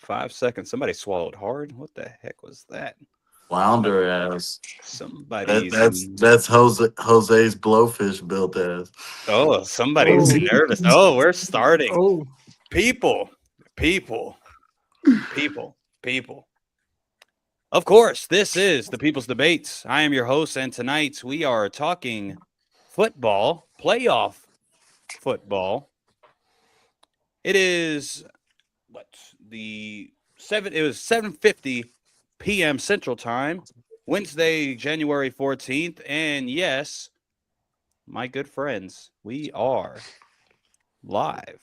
5 seconds. Somebody swallowed hard. What the heck was that? Flounder ass. Somebody's That's Jose's blowfish built ass. somebody's Oh, nervous. Oh, we're starting. oh, People, people, people. Of course, this is the People's Debates. I am your host, and tonight we are talking football, playoff football. It is what the seven. It was 7:50 p.m. Central Time, Wednesday, January 14th, and yes, my good friends, we are live.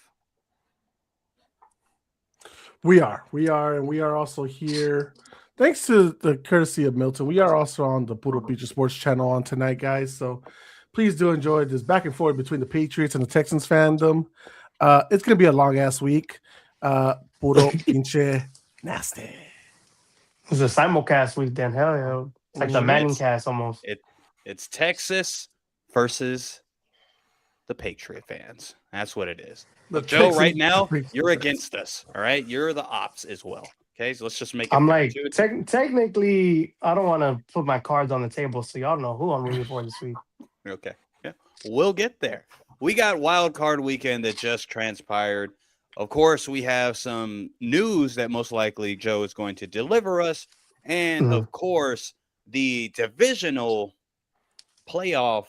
and we are also here. Thanks to the courtesy of Milton, we are also on the Puro Picture Sports channel on tonight, guys. So please do enjoy this back and forth between the Patriots and the Texans fandom. It's gonna be a long ass week. Puro pinche nasty. It's a simulcast week then. Hell yeah. It's like the Manning cast almost. It's Texas versus the Patriot fans. That's what it is. The Joe, Texans- right now, you're against us. All right. You're the ops as well. Okay. So let's just make it. I'm fair. like, technically, I don't want to put my cards on the table, so y'all know who I'm rooting for this week. Okay. Yeah. We'll get there. We got wild card weekend that just transpired. Of course, we have some news that most likely Joe is going to deliver us. And of course, the divisional playoff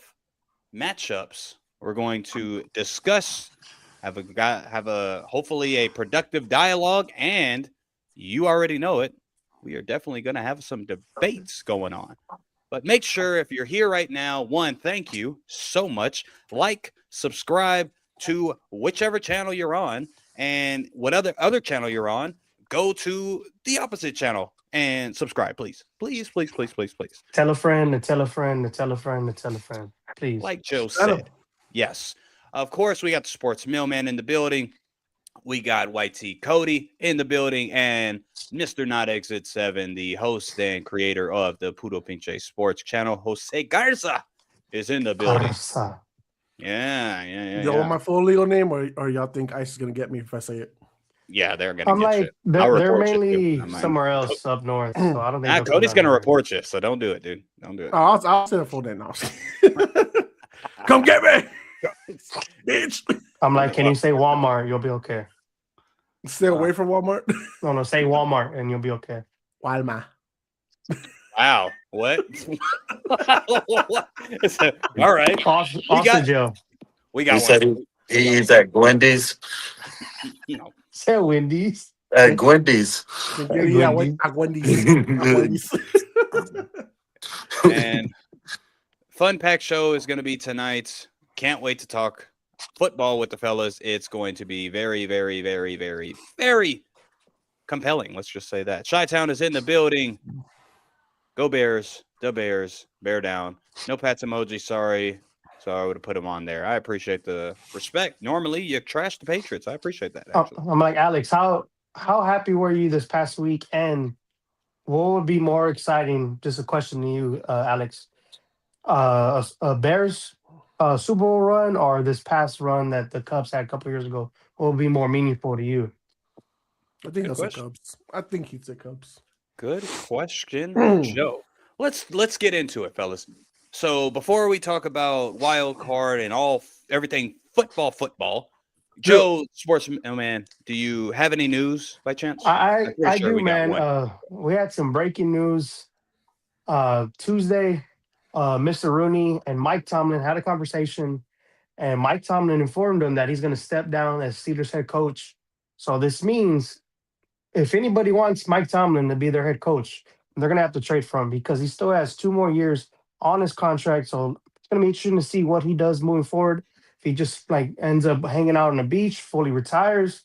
matchups we're going to discuss, have a hopefully a productive dialogue, and you already know it. We are definitely going to have some debates going on. But make sure if you're here right now, one, thank you so much. Like, subscribe to whichever channel you're on, and what other channel you're on, go to the opposite channel and subscribe, please. Please. Tell a friend, to tell a friend, to tell a friend, to tell a friend. Please. Like Joe said. Yes. Of course, we got the Sports Mailman in the building. We got YT Cody in the building, and Mr. Not Exit 7, the host and creator of the Puro Pinche Sports channel, Jose Garza, is in the building. Garza. Yeah. Y'all want my full legal name, or y'all think ICE is gonna get me if I say it? Yeah, they're gonna I'm get like, you. I'll they're report you, mainly too. somewhere else up north, so I don't think they'll Cody's come gonna down report you, so don't do it, dude. Don't do it. I'll say it full name now. Come get me, bitch. I'm like, can you say Walmart? You'll be okay. Stay away from Walmart. No, say Walmart and you'll be okay. Walmart. Wow. What? All right. Austin Joe. We He got said one. he eats at Gwendy's. No. Say Wendy's. At Gwendy's. Yeah, Wendy's. And fun pack show is going to be tonight. Can't wait to talk football with the fellas. It's going to be very, very, very, very, very compelling. Let's just say that. Chi-Town is in the building. Go Bears. The Bears. Bear down. No Pats emoji. Sorry. So I would have put him on there. I appreciate the respect. Normally, you trash the Patriots. I appreciate that, actually. I'm like, Alex, how happy were you this past week? And what would be more exciting? Just a question to you, Alex. A Bears Super Bowl run, or this past run that the Cubs had a couple years ago? What would be more meaningful to you? I think that's the Cubs. I think he's the Cubs. Good question, Joe. Let's get into it, fellas. So before we talk about wild card and everything football, Joe, sportsman, do you have any news by chance? I do, man. We had some breaking news Tuesday. Mr. Rooney and Mike Tomlin had a conversation, and Mike Tomlin informed him that he's going to step down as Steelers head coach. So this means if anybody wants Mike Tomlin to be their head coach, they're going to have to trade for him because he still has 2 more years on his contract. So it's going to be interesting to see what he does moving forward. If he just ends up hanging out on the beach, fully retires,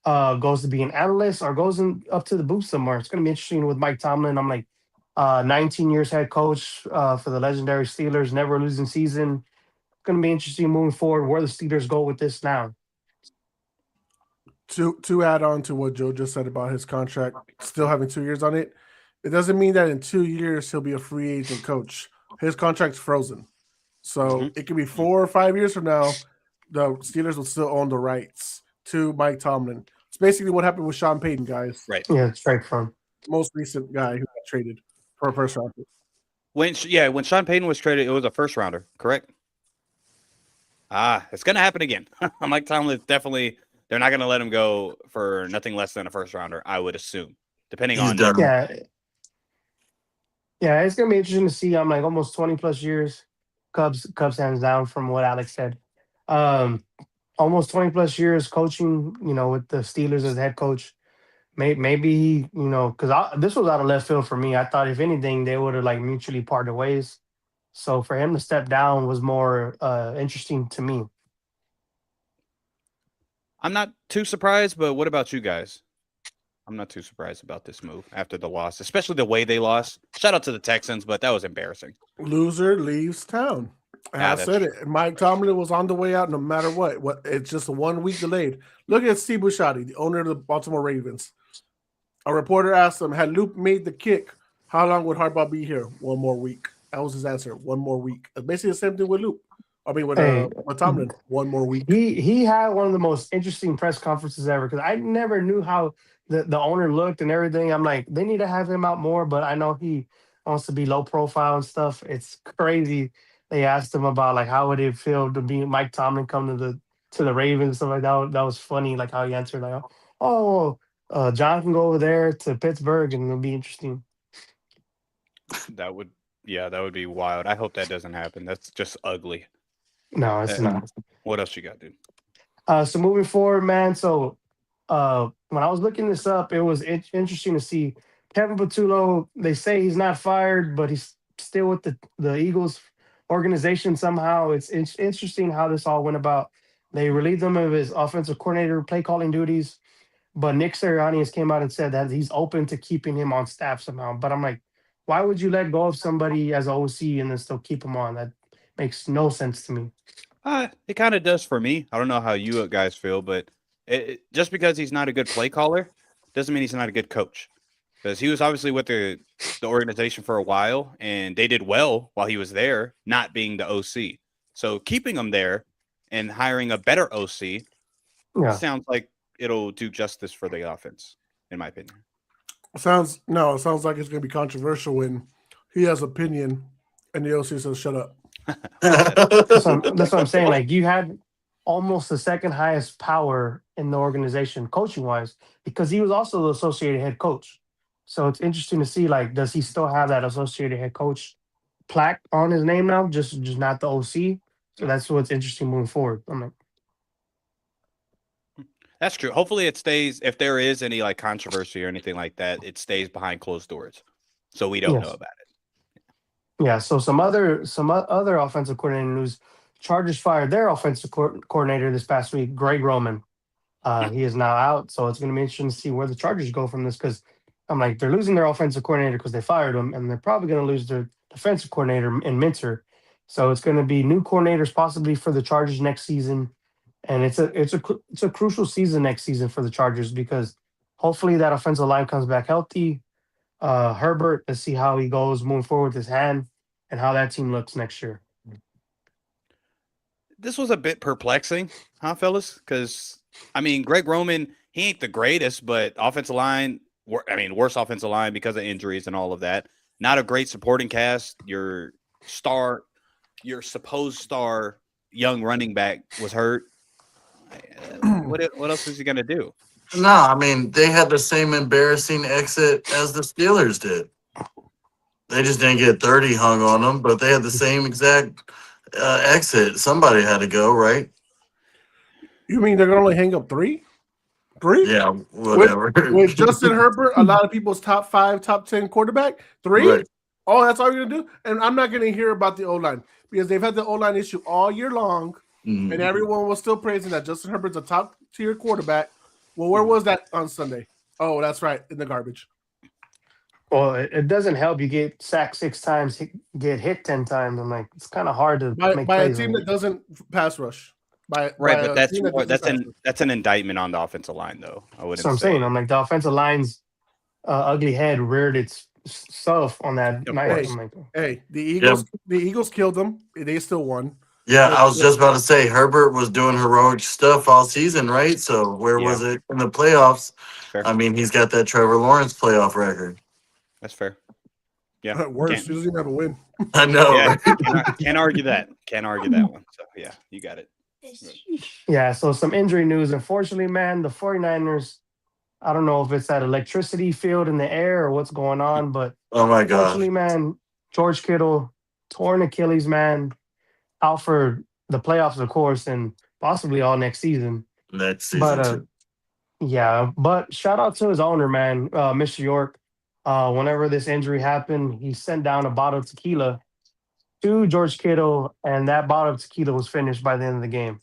goes to be an analyst, or goes up to the booth somewhere. It's going to be interesting with Mike Tomlin. I'm like, 19 years head coach for the legendary Steelers, never losing season. It's going to be interesting moving forward where the Steelers go with this now. To add on to what Joe just said about his contract still having 2 years on it, it doesn't mean that in 2 years he'll be a free agent coach. His contract's frozen. So it could be 4 or 5 years from now, the Steelers will still own the rights to Mike Tomlin It's basically what happened with Sean Payton, guys. Right. Yeah, straight from. Most recent guy who got traded for a first round. When Sean Payton was traded, it was a first rounder, correct? It's gonna happen again. Mike Tomlin definitely. They're not gonna let him go for nothing less than a first rounder, I would assume, depending He's on. done. Yeah, it's gonna be interesting to see. I'm like almost 20 plus years. Cubs hands down from what Alex said. Almost 20 plus years coaching, with the Steelers as head coach. Maybe because this was out of left field for me. I thought if anything they would have like mutually parted ways. So for him to step down was more interesting to me. I'm not too surprised, but what about you guys? I'm not too surprised about this move after the loss, especially the way they lost. Shout out to the Texans, but that was embarrassing. Loser leaves town. I said it. Mike Tomlin was on the way out no matter what. It's just a 1 week delayed. Look at Steve Bisciotti, the owner of the Baltimore Ravens. A reporter asked him, had Luke made the kick, how long would Harbaugh be here? 1 more week. That was his answer. 1 more week. Basically the same thing with Luke. With Tomlin. 1 more week. He had one of the most interesting press conferences ever because I never knew how the owner looked and everything. I'm like, they need to have him out more, but I know he wants to be low profile and stuff. It's crazy. They asked him about like how would it feel to be Mike Tomlin come to the Ravens and stuff like that. That was funny, like how he answered like, John can go over there to Pittsburgh and it'll be interesting. That would be wild. I hope that doesn't happen. That's just ugly. No, it's not. What else you got, dude? So moving forward, man. So when I was looking this up, it was interesting to see Kevin Patullo. They say he's not fired, but he's still with the Eagles organization somehow. It's interesting how this all went about. They relieved him of his offensive coordinator play calling duties, but Nick Sirianni has came out and said that he's open to keeping him on staff somehow. But I'm like, why would you let go of somebody as OC and then still keep him on? That makes no sense to me. It kind of does for me. I don't know how you guys feel, but just because he's not a good play caller doesn't mean he's not a good coach. Because he was obviously with the organization for a while, and they did well while he was there, not being the OC. So keeping him there and hiring a better OC sounds like it'll do justice for the offense, in my opinion. It sounds like it's going to be controversial when he has opinion and the OC says, shut up. That's what I'm saying. Like you had almost the second highest power in the organization coaching wise because he was also the associated head coach. So it's interesting to see, like, does he still have that associated head coach plaque on his name now? Just not the OC. So that's what's interesting moving forward. I'm like, that's true. Hopefully it stays. If there is any like controversy or anything like that, it stays behind closed doors, so we don't know about it. Yeah. So some other offensive coordinator news. Chargers fired their offensive coordinator this past week, Greg Roman. He is now out, so it's going to be interesting to see where the Chargers go from this because I'm like, they're losing their offensive coordinator because they fired him, and they're probably going to lose their defensive coordinator in Minter. So it's going to be new coordinators possibly for the Chargers next season, and it's a crucial season next season for the Chargers because hopefully that offensive line comes back healthy. Herbert, let's see how he goes moving forward with his hand and how that team looks next year. This was a bit perplexing, huh, fellas? Because Greg Roman, he ain't the greatest, but offensive line. Worst offensive line because of injuries and all of that. Not a great supporting cast. Your supposed star young running back was hurt. What else is he going to do? No, they had the same embarrassing exit as the Steelers did. They just didn't get 30 hung on them, but they had the same exact exit. Somebody had to go, right? You mean they're going to only hang up 3? 3? Yeah, whatever. With Justin Herbert, a lot of people's top 5, top 10 quarterback. 3? Right. Oh, that's all you're going to do? And I'm not going to hear about the O-line because they've had the O-line issue all year long, and everyone was still praising that Justin Herbert's a top-tier quarterback. Well, where was that on Sunday? Oh, that's right, in the garbage. Well, it doesn't help. You get sacked 6 times, get hit 10 times. I'm like, it's kind of hard to make by a plays team that doesn't pass rush. But that's an indictment on the offensive line, though. I wouldn't. That's what I'm saying. I'm like, the offensive line's ugly head reared itself on that night. Hey, the Eagles killed them. They still won. Yeah, I was just about to say Herbert was doing heroic stuff all season, right? So where was it in the playoffs? Fair. I mean, he's got that Trevor Lawrence playoff record. That's fair. Yeah. At worst, Can't, he doesn't even have a win. I know, yeah. right? Can't argue that. Can't argue that one. So yeah, you got it. Yeah, so some injury news. Unfortunately, man, the 49ers, I don't know if it's that electricity field in the air or what's going on, but Oh my unfortunately, God, man, George Kittle, torn Achilles, man, out for the playoffs, of course, and possibly all next season. next But season too. yeah, but shout out to his owner, man, Mr. York. Whenever this injury happened, he sent down a bottle of tequila to George Kittle, and that bottle of tequila was finished by the end of the game.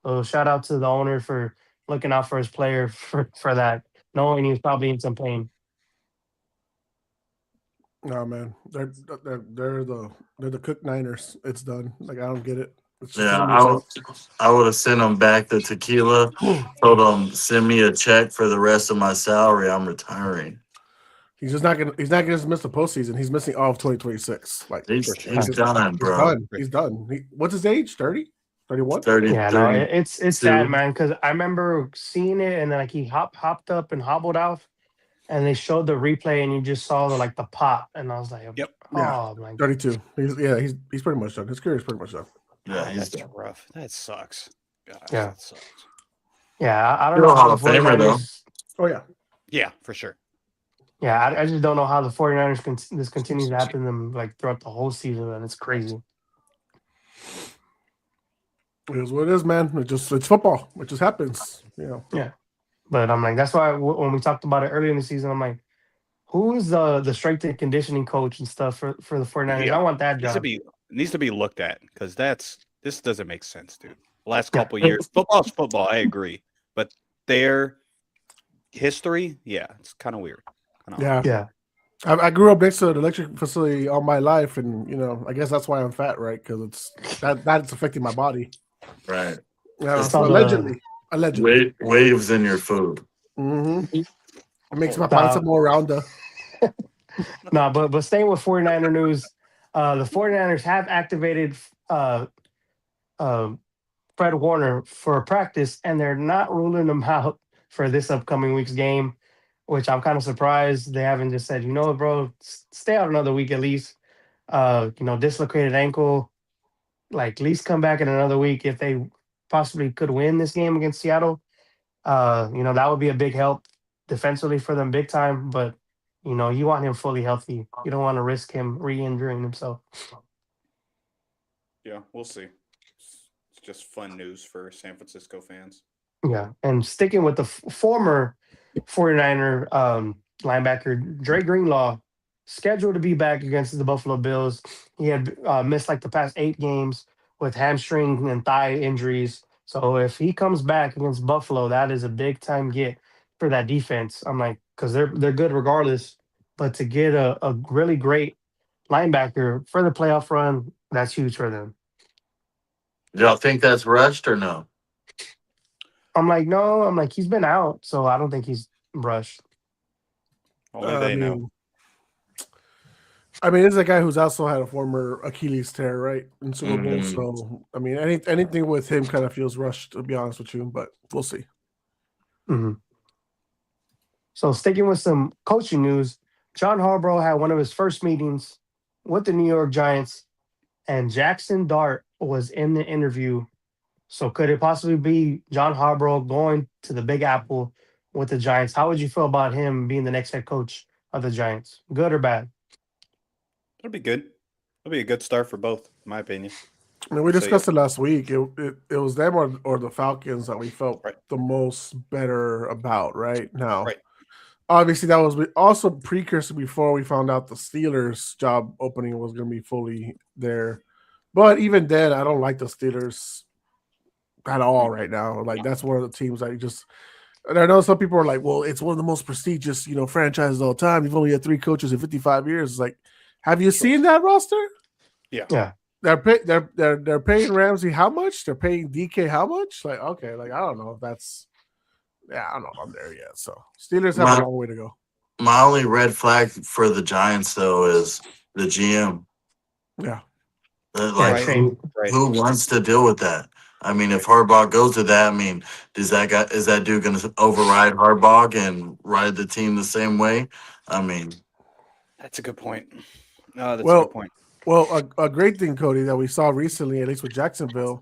So shout out to the owner for looking out for his player for that, knowing he was probably in some pain. No, man, they're the Cook Niners. It's done. Like, I don't get it. It's just Yeah, doesn't make sense. I would have sent him back the tequila. Told him send me a check for the rest of my salary. I'm retiring. He's not gonna just miss the postseason. He's missing all of 2026. Like, He's he's done, he's bro. done. He's done. What's his age? 30? 31? 30, Yeah, no, 30. it's sad, man, because I remember seeing it, and then like he hopped up and hobbled out, and they showed the replay, and you just saw the pop, and I was like, Yep. oh my 32. He's pretty much done. His career is pretty much done. Yeah, he's That's done. rough. That sucks. Gosh, Yeah. that sucks. Yeah, I don't Still know a how Hall the of Famer, though. 49ers. Oh yeah. Yeah, for sure. Yeah, I just don't know how the 49ers this continues to happen to them like throughout the whole season, and it's crazy. It is what it is, man. It's football. It just happens. Yeah, but I'm like, that's why when we talked about it earlier in the season, I'm like, who is the strength and conditioning coach and stuff for the 49ers? Yeah. I want that Needs job. needs to be looked at because this doesn't make sense, dude. Last Yeah. couple years, football's football. I agree, but their history, yeah, it's kind of weird. Yeah. I grew up next to an electric facility all my life, and I guess that's why I'm fat, right? Because that's affecting my body. Right. Yeah, It's so allegedly. Waves in your food. Mm-hmm. It makes my panza more rounder. No, but staying with 49er news, the 49ers have activated Fred Warner for practice, and they're not ruling him out for this upcoming week's game, which I'm kind of surprised they haven't just said, bro, stay out another week at least. Dislocated ankle, like at least come back in another week if they possibly could win this game against Seattle. That would be a big help defensively for them, big time. But you want him fully healthy. You don't want to risk him re-injuring himself. Yeah, we'll see. It's just fun news for San Francisco fans. Yeah, and sticking with the former 49er linebacker, Dre Greenlaw, scheduled to be back against the Buffalo Bills. He had missed like the past 8 games with hamstring and thigh injuries. So if he comes back against Buffalo, that is a big time get for that defense. I'm like, because they're good regardless, but to get a really great linebacker for the playoff run, that's huge for them. Y'all think that's rushed or no? I'm like, no, he's been out, so I don't think he's rushed. Only they know. I mean, it's a guy who's also had a former Achilles tear, right, in Super Bowl. Mhm. So, I mean, anything with him kind of feels rushed, to be honest with you. But we'll see. Mm-hmm. So, sticking with some coaching news, John Harbaugh had one of his first meetings with the New York Giants, and Jackson Dart was in the interview. So, could it possibly be John Harbaugh going to the Big Apple with the Giants? How would you feel about him being the next head coach of the Giants? Good or bad? It'll be good. It'll be a good start for both, in my opinion. I mean, we discussed it last week. It was them or the Falcons that we felt the most better about right now. Right. Obviously, that was also precursor before we found out the Steelers job opening was going to be fully there. But even then, I don't like the Steelers at all right now. Like, that's one of the teams I just – and I know some people are like, well, it's one of the most prestigious, franchises of all time. You've only had 3 coaches in 55 years. It's like, have you seen that roster? Yeah. They're paying Ramsey how much? They're paying DK how much? Like, okay, like I don't know if that's I don't know if I'm there yet. So Steelers have a long way to go. My only red flag for the Giants though is the GM. Yeah. Like Right. who Right. who wants to deal with that? I mean, if Harbaugh goes to that, I mean, is that dude going to override Harbaugh and ride the team the same way? I mean, That's a good point. No, that's a good Well, point. a great thing, Cody, that we saw recently, at least with Jacksonville,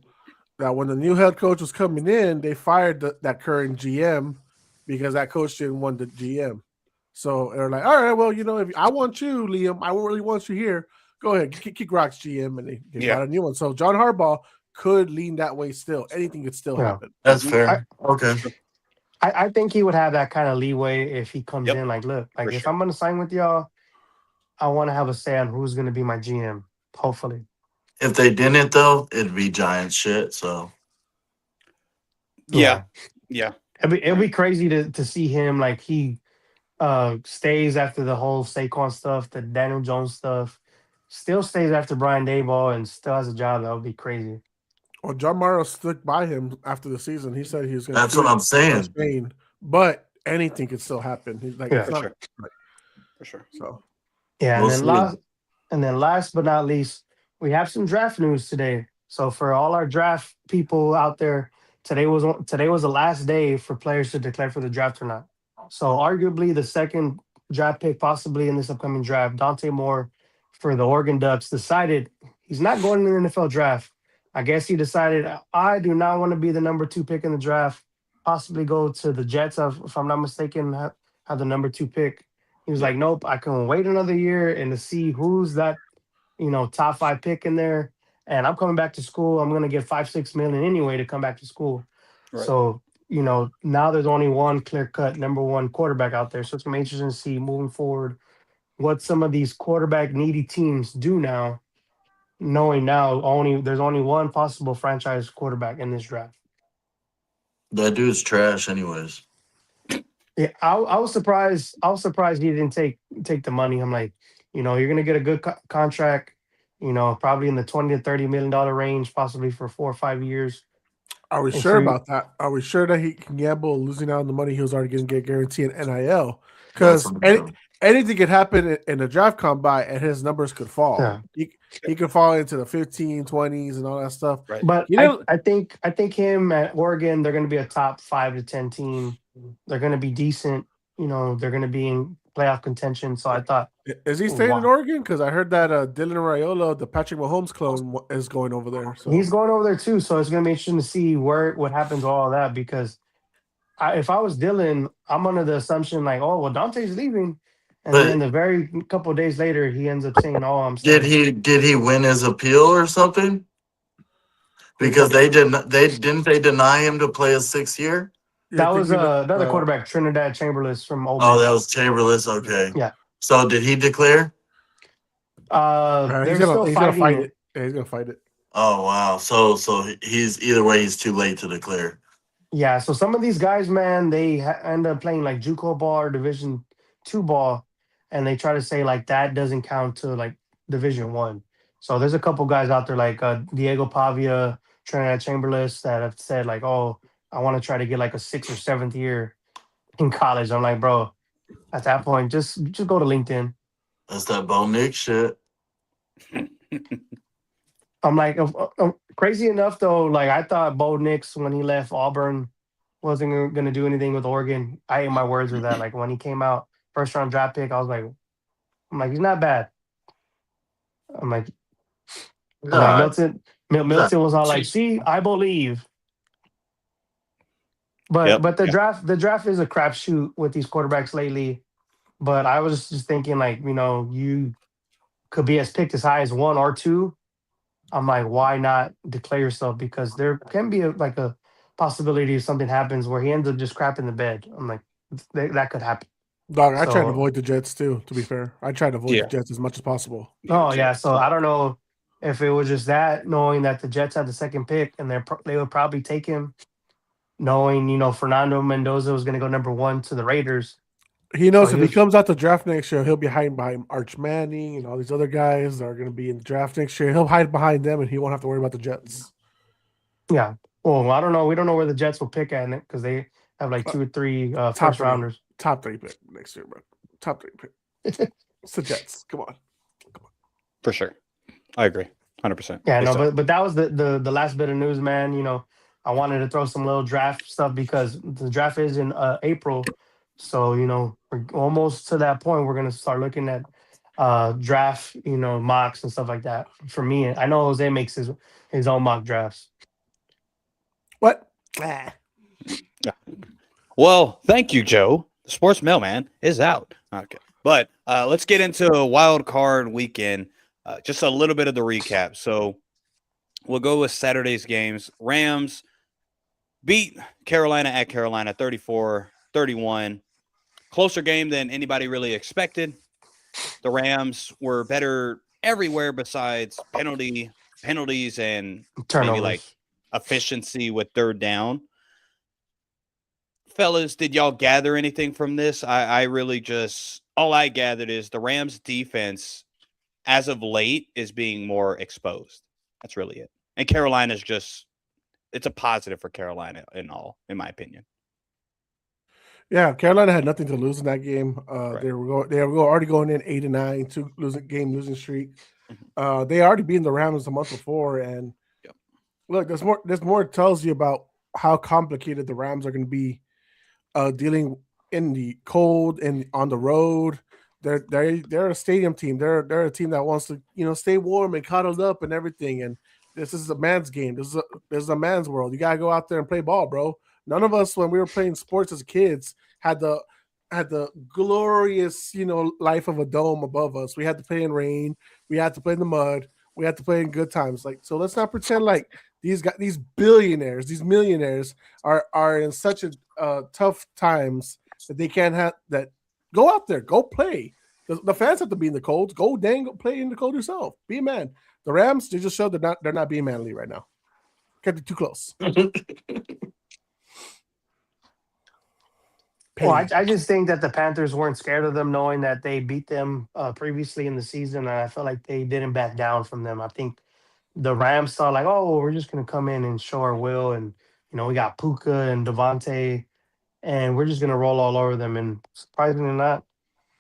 that when the new head coach was coming in, they fired that current GM because that coach didn't want the GM. So they're like, all right, well, if I want you, Liam, I really want you here. Go ahead, kick rocks, GM, and they Yeah. brought a new one. So John Harbaugh could lean that way still. Anything could still Yeah. happen. that's Mhm. fair. Okay. I think he would have that kind of leeway if he comes Yep. in. Like, look, like For if sure. I'm going to sign with y'all, I want to have a say on who's going to be my GM. Hopefully, If they didn't, though, it'd be giant shit. So Yeah. Yeah. it'd be crazy to see him like he stays after the whole Saquon stuff, the Daniel Jones stuff, still stays after Brian Daboll, and still has a job. That would be crazy. Well, John Morrow stuck by him after the season. He said he was going to that's what keep I'm saying. Spain, but anything could still happen. He's like, Yeah. it's For not sure. right. For sure. So Yeah, We'll see. and then last but not least, we have some draft news today. So for all our draft people out there, today was the last day for players to declare for the draft or not. So arguably the second draft pick possibly in this upcoming draft, Dante Moore for the Oregon Ducks decided he's not going to the NFL draft. I guess he decided I do not want to be the number 2 pick in the draft. Possibly go to the Jets, if I'm not mistaken, have the number 2 pick. He was Yeah. like, nope, I can wait another year and to see who's that, top 5 pick in there. And I'm coming back to school. I'm going to get 5-6 million anyway to come back to school. Right. So, now there's only one clear cut number 1 quarterback out there. So it's going to be interesting to see moving forward what some of these quarterback needy teams do now, knowing now there's only one possible franchise quarterback in this draft. That dude's trash, anyways. Yeah, I was surprised. I was surprised he didn't take the money. I'm like, you're gonna get a good contract. Probably in the $20 to $30 million range, possibly for 4 or 5 years. are we If sure you, about that? Are we sure that he can gamble losing out on the money he was already going to get guaranteed in NIL? That's Because what I'm saying. anything could happen in the draft combine and his numbers could fall. Yeah. He could fall into the 15, 20s and all that stuff. Right. but You know, I think him at Oregon, they're gonna be a top 5 to 10 team. They're gonna be decent. They're gonna be in playoff contention. So I thought, is he staying in wow. Oregon? Because I heard that Dylan Raiola, the Patrick Mahomes clone, is going over there. So He's going over there too. So it's gonna be interesting to see what happens with all that because if I was Dylan, I'm under the assumption like, oh well, Dante's leaving, and But then the very couple of days later, he ends up saying, "Oh, I'm did staying." he win his appeal or something? Because they deny him to play a 6th year. you're That was thinking another quarterback, Trinidad Chamberlain from Ole Oh, Miss. that was Chamberlain. Okay. Yeah. So did he declare? he's They're still gonna fighting fight it. it. Yeah, he's gonna fight it. Oh wow. So he's either way. He's too late to declare. Yeah. So some of these guys, man, they end up playing like JUCO ball or Division 2 ball, and they try to say like that doesn't count to like Division 1. So there's a couple guys out there like Diego Pavia, Trinidad Chamberlain that have said like, "Oh, I want to try to get like a 6th or 7th year in college." I'm like, bro, at that point, just go to LinkedIn. That's that Bo Nick shit. I'm like, crazy enough though. Like I thought Bo Nix when he left Auburn wasn't going to do anything with Oregon. I ate my words with that. Like when he came out, first round draft pick, I'm like, he's not bad. I'm like God. Milton was all like, see, I believe. But the draft is a crapshoot with these quarterbacks lately. But I was just thinking like, you could be picked as high as 1 or 2. I'm like, why not declare yourself? Because there can be a possibility if something happens where he ends up just crapping the bed. I'm like, that could happen. Dog, I tried to So- avoid the Jets too. To be fair, I tried to avoid the Jets as much as possible. Oh yeah. So I don't know if it was just that, knowing that the Jets had the second pick and they would probably take him, knowing Fernando Mendoza was going to go number 1 to the Raiders. He knows So if he comes out the draft next year, he'll be hiding behind Arch Manning and all these other guys that are going to be in the draft next year. He'll hide behind them, and he won't have to worry about the Jets. Yeah. Well, I don't know. We don't know where the Jets will pick at it because they have like 2 or 3 first rounders. Top 3 pick next year, bro. Top 3 pick. It's the Jets. Come on. For sure. I agree. 100%. Yeah, They no, suck. but that was the last bit of news, man. I wanted to throw some little draft stuff because the draft is in April, so we're almost to that point. We're gonna start looking at draft, mocks and stuff like that. For me, I know Jose makes his own mock drafts. What? Ah. Well, thank you, Joe. The sports mailman is out. Okay. But let's get into a wild card weekend. Just a little bit of the recap. So we'll go with Saturday's games. Rams beat Carolina at Carolina 34-31. Closer game than anybody really expected. The Rams were better everywhere besides penalties and maybe like Turnovers. efficiency with third down. Fellas, did y'all gather anything from this? I really just all I gathered is the Rams defense as of late is being more exposed. That's really it. And Carolina's just it's a positive for Carolina in my opinion. Yeah, Carolina had nothing to lose in that game. Right. They were already going in 8-9, losing streak. Mhm. They already beaten the Rams the month before, and Yep. look, there's more it tells you about how complicated the Rams are going to be dealing in the cold and on the road. They're a stadium team. They're a team that wants to stay warm and cuddled up and everything. And this is a man's game. This is a man's world. You gotta go out there and play ball, bro. None of us when we were playing sports as kids had the glorious life of a dome above us. We had to play in rain. We had to play in the mud. We had to play in good times. Like so, let's not pretend like these billionaires, these millionaires are in such a tough times that they can't have that. Go out there, go play. The fans have to be in the cold. Go play in the cold yourself. Be a man. The Rams, they just showed they're not being manly right now. Kept it too close. Well, I just think that the Panthers weren't scared of them, knowing that they beat them previously in the season, and I feel like they didn't back down from them. I think the Rams thought like, oh, we're just gonna come in and show our will, and we got Puka and Devontae, and we're just gonna roll all over them. And surprisingly not,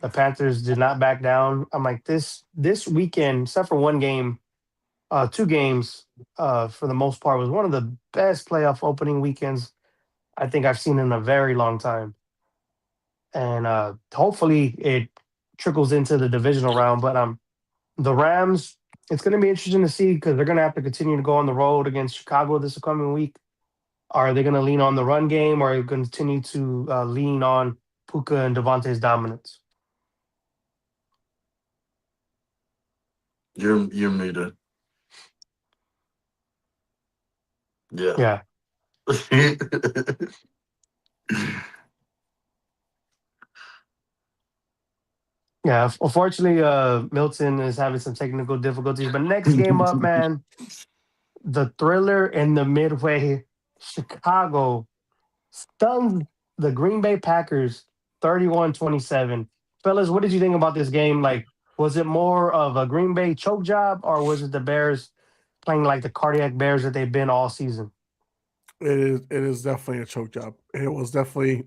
the Panthers did not back down. I'm like this weekend, except for one game, two games, for the most part, was one of the best playoff opening weekends I think I've seen in a very long time. And hopefully it trickles into the divisional round. But the Rams, it's going to be interesting to see because they're going to have to continue to go on the road against Chicago this coming week. Are they going to lean on the run game, or are they going to continue to lean on Puka and Devontae's dominance? You're muted. Yeah. Yeah. Yeah, unfortunately, Milton is having some technical difficulties. But next game up, man, the thriller in the Midway, Chicago stunned the Green Bay Packers 31-27. Fellas, what did you think about this game? Like, was it more of a Green Bay choke job, or was it the Bears playing like the cardiac Bears that they've been all season? It is definitely a choke job. It was definitely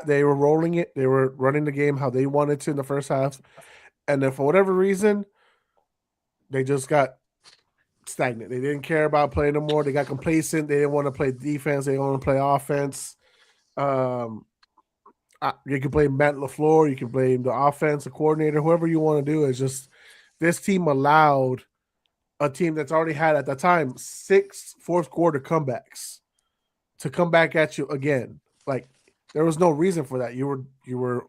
they were rolling it. They were running the game how they wanted to in the first half, and then for whatever reason, they just got stagnant. They didn't care about playing no more. They got complacent. They didn't want to play defense. They didn't want to play offense. You can blame Matt LaFleur. You can blame the offensive coordinator. Whoever you want to do. Is just this team allowed a team that's already had at the time 6 fourth quarter comebacks to come back at you again. Like there was no reason for that. You were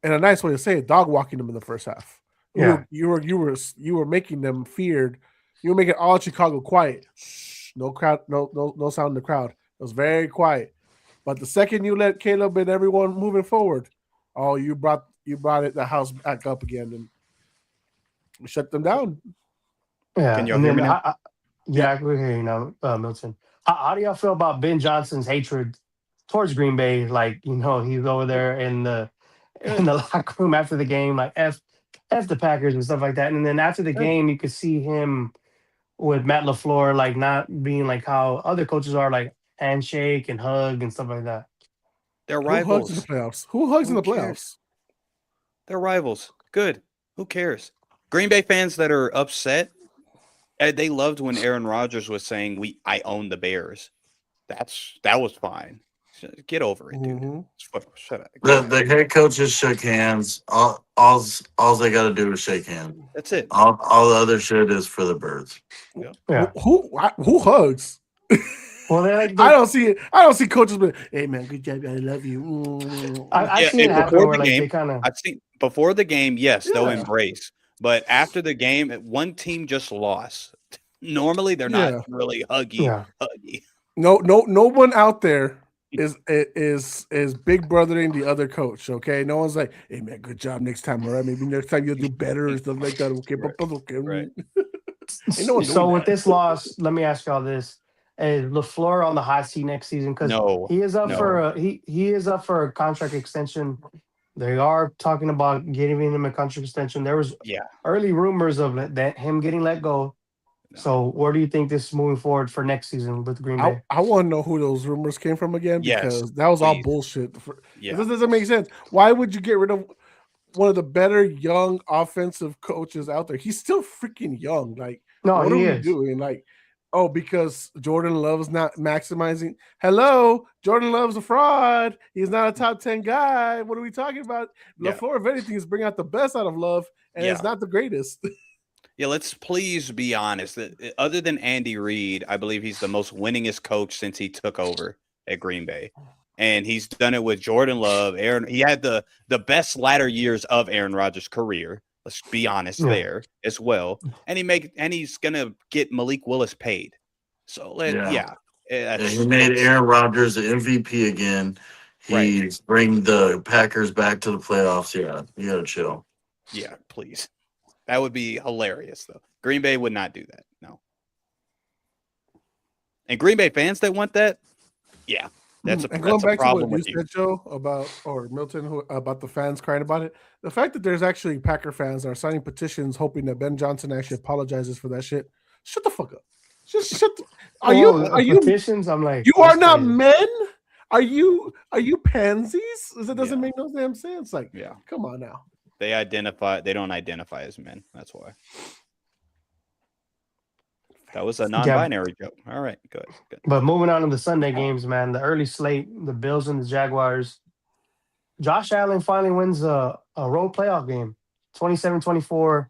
in a nice way to say it, dog walking them in the first half. Yeah. You were making them feared. You were making all Chicago quiet. Shh, no crowd, no sound in the crowd. It was very quiet. But the second you let Caleb and everyone moving forward, oh, you brought the house back up again and shut them down. Yeah. Can y'all And hear then, me now? yeah, we're here, Milton. How do y'all feel about Ben Johnson's hatred towards Green Bay? Like, he's over there in the locker room after the game, like F the Packers and stuff like that. And then after the game, you could see him with Matt LaFleur, like not being like how other coaches are, like handshake and hug and stuff like that. They're Who hugs in the rivals. playoffs? Who hugs in Who the cares? playoffs? They're rivals. Good. Who cares? Green Bay fans that are upset, They loved when Aaron Rodgers was saying, I own the Bears." That was fine. Get over it, dude. Mhm. Shut up. The head coaches shook hands. All they got to do is shake hands. That's it. All the other shit is for the birds. Yeah. Who hugs? Well, they're like I don't see it. I don't see coaches, but hey man, good job. I love you. Mm. I've seen it and happen before where the like game, they kind of. I've seen before the game. Yes, they'll Yeah. embrace, but after the game, one team just lost. Normally, they're not Yeah. really huggy. Yeah. No one out there is big brothering the other coach. Okay, no one's like, hey man, good job next time. All right, maybe next time you'll do better or stuff like that. Okay, Right. okay. Right. Ain't no one So doing with that. this loss, let me ask y'all this: Is LaFleur on the hot seat next season? Because No, he is up no. for he is up for a contract extension. They are talking about giving him a contract extension. There was Yeah. early rumors of that him getting let go. No. So where do you think this is moving forward for next season with Green Bay? I want to know who those rumors came from again Yes, because that was all please. bullshit. Yeah. This doesn't make sense. Why would you get rid of one of the better young offensive coaches out there? He's still freaking young. Like, No, what are he we is. doing? Like, oh, because Jordan Love's not maximizing. Hello, Jordan Love's a fraud. He's not a top 10 guy. What are we talking about? Yeah. LaFleur, if anything, is bringing out the best out of Love, and it's not the greatest. Yeah, let's please be honest. Other than Andy Reid, I believe he's the most winningest coach since he took over at Green Bay. And he's done it with Jordan Love. He had the best latter years of Aaron Rodgers' career. Let's be honest there as well. And he's gonna get Malik Willis paid. So he made Aaron Rodgers the MVP again. He's bring the Packers back to the playoffs. Yeah, you gotta chill. Yeah, please. That would be hilarious, though. Green Bay would not do that. No. And Green Bay fans that want that, yeah, that's a problem with you. Said, Joe, or Milton, about the fans crying about it. The fact that there's actually Packer fans that are signing petitions hoping that Ben Johnson actually apologizes for that shit. Shut the fuck up. Just shut. Are you petitions? I'm like, you are not men. Are you pansies? That doesn't make no damn sense. Like, yeah, come on now. They don't identify as men. That's why. That was a non-binary joke. All right, good. But moving on to the Sunday games, man, the early slate, the Bills and the Jaguars. Josh Allen finally wins a road playoff game, 27-24.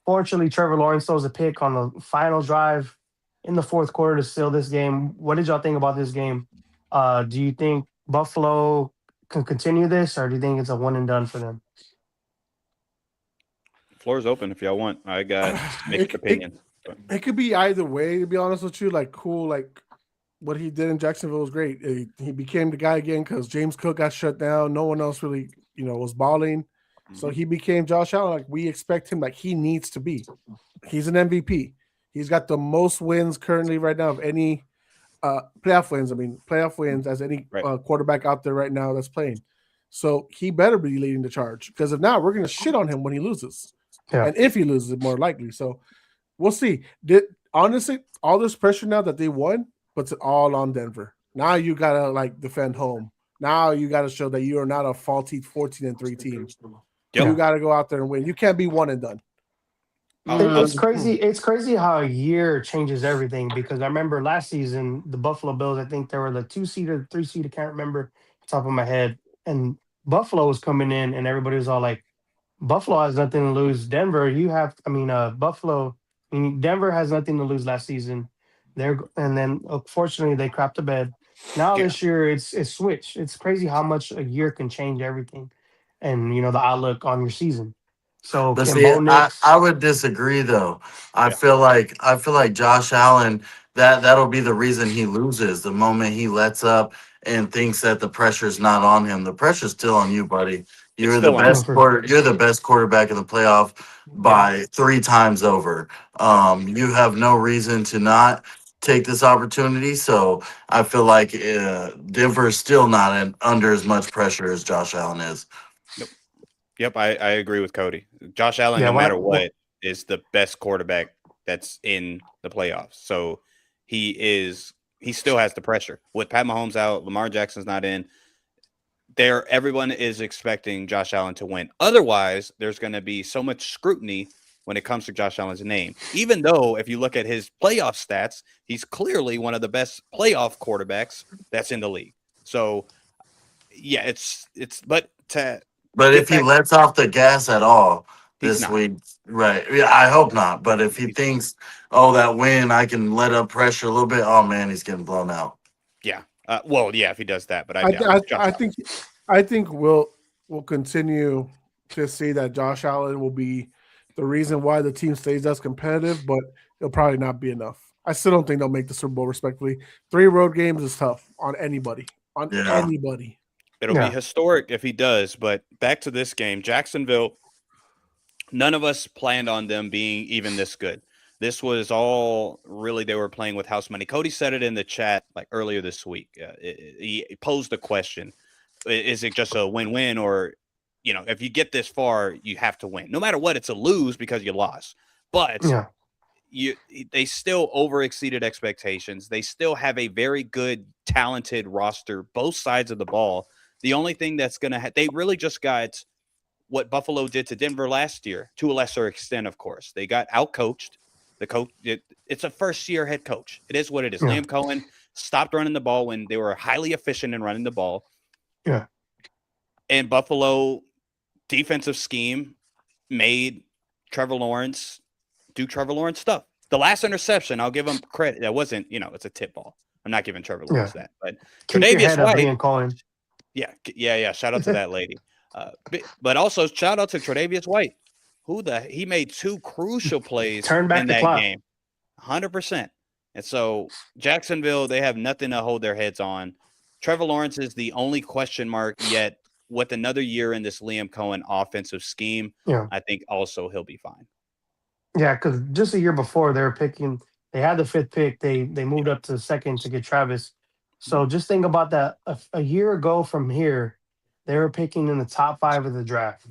Fortunately, Trevor Lawrence throws a pick on the final drive in the fourth quarter to seal this game. What did y'all think about this game? Do you think Buffalo can continue this, or do you think it's a one and done for them? Floor's open if y'all want. I got mixed opinions. It could be either way, to be honest with you. Like, cool, like what he did in Jacksonville was great. He became the guy again because James Cook got shut down. No one else really, was balling. Mm-hmm. So he became Josh Allen. Like, we expect him like he needs to be. He's an MVP. He's got the most wins currently right now of any playoff wins. I mean, playoff wins as any quarterback out there right now that's playing. So he better be leading the charge because if not, we're going to shit on him when he loses. Yeah. And if he loses, more likely. So we'll see. Honestly, all this pressure now that they won puts it all on Denver. Now you gotta defend home. Now you gotta show that you are not a faulty 14-3 team. Yep. You gotta go out there and win. You can't be one and done. It's crazy. It's crazy how a year changes everything because I remember last season the Buffalo Bills. I think they were the 2-seed or 3-seed. I can't remember off the top of my head. And Buffalo was coming in, and everybody was all like, "Buffalo has nothing to lose." Denver, Buffalo. Denver has nothing to lose last season. And then unfortunately they crapped the bed. Now this year it's switched. It's crazy how much a year can change everything, and the outlook on your season. So, but see, I would disagree though. I feel like Josh Allen that'll be the reason he loses the moment he lets up and thinks that the pressure's not on him. The pressure's still on you, buddy. You're the best You're the best quarterback in the playoff by 3 times over. You have no reason to not take this opportunity. So I feel like Denver is still not under as much pressure as Josh Allen is. Yep, I agree with Cody. Josh Allen, no matter what, is the best quarterback that's in the playoffs. So he still has the pressure. With Pat Mahomes out, Lamar Jackson's not in. Everyone is expecting Josh Allen to win. Otherwise, there's going to be so much scrutiny when it comes to Josh Allen's name. Even though if you look at his playoff stats, he's clearly one of the best playoff quarterbacks that's in the league. So yeah, but get if he back, lets off the gas at all he's this not. week, right? Yeah, I hope not. But if he thinks, oh, that win, I can let up pressure a little bit. Oh man, he's getting blown out. Yeah. Well, yeah, if he does that, but I doubt it. I think we'll continue to see that Josh Allen will be the reason why the team stays as competitive, but it'll probably not be enough. I still don't think they'll make the Super Bowl. Respectfully, 3 road games is tough on anybody. Anybody. It'll be historic if he does. But back to this game, Jacksonville. None of us planned on them being even this good. This was all really they were playing with house money. Cody said it in the chat like earlier this week. He posed the question: is it just a win-win, or if you get this far, you have to win? No matter what, it's a lose because you lost. But they still over-exceeded expectations. They still have a very good, talented roster, both sides of the ball. The only thing that's going to they really just got what Buffalo did to Denver last year, to a lesser extent, of course. They got out-coached. The coach, it's a first-year head coach. It is what it is. Yeah. Liam Cohen stopped running the ball when they were highly efficient in running the ball. Yeah. And Buffalo defensive scheme made Trevor Lawrence do Trevor Lawrence stuff. The last interception, I'll give him credit. That wasn't, it's a tip ball. I'm not giving Trevor Lawrence that. But Tre'Davious White. Yeah. Shout out to that lady. But also shout out to Tre'Davious White. He made 2 crucial plays in that game. 100%. And so Jacksonville, they have nothing to hold their heads on. Trevor Lawrence is the only question mark yet. With another year in this Liam Cohen offensive scheme, I think also he'll be fine. Yeah, because just a year before they had the 5th pick. They moved up to 2nd to get Travis. So just think about that. A year ago from here, they were picking in the top 5 of the draft.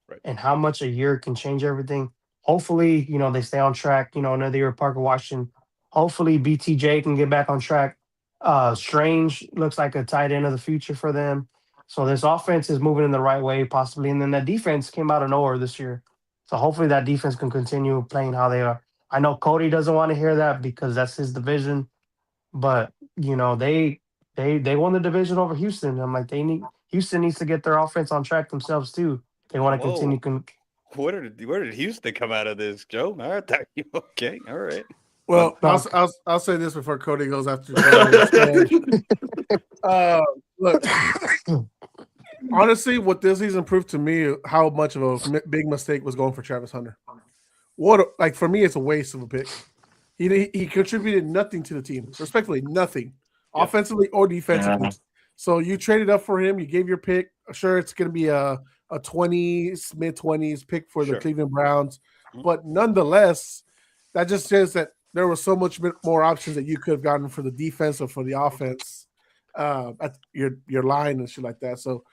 Right. And how much a year can change everything. Hopefully, they stay on track. Another year, Parker Washington. Hopefully, BTJ can get back on track. Strange looks like a tight end of the future for them. So this offense is moving in the right way, possibly. And then that defense came out of nowhere this year. So hopefully that defense can continue playing how they are. I know Cody doesn't want to hear that because that's his division. But, they won the division over Houston. I'm like, Houston needs to get their offense on track themselves too. They want to continue. Where did Houston come out of this, Joe? All right, okay, all right. Well, I'll say this before Cody goes after. Look, honestly, what this season proved to me how much of a big mistake was going for Travis Hunter. For me, it's a waste of a pick. He contributed nothing to the team. Respectfully, nothing, offensively or defensively. Yeah. So you traded up for him. You gave your pick. Sure, it's going to be a 20s, mid-20s pick for the Cleveland Browns. But nonetheless, that just says that there was so much more options that you could have gotten for the defense or for the offense at your line and shit like that. So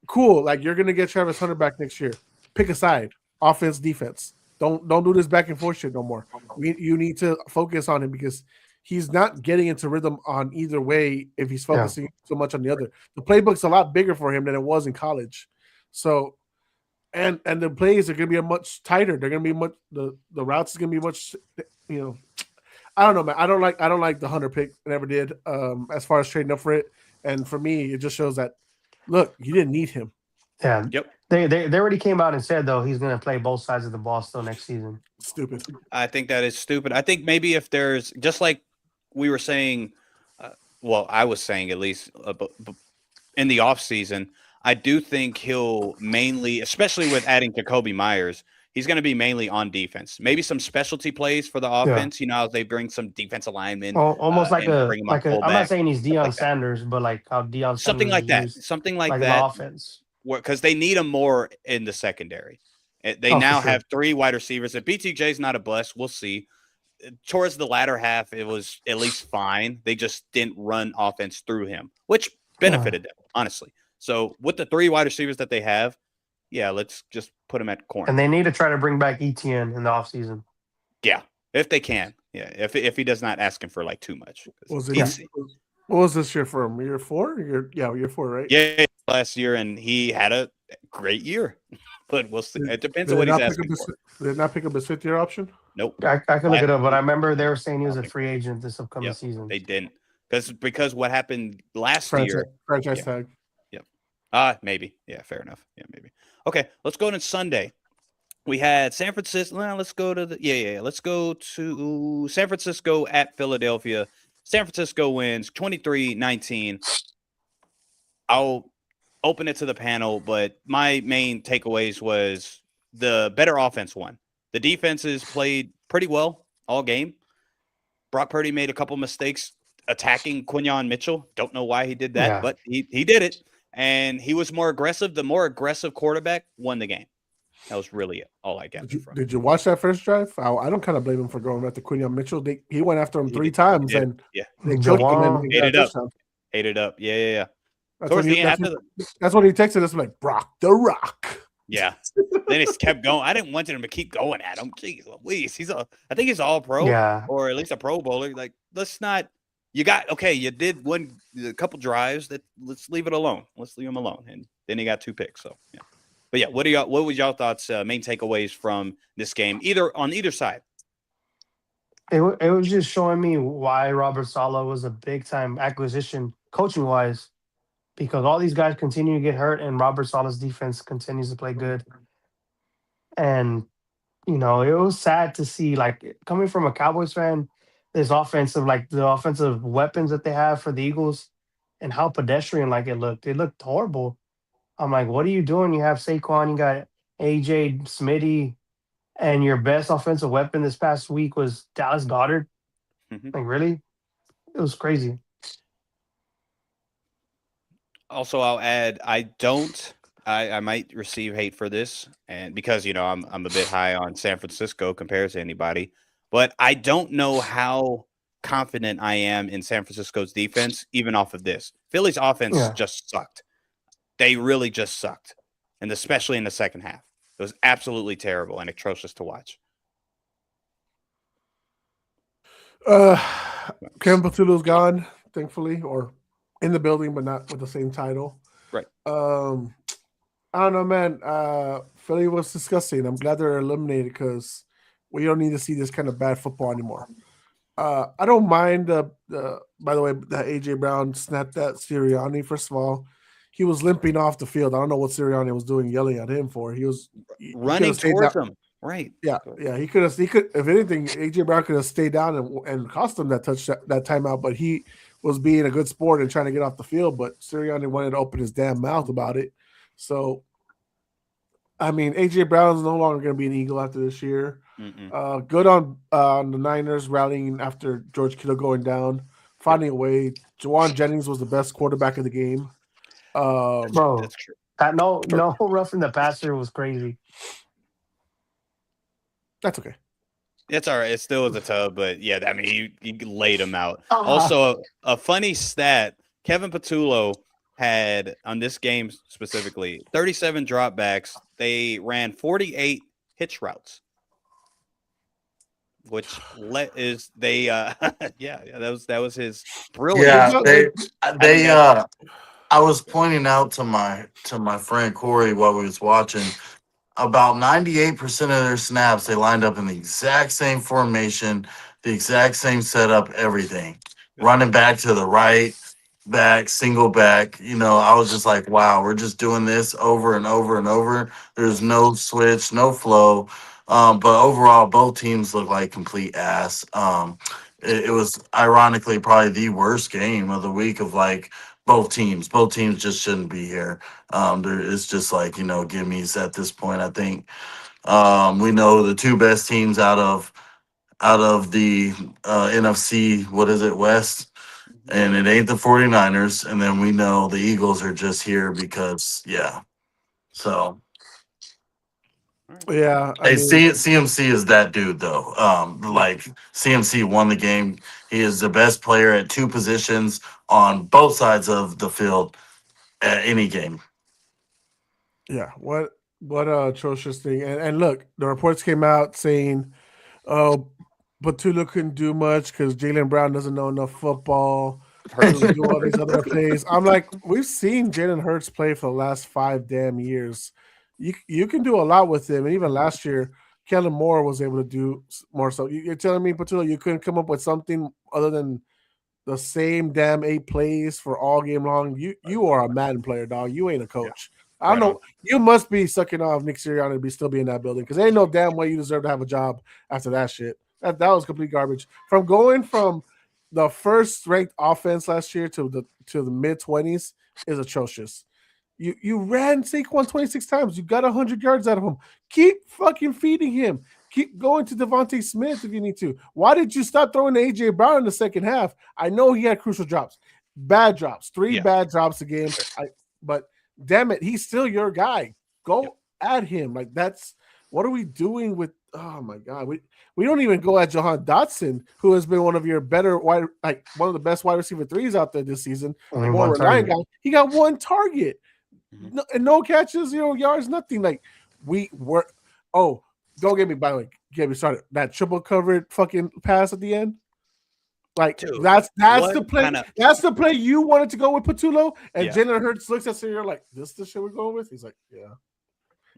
cool. Like, you're going to get Travis Hunter back next year. Pick a side, offense, defense. Don't do this back and forth shit no more. You need to focus on him because he's not getting into rhythm on either way if he's focusing so much on the other. The playbook's a lot bigger for him than it was in college. So, and the plays are going to be much tighter. They're going to be much the routes is going to be much. I don't know, man. I don't like the Hunter pick. I never did. As far as trading up for it, and for me, it just shows that look, you didn't need him. Yeah. Yep. They already came out and said though he's going to play both sides of the ball still next season. Stupid. I think that is stupid. I think maybe if there's just like we were saying, I was saying at least in the off season. I do think he'll mainly, especially with adding Jacoby Myers, he's going to be mainly on defense. Maybe some specialty plays for the offense. Yeah. They bring some defensive linemen. Almost like I'm not saying he's Deion Sanders, but like how Deion something Sanders like that. Something like that. The offense. Because they need him more in the secondary. They now have 3 wide receivers. If BTJ's not a bust, we'll see. Towards the latter half, it was at least fine. They just didn't run offense through him, which benefited them, honestly. So with the 3 wide receivers that they have, let's just put them at corner. And they need to try to bring back ETN in the offseason. Yeah, if they can. Yeah, if he does not ask him for like too much. What was this year for him? Year 4? Year 4, right? Yeah, last year, and he had a great year. but we'll see. It depends Did on they what he's not pick asking up for. did they not pick up his 5th-year option? Nope. I can look it up, but I remember they were saying he I was don't a think free so. agent this upcoming Yep, season. they didn't because what happened last year. Franchise Yeah. tag. Maybe. Yeah, fair enough. Yeah, maybe. Okay, let's go to Sunday. We had San Francisco. Well, let's go to Let's go to San Francisco at Philadelphia. San Francisco wins 23-19. I'll open it to the panel, but my main takeaways was the better offense won. The defenses played pretty well all game. Brock Purdy made a couple mistakes attacking Quinyon Mitchell. Don't know why he did that, Yeah. but he did it. And he was more aggressive. The more aggressive quarterback won the game. That was really it. All I got from. Did you watch that first drive? I don't kind of blame him for going after Quinyon Mitchell. He went after him He 3 did. times, He did. and Yeah, they choked him and Jawan got a ate it up. touchdown. Ate it up. Yeah. That's Towards when the end, after that's when he texted us like Brock the Rock. yeah. Then it kept going. I didn't want him to keep going at him. Jeez Louise. I think he's all pro, Yeah. or at least a pro bowler. Like, let's not. You did a couple drives. Let's leave it alone. Let's leave him alone. And then he got 2 picks. So yeah. But yeah, what was y'all thoughts? Main takeaways from this game, on either side? It was just showing me why Robert Saleh was a big time acquisition coaching wise, because all these guys continue to get hurt and Robert Saleh's defense continues to play good. And it was sad to see, like, coming from a Cowboys fan, the offensive weapons that they have for the Eagles and how pedestrian like it looked. It looked horrible. I'm like, what are you doing? You have Saquon, you got AJ Smitty, and your best offensive weapon this past week was Dallas Goedert. Mhm. Like, really? It was crazy. Also, I'll add, I might receive hate for this, and because I'm a bit high on San Francisco compared to anybody, but I don't know how confident I am in San Francisco's defense, even off of this. Philly's offense Yeah. just sucked. They really just sucked, and especially in the second half, it was absolutely terrible and atrocious to watch. Kevin Patullo's gone, thankfully, or in the building, but not with the same title. Right. I don't know, man. Philly was disgusting. I'm glad they're eliminated because we don't need to see this kind of bad football anymore. I don't mind by the way, that AJ Brown snapped that Sirianni. First of all, he was limping off the field. I don't know what Sirianni was doing, yelling at him for. He was running towards him. Right. Yeah. He could. If anything, AJ Brown could have stayed down and cost him that timeout. But he was being a good sport and trying to get off the field. But Sirianni wanted to open his damn mouth about it. So, I mean, AJ Brown's no longer going to be an Eagle after this year. Good on the Niners rallying after George Kittle going down, finding a way. Jawan Jennings was the best quarterback of the game. Bro, That's true. that no roughing the passer was crazy. That's okay. It's all right. It still was a tub, but yeah, I mean, he laid him out. Also, a funny stat: Kevin Patullo had on this game specifically 37 dropbacks. They ran 48 hitch routes, which that was his brilliant. Yeah, I was pointing out to my friend Corey while we was watching. About 98% of their snaps, they lined up in the exact same formation, the exact same setup, everything. Running back to the right, back, single back. I was just like, wow, we're just doing this over and over and over. There's no switch, no flow. But overall, both teams look like complete ass. It was ironically probably the worst game of the week of like both teams. Both teams just shouldn't be here. It's just like, gimmies at this point. I think we know the 2 best teams out of the NFC, what is it, West? And it ain't the 49ers. And then we know the Eagles are just here because, yeah. So. Yeah. CMC is that dude, though. Like, CMC won the game. He is the best player at 2 positions on both sides of the field at any game. Yeah. What atrocious thing. And look, the reports came out saying, oh, Patullo couldn't do much because Jaylen Brown doesn't know enough football. To do all these other plays. I'm like, we've seen Jalen Hurts play for the last 5 damn years. you can do a lot with him. And even last year, Kellen Moore was able to do more. So you're telling me, Patullo, you couldn't come up with something other than the same damn 8 plays for all game long? You are a Madden player, dog. You ain't a coach. I don't Right know. on. You must be sucking off Nick Sirianni to still be in that building because there ain't no damn way you deserve to have a job after that shit. That was complete garbage. From going from the first ranked offense last year to the mid-20s is atrocious. You ran Saquon 26 times. You got 100 yards out of him. Keep fucking feeding him. Keep going to Devontae Smith if you need to. Why did you stop throwing to AJ Brown in the second half? I know he had crucial drops, bad drops, 3 bad drops a game. But damn it, he's still your guy. Go at him. Like that's what are we doing with? Oh my god, we don't even go at Jahan Dotson, who has been one of your better one of the best wide receiver 3s out there this season. Only More one reliant target. guy. He got 1 target. Mhm. No catches, 0 yards, nothing. Like we were. Oh, don't get me. By the way, get me started. That triple covered fucking pass at the end. Like Dude, that's what the play. kinda- That's the play you wanted to go with Patullo, and Yeah. Jalen Hurts looks at Sirianni like, "This the shit we're going with." He's like, "Yeah."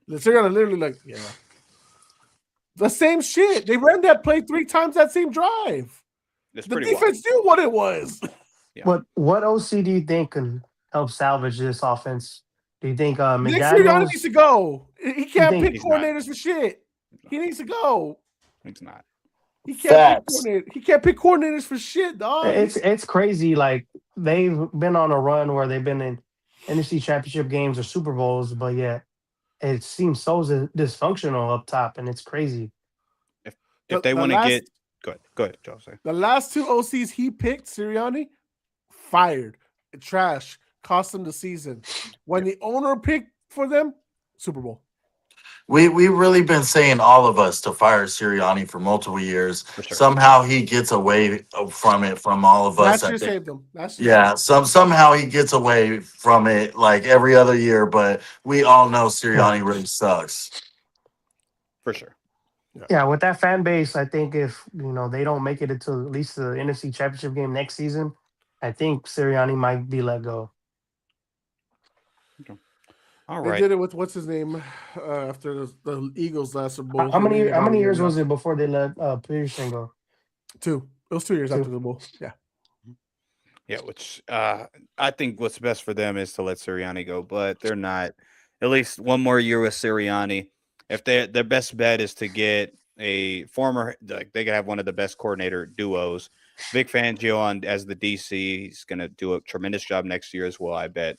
The Sirianni literally like, "Yeah." The same shit. They ran that play 3 times that same drive. It's The pretty defense knew what it was. Yeah. What OC do you think can help salvage this offense? Do you think Nick Sirianni needs McDaniels? to go. He can't think- pick He's not. coordinators for shit. He needs to go. It's not. He can't pick Facts. coordinators. He can't pick coordinators for shit, dog. It's crazy. Like they've been on a run where they've been in NFC Championship games or Super Bowls, but yet it seems so dysfunctional up top, and it's crazy. If they want to get go ahead, Joe. Say. The last 2 OCs he picked, Sirianni, fired. Trash. Cost him the season. When the owner picked for them, Super Bowl. We really been saying, all of us, to fire Sirianni for multiple years. For sure. Somehow he gets away from it from all of us. Last I year think. saved him. Last year Yeah, somehow he gets away from it like every other year, but we all know Sirianni really sucks. For sure. Yeah, with that fan base, I think if they don't make it into at least the NFC Championship game next season, I think Sirianni might be let go. All They right. did it with what's his name after the Eagles last Super Bowl. How many years it? was it before they let Peterson go? 2. It was 2 years 2. after the Bowl. Yeah. Yeah, which I think what's best for them is to let Sirianni go, but they're not. At least one more year with Sirianni. If their best bet is to get a former, like they could have one of the best coordinator duos. Vic Fangio as the DC, he's going to do a tremendous job next year as well, I bet.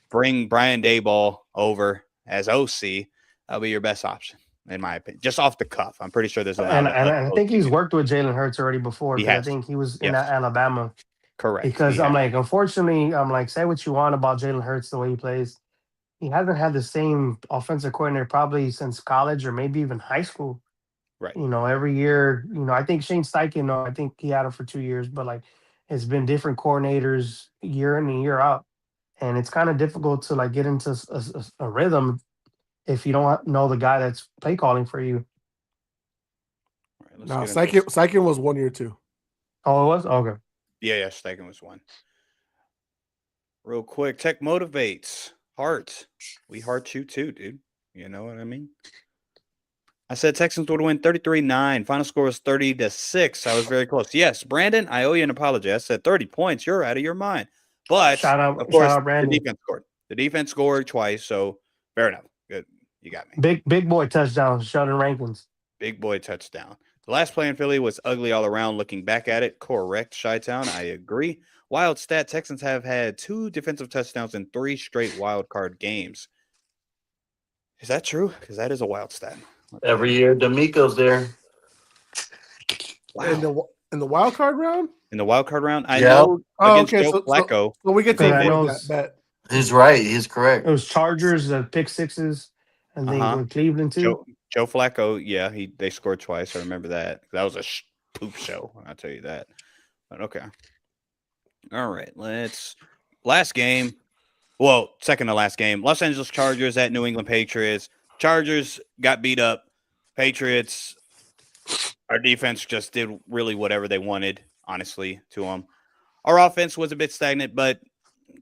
Bring Brian Daboll over as OC. That'll be your best option, in my opinion. Just off the cuff. I'm pretty sure there's an And I think he's OC. worked with Jalen Hurts already before, He because I has. think he was in Yes. Alabama. Correct. Because He I'm has. like, unfortunately, say what you want about Jalen Hurts, the way he plays. He hasn't had the same offensive coordinator probably since college or maybe even high school. Right. Every year, I think Shane Steichen, I think he had it for 2 years, but like it's been different coordinators year in and year out. And it's kind of difficult to like get into a rhythm if you don't know the guy that's play calling for you. All right, let's No, get into Steichen was 1 year too. Oh, it was? Okay. Yeah, Steichen was one. Real quick, Tech motivates. Heart. We heart you too, dude. You know what I mean? I said Texans would win 33-9. Final score was 30-6. I was very close. Yes, Brandon, I owe you an apology. I said 30 points. You're out of your mind. But, of course, the Brandon. defense scored. The defense scored twice, so fair enough. Good. You got me. Big boy touchdown, Sheldon Rankins. Big boy touchdown. The last play in Philly was ugly all around. Looking back at it, correct, Chi-Town. I agree. Wild stat, Texans have had 2 defensive touchdowns in 3 straight wild card games. Is that true? Because that is a wild stat. Every year, D'Amico's there. Wow. In the wild card round? In the wild card round, I Yeah. know against okay. Joe Flacco. So we get to Because I avoid know that bet. He's right. He's correct. It was Chargers, the pick sixes, and then with Cleveland too. Joe Flacco, yeah, they scored twice. I remember that. That was a poop show. I'll tell you that. But okay. All right, last game. Well, second to last game. Los Angeles Chargers at New England Patriots. Chargers got beat up. Patriots, our defense just did really whatever they wanted, honestly, to them. Our offense was a bit stagnant, but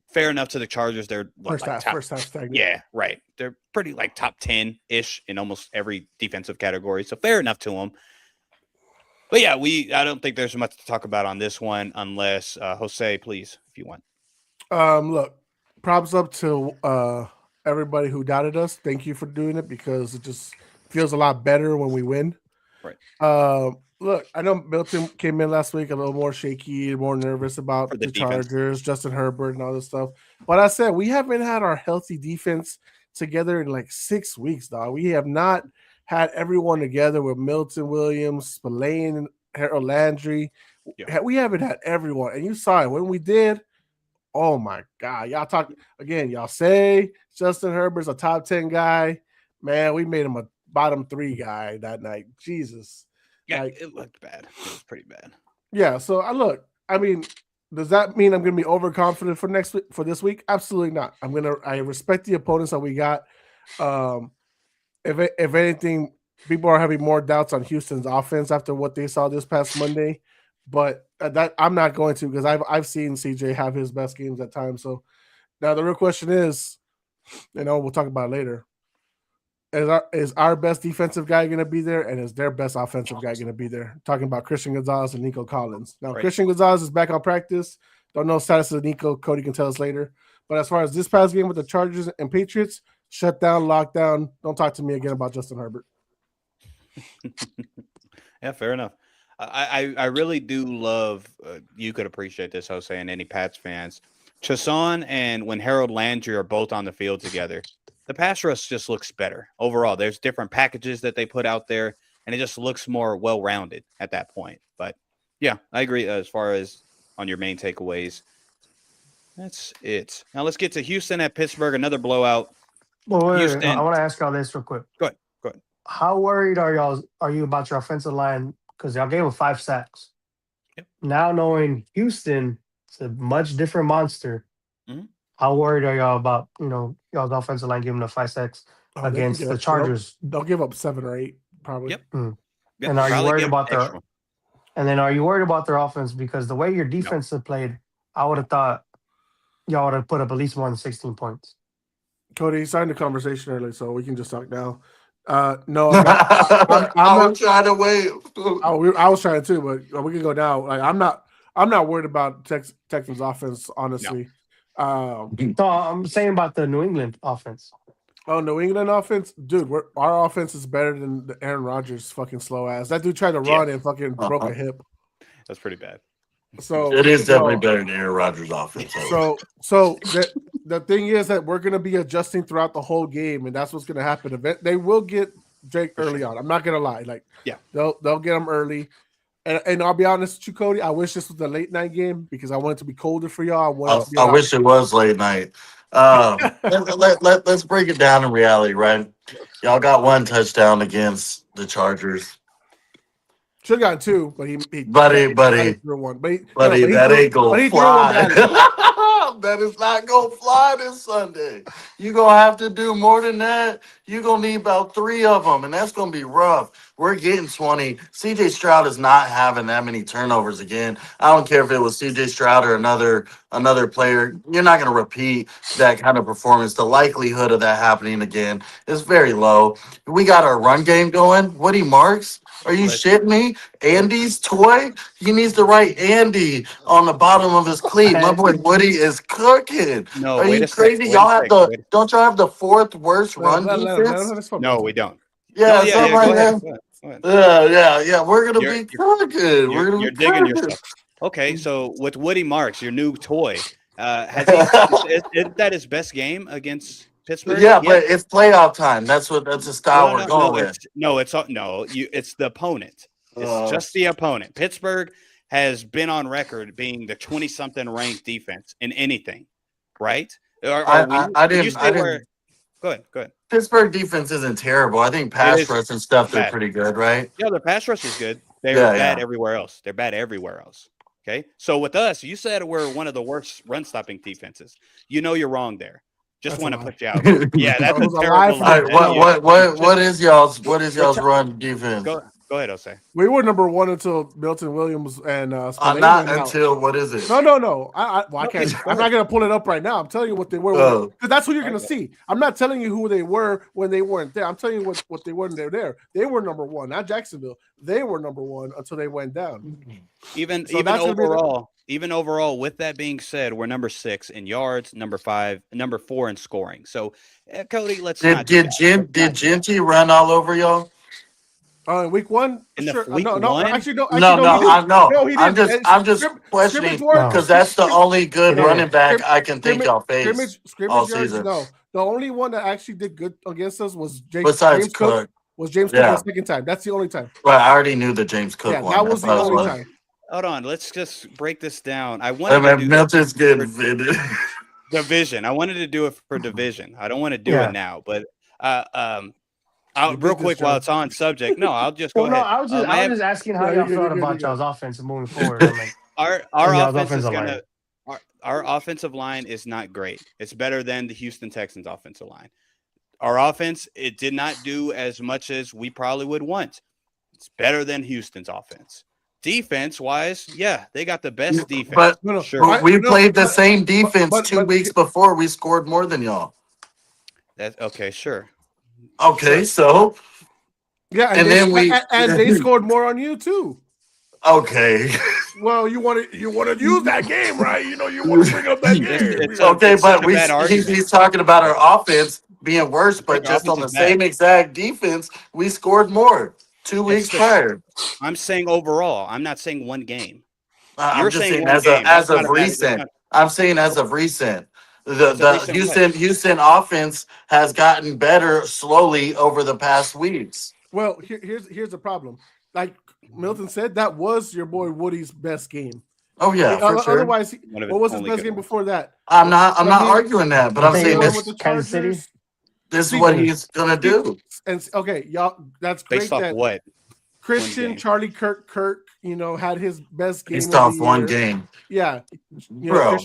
fair enough to the Chargers. They're what, like top, first half stagnant. yeah, right. They're pretty like top 10-ish in almost every defensive category. So fair enough to them. But yeah, I don't think there's much to talk about on this one unless Jose, please, if you want. Look, props up to everybody who doubted us. Thank you for doing it because it just feels a lot better when we win. Right. Look, I know Milton came in last week a little more shaky, more nervous about For the the defense. Chargers, Justin Herbert, and all this stuff. But I said we haven't had our healthy defense together in like 6 weeks, dog. We have not had everyone together with Milton Williams, Spillane, Harold Landry. Yeah. We haven't had everyone, and you saw it when we did. Oh my God, y'all talk again. Y'all say Justin Herbert's a top 10 guy, man. We made him a bottom 3 guy that night. Jesus. Yeah, Like, it looked bad. It was pretty bad. yeah, so I mean, does that mean I'm gonna be overconfident for next week for this week? Absolutely not. I respect the opponents that we got. If anything, people are having more doubts on Houston's offense after what they saw this past Monday. But that I'm not going to because I've seen CJ have his best games at times. So now the real question is, we'll talk about it later. Is our best defensive guy going to be there, and is their best offensive guy going to be there? Talking about Christian Gonzalez and Nico Collins. Now, right. Christian Gonzalez is back on practice. Don't know status of Nico. Cody can tell us later. But as far as this past game with the Chargers and Patriots, shut down, lockdown. Don't talk to me again about Justin Herbert. Yeah, fair enough. I really do love. You could appreciate this, Jose, and any Pats fans. Chasson and when Harold Landry are both on the field together, the pass rush just looks better overall. There's different packages that they put out there, and it just looks more well-rounded at that point. But yeah, I agree as far as on your main takeaways. That's it. Now let's get to Houston at Pittsburgh. Another blowout. Well, wait, Houston. I want to ask y'all this real quick. Go ahead. How worried are you about your offensive line? Because y'all gave him 5 sacks. Yep. Now knowing Houston, it's a much different monster. Mm-hmm. How worried are y'all about y'all's offensive line giving the 5 sacks against the Chargers? They'll give up 7 or 8 probably. Yep. Yep. And are you worried about their? And then are you worried about their offense because the way your defense have played, I would have thought y'all would have put up at least more than 16 points. Cody, you signed the conversation early, so we can just talk now. No, I was trying to wait. I was trying to, but we can go now. Like, I'm not worried about Texans offense, honestly. No. So I'm saying about the New England offense. Oh, New England offense, dude. Our offense is better than the Aaron Rodgers fucking slow ass. That dude tried to run and fucking broke a hip. That's pretty bad. So it is definitely better than Aaron Rodgers' offense. So the thing is that we're gonna be adjusting throughout the whole game, and that's what's gonna happen. They will get Drake early on. I'm not gonna lie. Like, yeah, they'll get him early. And I'll be honest with you, Cody. I wish this was a late night game because I want it to be colder for y'all. I wish it was late night. Let's break it down in reality, right? Y'all got 1 touchdown against the Chargers. Should have gotten 2, but he threw one. That ain't gonna fly. That is not gonna fly this Sunday. You're gonna have to do more than that. You're gonna need about 3 of them, and that's gonna be rough. We're getting 20. CJ Stroud is not having that many turnovers again. I don't care if it was CJ Stroud or another player. You're not gonna repeat that kind of performance. The likelihood of that happening again is very low. We got our run game going. Woody Marks. Are you shitting me? Andy's toy? He needs to write Andy on the bottom of his cleat. My boy Woody is cooking. No, are you crazy? Don't y'all have the 4th worst run defense? No, we don't. Yeah, yeah. We're gonna be cooking. You're digging yourself. Okay, so with Woody Marks, your new toy, is that his best game against Pittsburgh? Yeah, but it's playoff time. That's the style we're going with. It's the opponent. It's just the opponent. Pittsburgh has been on record being the 20-something ranked defense in anything, right? Go ahead. Pittsburgh defense isn't terrible. I think pass rush and stuff they're pretty good, right? Yeah, their pass rush is good. They're bad everywhere else. They're bad everywhere else. Okay, so with us, you said we're one of the worst run-stopping defenses. You're wrong there. Just want to put you out. Yeah, that's a terrible lie. What is y'all's run defense? Go ahead, Jose. We were number one until Milton Williams and Spillane Not went out. until what is it? No. I can't. I'm not gonna pull it up right now. I'm telling you what they were. Oh. Because that's what you're gonna see. I'm not telling you who they were when they weren't there. I'm telling you what they were when they were there. They were number one, not Jacksonville. They were number one until they went down. Even overall, with that being said, we're number 6 in yards, number 4 in scoring. So, Cody, let's not do that. Did Genty run all over y'all? In week one, In the sure. week no, one? Actually, no. I know. No, he didn't. I'm just questioning because that's the only good running back I can think y'all faced all yards, season. no, the only one that actually did good against us was Besides James Cook. Cook. Was James Cook the second time? That's the only time. Right, I already knew the James Cook one. That was the only time. Hold on, let's just break this down. I wanted to do Milton's getting fitted. division. I wanted to do it for division. I don't want to do it now, but real quick while it's on subject. No, I'll just go ahead. I was just asking how y'all felt about y'all's offense moving forward. Our offense is gonna. Our offensive line is not great. It's better than the Houston Texans offensive line. Our offense, it did not do as much as we probably would want. It's better than Houston's offense. Defense-wise, yeah, they got the best defense. But we played the same defense but 2 weeks before. We scored more than y'all. That's okay, sure. Okay, so yeah, and they scored more on you too. Okay. Well, you want to use that game, right? You want to bring up that game. But he's talking about our offense being worse, but just on the same exact defense, we scored more 2 weeks prior. I'm saying overall. I'm not saying one game. I'm just saying as of recent. I'm saying as of recent. The Houston offense has gotten better slowly over the past weeks. Well, here's the problem. Like Milton said, that was your boy Woody's best game. Oh yeah, for sure. Otherwise, what was his best game before that? I'm not arguing that, but I'm saying this. Kansas City. This is what he's gonna do. And okay, y'all, that's great. Based off what? Christian Charlie Kirk had his best game. Based off one game. Yeah, bro.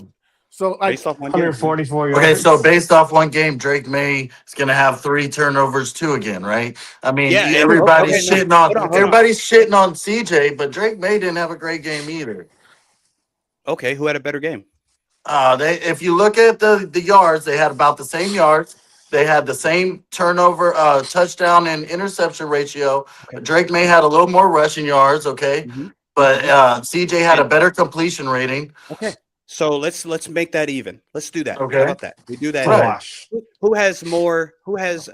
So like based off 144 yards. Okay, so based off one game, Drake May is gonna have 3 turnovers too again, right? I mean, everybody's shitting on CJ, but Drake May didn't have a great game either. Okay, who had a better game? If you look at the yards, they had about the same yards. They had the same turnover, touchdown and interception ratio. Okay. Drake May had a little more rushing yards, okay, but CJ had a better completion rating. Okay. So let's make that even. Let's do that. Okay. How about that? We do that. Right. Who has more? Who has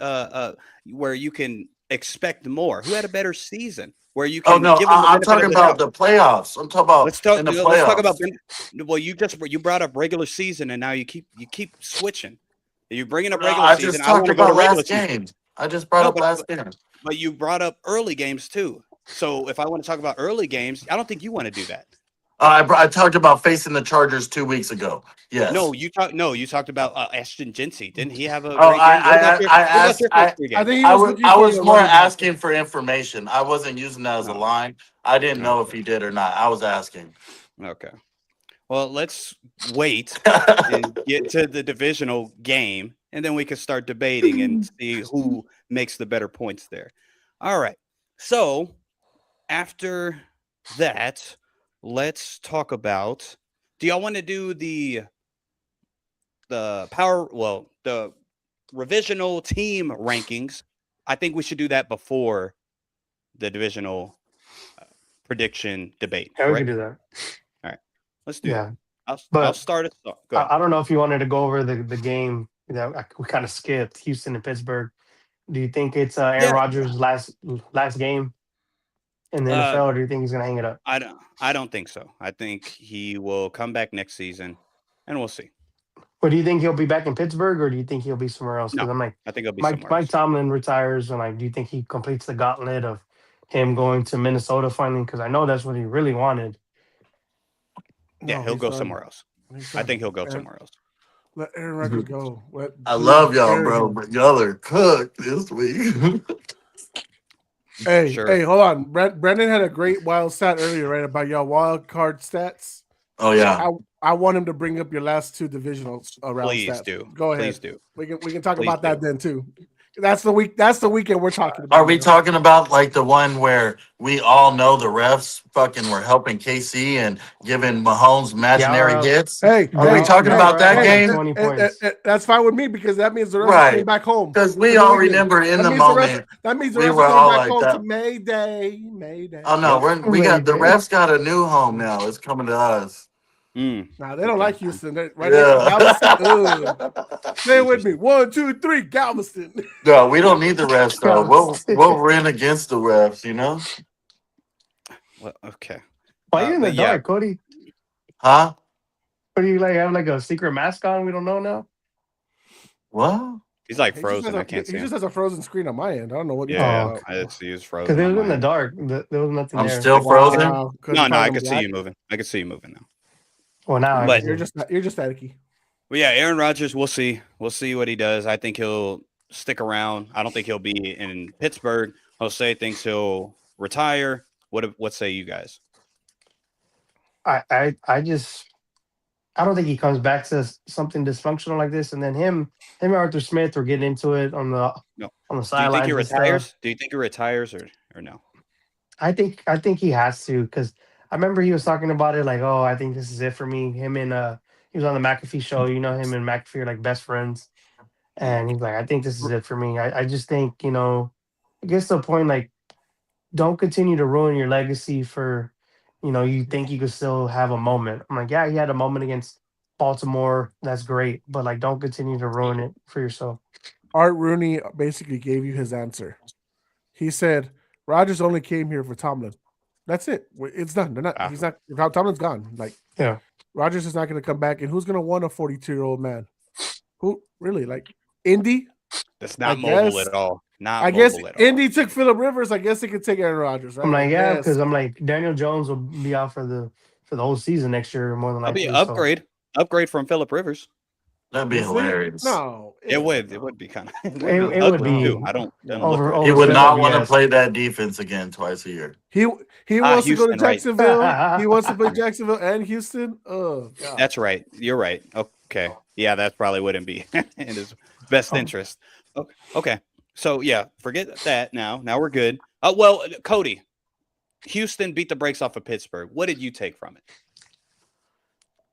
where you can expect more? Who had a better season? Where you can? I'm talking about the playoffs. I'm talking about Let's talk about. Well, you brought up regular season, and now you keep switching. You're bringing up regular season. I want to go to regular season. I just brought up last game. But you brought up early games too. So if I want to talk about early games, I don't think you want to do that. I talked about facing the Chargers 2 weeks ago. Yes. No, you talked about Ashton Jinsey. Didn't he have a? I was more asking for information. I wasn't using that as a line. I didn't know if he did or not. I was asking. Okay. Well, let's wait and get to the divisional game, and then we can start debating and see who makes the better points there. All right. So after that, let's talk about. Do y'all want to do the revisional team rankings? I think we should do that before the divisional prediction debate. Yeah, we can do that. All right, let's do that. But I'll start it. I don't know if you wanted to go over the game that we kind of skipped, Houston and Pittsburgh. Do you think it's Aaron Rodgers' last game in the NFL, or do you think he's going to hang it up? I don't think so. I think he will come back next season, and we'll see. But do you think he'll be back in Pittsburgh, or do you think he'll be somewhere else? No, I think he'll be somewhere else. Mike Tomlin retires, and do you think he completes the gauntlet of him going to Minnesota finally? Because I know that's what he really wanted. Yeah, he'll go somewhere else. I think he'll go somewhere else. Let Aaron Rodgers go. I love y'all, bro, but y'all are cooked this week. Hey, hold on. Brandon had a great wild stat earlier, right, about y'all wild card stats. Oh yeah. I want him to bring up your last 2 divisionals around. Please stats. do. Go ahead. Please do. We can talk about that then too. That's the week. That's the weekend we're talking about. Are we talking about like the one where we all know the refs fucking were helping KC and giving Mahomes imaginary Y'all hits? Hey, Are we talking about that game? 20 points. That's fine with me because that means the rest Right. came back home. Because we to all New England. remember in That the means moment. That means the we rest were came all back like home that. to Mayday. Oh no, the Mayday. refs got a new home now. It's coming to us. Nah, they don't like Houston. They're right Yeah. next to Galveston. Stay with me. 1, 2, 3, Galveston. No, we don't need the refs though. Galveston. We'll run against the refs, you know? Well, okay. Why you in the but yeah. dark, Cody? Huh? What do you like? Have like a secret mask on? We don't know now. What? He's like He just frozen. has a- I can't he see him. just has a frozen screen on my end. I don't know what you're Yeah, talking I about. see he's frozen. Because it on was in my the end. dark. There was nothing I'm there. still frozen. Wow. No, I can see you moving. I can see you moving now. Well, now But- You're just staticky. Well, yeah, Aaron Rodgers. We'll see. We'll see what he does. I think he'll stick around. I don't think he'll be in Pittsburgh. Jose thinks he'll retire. What say you guys? I just I don't think he comes back to something dysfunctional like this. And then him and Arthur Smith were getting into it on the No. on the Do you think sidelines. he and stuff. retires? Do you think he retires or no? I think he has to because I remember he was talking about it like, oh, I think this is it for me. Him and he was on the McAfee show. You know, him and McAfee are like best friends, and he's like, I think this is it for me. I just think it gets to a point like, don't continue to ruin your legacy for, you think you could still have a moment. I'm like, yeah, he had a moment against Baltimore. That's great, but like, don't continue to ruin it for yourself. Art Rooney basically gave you his answer. He said Rodgers only came here for Tomlin. That's it. It's done. They're not. Ah. He's not. Tomlin's gone. Like, Yeah. Rodgers is not going to come back. And who's going to want a 42-year-old man? Who really like Indy? That's not I mobile guess- at all. Not I guess mobile at all. Indy took Phillip Rivers. I guess they could take Aaron Rodgers. Right? I'm like, I yeah, guess. because I'm like, Daniel Jones will be out for the whole season next year, more than That'd likely. be an upgrade from Phillip Rivers. That'd be You think? hilarious. No, It would be kind of. It would be I don't over- look He over would not Phillip, want to yes. play that defense again twice a year. He wants to go to Houston, right. Jacksonville. He wants to play Jacksonville and Houston. Oh, God. That's right. You're right. Okay. Yeah, that probably wouldn't be in his best interest. Okay. So yeah, forget that now. Now we're good. Well, Cody, Houston beat the brakes off of Pittsburgh. What did you take from it?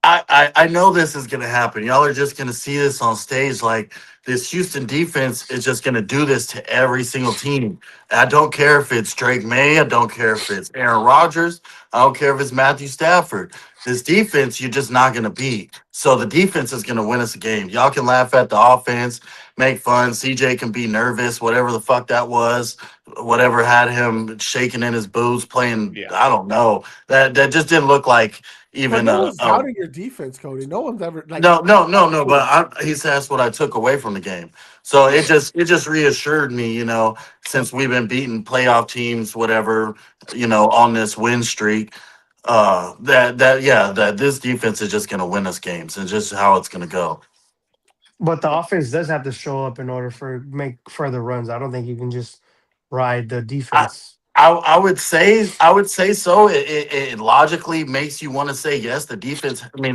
I know this is going to happen. Y'all are just going to see this on stage. Like, this Houston defense is just going to do this to every single team. I don't care if it's Drake May. I don't care if it's Aaron Rodgers. I don't care if it's Matthew Stafford. This defense, you're just not going to beat. So the defense is going to win us a game. Y'all can laugh at the offense, make fun. CJ can be nervous, whatever the fuck that was, whatever had him shaking in his boots, playing. Yeah. I don't know. That just didn't look like even no one's doubting your defense, Cody. No one's ever like no. But he's asked what I took away from the game, so it just reassured me, since we've been beating playoff teams, whatever, on this win streak, that this defense is just gonna win us games, and just how it's gonna go. But the offense does have to show up in order for make further runs. I don't think you can just ride the defense. I would say so. It logically makes you want to say yes. The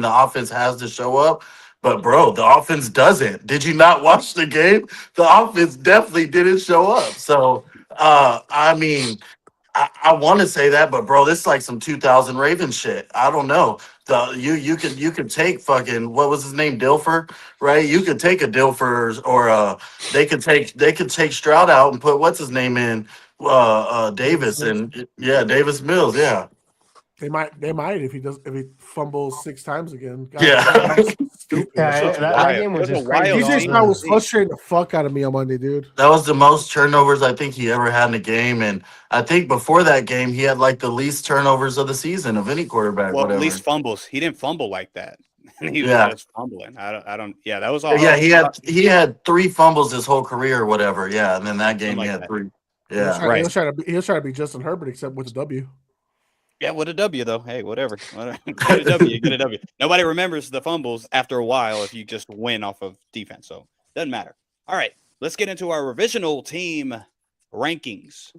offense has to show up, but bro, the offense doesn't. Did you not watch the game? The offense definitely didn't show up. So, I want to say that, but bro, this is like some 2000 Ravens shit. I don't know. You could take fucking, what was his name, Dilfer, right? You could take a Dilfer, or they could take Stroud out and put what's his name in, Davis, and Davis Mills, yeah. they might if he fumbles 6 times again. God, Yeah. that's stupid. Yeah, that game was It was just a wild crazy. DJ game. Stroud was frustrating the fuck out of me on Monday, dude. That was the most turnovers I think he ever had in a game, and I think before that game he had like the least turnovers of the season of any quarterback. Well, whatever. at least fumbles. He didn't fumble like that. He was Yeah. just fumbling. I don't. Yeah, that was all. Yeah, he had 3 fumbles his whole career or whatever. Yeah, and then that game Something he like had that. 3. He was Yeah. trying- Right. He was trying to be Justin Herbert, except with a W. Yeah, with a W though. Hey, whatever. Get a W. Get a W. Nobody remembers the fumbles after a while if you just win off of defense. So doesn't matter. All right, let's get into our revisional team rankings.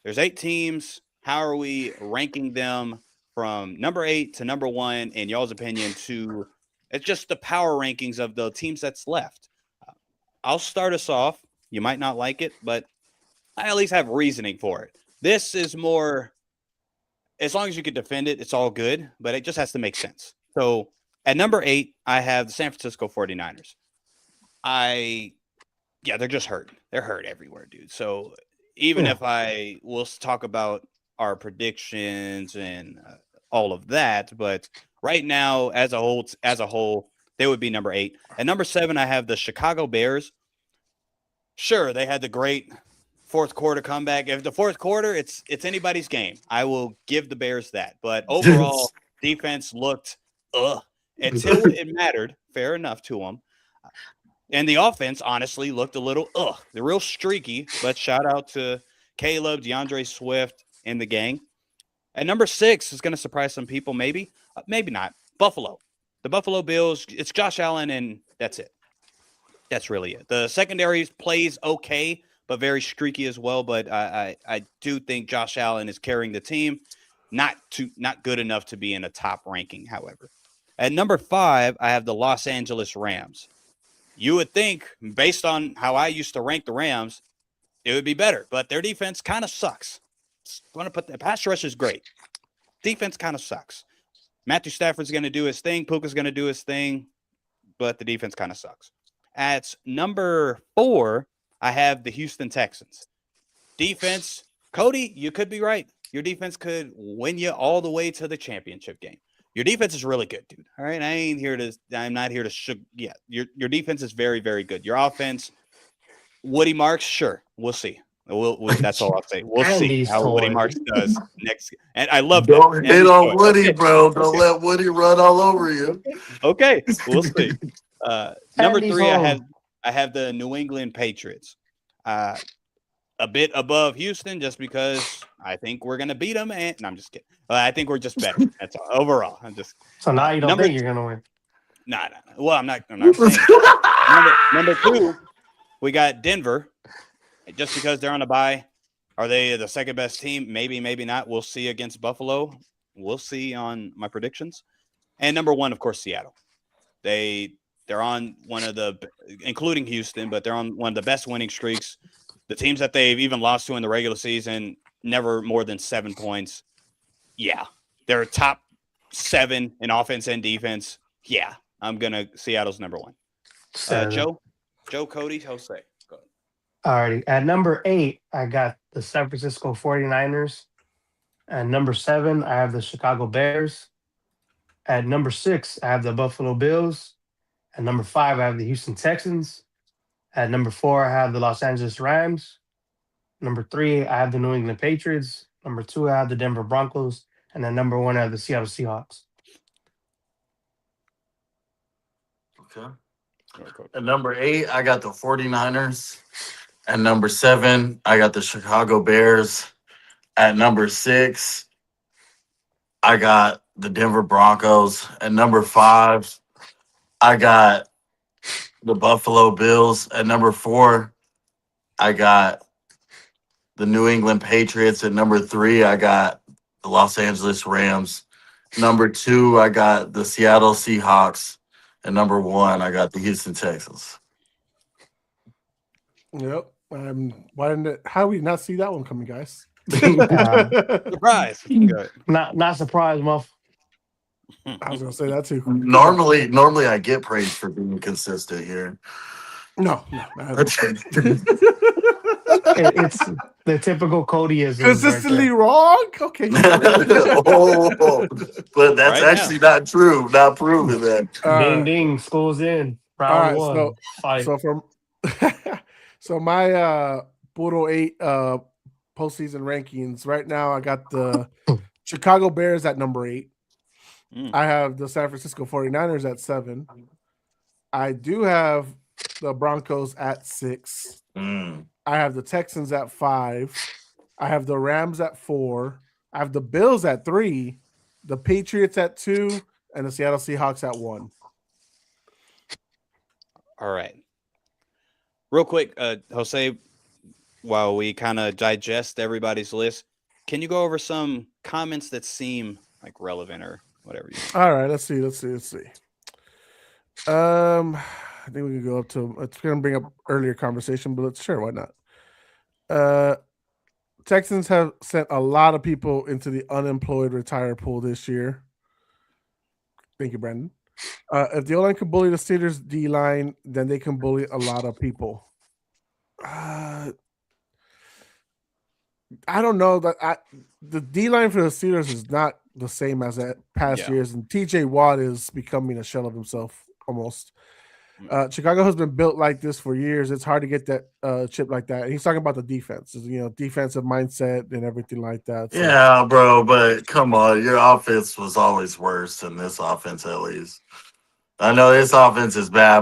There's 8 teams. How are we ranking them from number 8 to number 1 in y'all's opinion? To it's just the power rankings of the teams that's left. I'll start us off. You might not like it, but I at least have reasoning for it. This is more, as long as you can defend it, it's all good, but it just has to make sense. So at number 8, I have the San Francisco 49ers. They're just hurt. They're hurt everywhere, dude. So even if we'll talk about our predictions and all of that, but right now, as a whole, they would be number 8. At number 7, I have the Chicago Bears. Sure, they had the great fourth quarter comeback. If the fourth quarter, it's anybody's game. I will give the Bears that. But overall, defense looked until it mattered. Fair enough to them. And the offense, honestly, looked a little They're real streaky, but shout out to Caleb, DeAndre Swift, and the gang. At number 6 is going to surprise some people, maybe. Maybe not. Buffalo. The Buffalo Bills, it's Josh Allen, and that's it. That's really it. The secondary plays okay, but very streaky as well. But I do think Josh Allen is carrying the team. Not good enough to be in a top ranking, however. At number 5, I have the Los Angeles Rams. You would think, based on how I used to rank the Rams, it would be better. But their defense kind of sucks. The pass rush is great. Defense kind of sucks. Matthew Stafford's going to do his thing. Puka's going to do his thing. But the defense kind of sucks. At number 4, I have the Houston Texans. Defense, Cody, you could be right. Your defense could win you all the way to the championship game. Your defense is really good, dude. All right, I'm not here to your defense is very, very good. Your offense, Woody Marks, sure, we'll see. That's all I'll say. We'll see how Woody Marks does next. And I love that. Don't hit on Woody, bro. Don't let Woody run all over you. Okay, we'll see. Number 3, I have the New England Patriots. A bit above Houston, just because I think we're gonna beat them. And no, I'm just kidding. I think we're just better. That's all. Overall, I'm just. So now you don't think you're gonna win? Nah. Well, I'm not saying. number 2, we got Denver. Just because they're on a bye, are they the second best team? Maybe, maybe not. We'll see against Buffalo. We'll see on my predictions. And number 1, of course, Seattle. They're on one of the, including Houston, but they're on one of the best winning streaks. The teams that they've even lost to in the regular season, never more than 7 points. Yeah. They're top 7 in offense and defense. Yeah. I'm going to Seattle's number 1. Joe, Cody, Jose. Go ahead. Alrighty. At number 8, I got the San Francisco 49ers. At number 7, I have the Chicago Bears. At number 6, I have the Buffalo Bills. At number 5, I have the Houston Texans. At number 4, I have the Los Angeles Rams. Number 3, I have the New England Patriots. Number 2, I have the Denver Broncos. And then number 1, I have the Seattle Seahawks. Okay. At number 8, I got the 49ers. At number 7, I got the Chicago Bears. At number 6, I got the Denver Broncos. At number 5, I got the Buffalo Bills. At number 4, I got the New England Patriots. At number 3, I got the Los Angeles Rams. Number 2, I got the Seattle Seahawks. And number 1, I got the Houston Texans. Yep. How we not see that one coming, guys? Surprise. Not surprised, muff. I was gonna say that too. Normally I get praised for being consistent here. No. It's the typical Codyism. Consistently wrong? Okay. But that's Right actually not true. Not proven that. Ding ding, school's in. Round 1. So my Puro 8 postseason rankings right now, I got the Chicago Bears at number 8. I have the San Francisco 49ers at 7. I do have the Broncos at 6. I have the Texans at 5. I have the Rams at 4. I have the Bills at 3, the Patriots at 2, and the Seattle Seahawks at 1. All right. Real quick, Jose, while we kind of digest everybody's list, can you go over some comments that seem like relevant or whatever? All right, let's see. I think we can go up to. It's going to bring up earlier conversation, but let's sure why not. Texans have sent a lot of people into the unemployed retire pool this year. Thank you, Brandon. If the O-line can bully the Steelers D-line, then they can bully a lot of people. I don't know that the D-line for the Steelers is not the same as past years, and TJ Watt is becoming a shell of himself almost. Chicago has been built like this for years. It's hard to get that chip like that. And he's talking about the defense, defensive mindset and everything like that. So. Yeah, bro, but come on, your offense was always worse than this offense, at least. I know this offense is bad,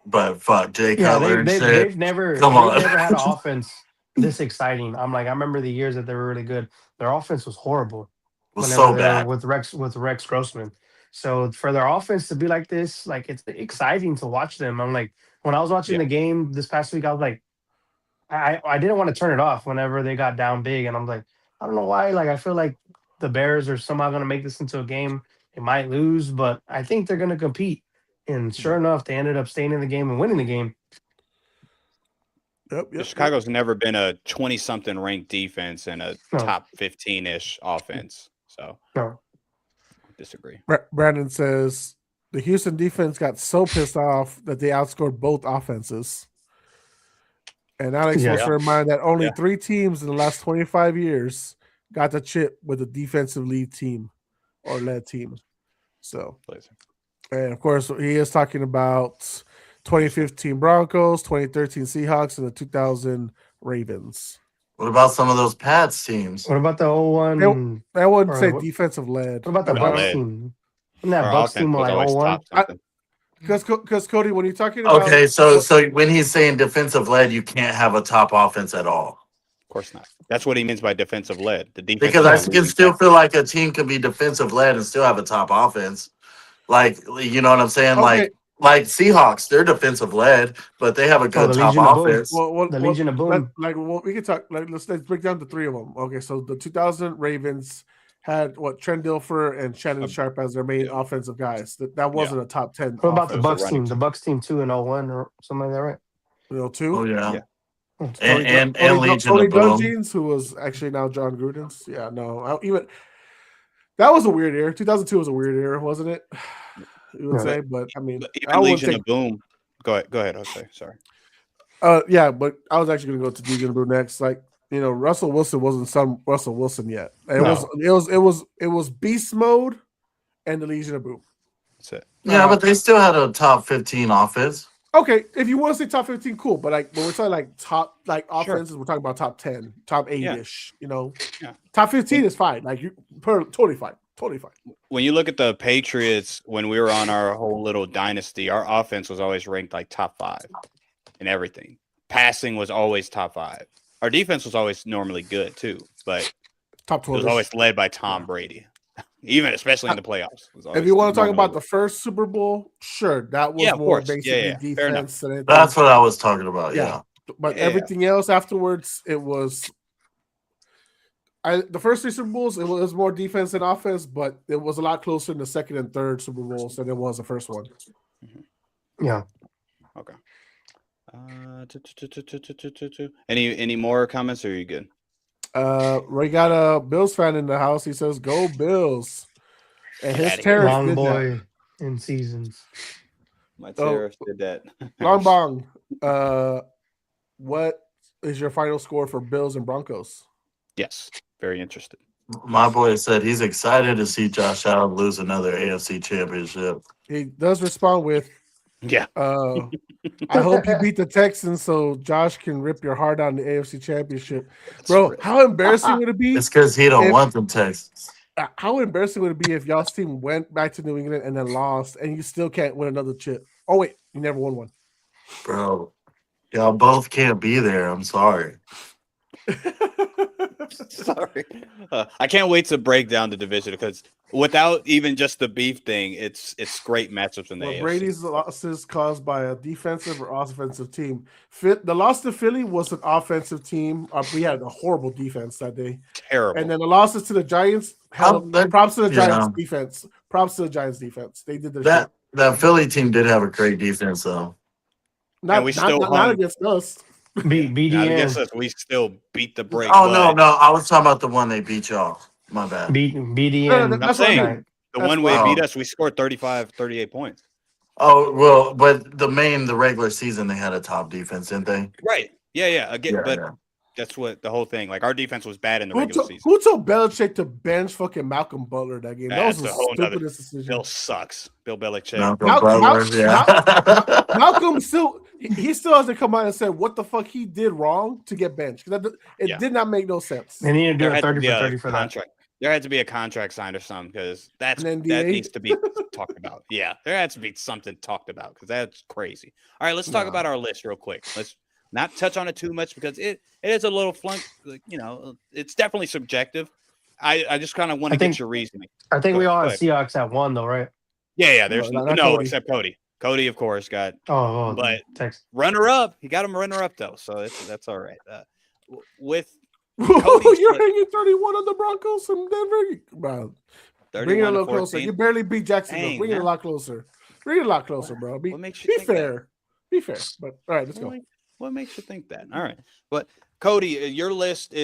but fuck, Jay Cutler and shit. They've never had an offense this exciting. I remember the years that they were really good. Their offense was horrible. Was so bad with Rex Grossman. So for their offense to be like this, it's exciting to watch them. I'm like, when I was watching the game this past week, I was like, I didn't want to turn it off whenever they got down big, and I'm like, I don't know why. I feel like the Bears are somehow going to make this into a game. They might lose, but I think they're going to compete. And sure enough, they ended up staying in the game and winning the game. Yep. Chicago's never been a 20-something ranked defense and a top 15-ish offense. So no. Disagree. Brandon says the Houston defense got so pissed off that they outscored both offenses. And Alex wants to remind that only 3 teams in the last 25 years got the chip with a defensive lead team or led team. So, and of course, he is talking about 2015 Broncos, 2013 Seahawks, and the 2000 Ravens. What about some of those Pats teams? What about the 01? I wouldn't say defensive led. What about the Bucks team? Isn't that Bucks team like 01? Because Cody, when you're talking about so when he's saying defensive led, you can't have a top offense at all. Of course not. That's what he means by defensive led. The defense, because I can still feel like a team can be defensive led and still have a top offense. You know what I'm saying? Okay. Like Seahawks, they're defensive led, but they have a good top offense. The Legion of Boom. We can talk. Let's break down the 3 of them. Okay, so the 2000 Ravens had Trent Dilfer and Shannon Sharp as their main offensive guys. That wasn't a top 10. What about the Bucks team? The Bucks team 2 and 01 or something like that, right? 2? Oh yeah. And Legion of Boom, who was actually now John Gruden's. Yeah, no, that was a weird year. 2002 was a weird year, wasn't it? You would say, but I mean, even Legion of Boom. Go ahead. Okay, sorry. Yeah, but I was actually going to go to Legion of Boom next. Russell Wilson wasn't some Russell Wilson yet. It was Beast Mode and the Legion of Boom. That's it. Yeah, but they still had a top 15 offense. Okay, if you want to say top 15, cool. But when we're talking top offenses, we're talking about top 10, top 8-ish. Top 15 is fine. Totally fine. Totally fine. When you look at the Patriots, when we were on our whole little dynasty, our offense was always ranked top 5 in everything. Passing was always top 5. Our defense was always normally good too, but top 12 it was always led by Tom Brady, especially in the playoffs. If you want to talk about the first Super Bowl, sure, that was more basically defense. That's what I was talking about. Yeah. But everything else afterwards, it was. The first 3 Super Bowls, it was more defense than offense, but it was a lot closer in the second and third Super Bowls than it was the first one. Yeah. Okay. Any more comments, or are you good? We got a Bills fan in the house. He says, "Go Bills!" And his tariff long boy in seasons. My tariff did that. Long bong. What is your final score for Bills and Broncos? Yes, very interested. My boy said he's excited to see Josh Allen lose another AFC championship. He does respond with, I hope you beat the Texans so Josh can rip your heart out in the AFC championship." Bro, how embarrassing would it be? It's because he don't want them Texans. How embarrassing would it be if y'all's team went back to New England and then lost and you still can't win another chip? Oh, wait, you never won one. Bro, y'all both can't be there. I'm sorry. Sorry. I can't wait to break down the division because without even just the beef thing, it's great matchups in the AFC. Brady's losses caused by a defensive or offensive team. The loss to Philly was an offensive team. We had a horrible defense that day. Terrible. And then the losses to the Giants. Props to the Giants defense. Props to the Giants defense. They did their shit. That Philly team did have a great defense, though. Not, we not, still not, not hung. against us. Not against BDN. us. We still beat the break. Oh but no, I was talking about the one they beat y'all. My bad. BDN. I'm That's what I saying mean. the That's one why. way beat Oh. us, we scored 35, 38 points. Oh well, but the regular season they had a top defense, didn't they? Right. Yeah. Again, Yeah, but yeah. that's what the whole thing. Like our defense was bad in the Who regular told, season. who told Belichick to bench fucking Malcolm Butler that game? That was That's the a whole nother. stupidest decision. Bill sucks. Bill Belichick. Malcolm Mal, Butler, Mal, yeah. Malcolm still he still hasn't come out and said what the fuck he did wrong to get benched. It did not make no sense. They need to do There a had to 30 be for a 30 for that. contract. There had to be a contract signed or something because that An NDA? needs to be talked about. Yeah, there has to be something talked about because that's crazy. All right, let's talk Nah. about our list real quick. Let's not touch on it too much because it is a little flunk. Like, it's definitely subjective. I just kind of want to get your reasoning. I think we all Go have ahead. Seahawks at 1, though, right? Yeah. There's not no Cody. except Cody. Cody, of course, got but text. runner up. He got him runner up though, so that's all right. With You're hanging 31 on the Broncos from Denver, bro. Bring it a little closer. You barely beat Jacksonville. Dang, Bring it a lot closer. Bring it a lot closer, bro. What makes you think fair. that? Be fair. But all right, let's go. What makes you think that? All right, but Cody, your list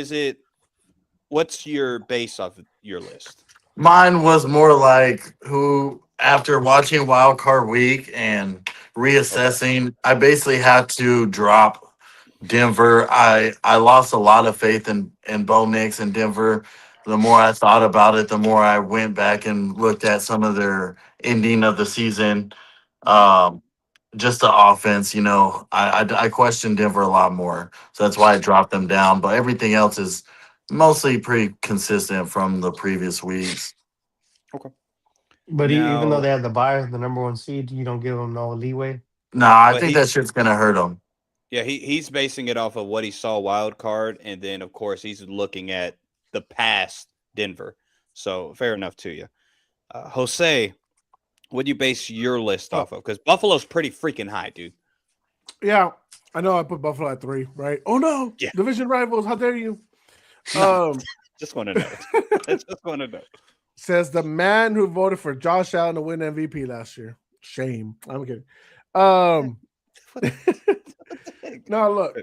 what's your base off of your list? Mine was more like who after watching Wild Card Week and reassessing, I basically had to drop Denver. I lost a lot of faith in Bo Nix and Denver. The more I thought about it, the more I went back and looked at some of their ending of the season. Just the offense, I questioned Denver a lot more. So that's why I dropped them down. But everything else is mostly pretty consistent from the previous weeks. Okay. But even though they had the bye, the number 1 seed, you don't give them no leeway. Nah, I think that shit's gonna hurt them. Yeah, he's basing it off of what he saw wild card, and then of course he's looking at the past Denver. So fair enough to you, Jose. What do you base your list off of? Because Buffalo's pretty freaking high, dude. Yeah, I know. I put Buffalo at 3, right? Oh no, yeah. Division rivals. How dare you? Just want to know. Just want to know. Says the man who voted for Josh Allen to win MVP last year. Shame. I'm kidding. No,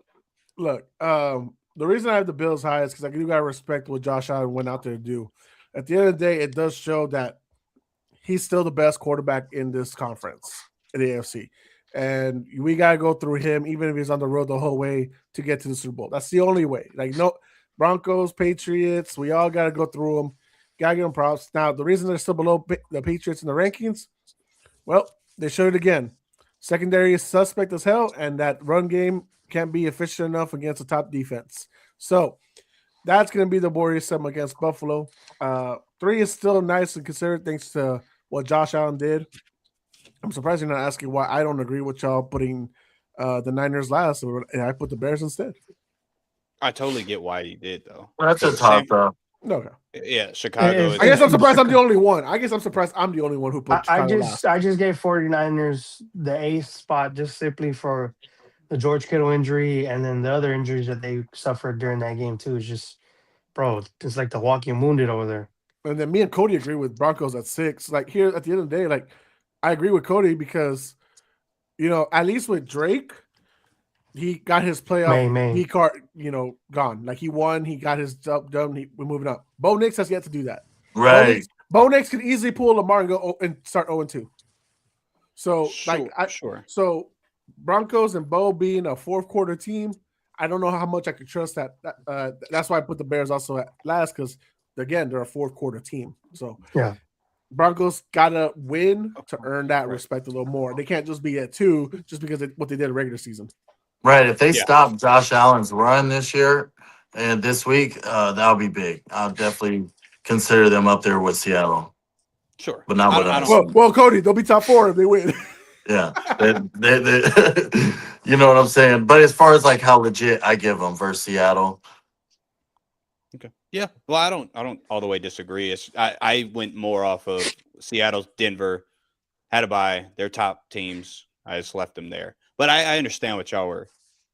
look. The reason I have the Bills high is because I do gotta respect what Josh Allen went out there to do. At the end of the day, it does show that he's still the best quarterback in this conference in the AFC. And we gotta go through him, even if he's on the road the whole way to get to the Super Bowl. That's the only way. Like, no, Broncos, Patriots, we all gotta go through them. Gotta give them props. Now, the reason they're still below the Patriots in the rankings, well, they showed it again. Secondary is suspect as hell, and that run game can't be efficient enough against a top defense. So that's going to be the worrisome against Buffalo. 3 is still nice and considered thanks to what Josh Allen did. I'm surprised you're not asking why I don't agree with y'all putting the Niners last, and I put the Bears instead. I totally get why he did, though. That's a tough, though. Okay. Yeah, Chicago. I guess I'm surprised I'm the only one. I guess I'm surprised I'm the only one who put Chicago last. I just gave 49ers the 8th spot just simply for the George Kittle injury and then the other injuries that they suffered during that game too. It's just, bro, it's like the walking wounded over there. And then me and Cody agree with Broncos at 6. Like, here at the end of the day, like, I agree with Cody because, at least with Drake, he got his playoff D card, gone. Like, he won, he got his job done, we're moving up. Bo Nix has yet to do that. Right. Bo Nix could easily pull Lamar and go and start 0-2. So, so Broncos and Bo being a fourth quarter team, I don't know how much I could trust that. That's why I put the Bears also at last because, again, they're a fourth quarter team. So, yeah, Broncos gotta win to earn that respect a little more. They can't just be at 2 just because of what they did in regular season. Right. If they stop Josh Allen's run this year and this week, that'll be big. I'll definitely consider them up there with Seattle. Sure. But not with us. Well, Cody, they'll be top 4 if they win. Yeah. They you know what I'm saying? But as far as like how legit I give them versus Seattle. Okay. Yeah. Well, I don't all the way disagree. I went more off of Seattle's Denver, had to buy their top teams. I just left them there. But I understand what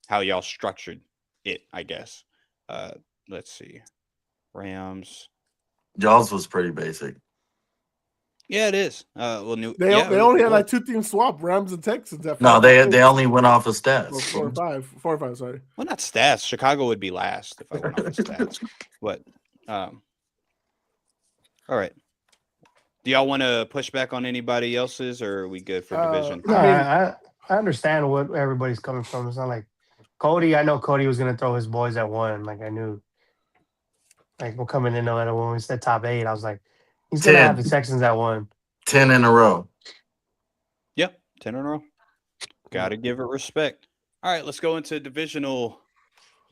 how y'all structured it, I guess. Let's see. Rams. Y'all's was pretty basic. Yeah, it is. Well, new. They Yeah, only had well, like 2 teams swap, Rams and Texans. At No, 5 they only went off of or stats. 4 or 5. Sorry. well, not stats. Chicago would be last if I went off of stats. But, all right. Do y'all want to push back on anybody else's, or are we good for division? No, I mean, I understand what everybody's coming from. It's not like Cody. I know Cody was gonna throw his boys at 1. Like I knew. Like we're coming in at when we said top 8. I was like, he's gonna have the 10. Texans at 1. 10 in a row. Yeah, 10 in a row. Got to give it respect. All right, let's go into divisional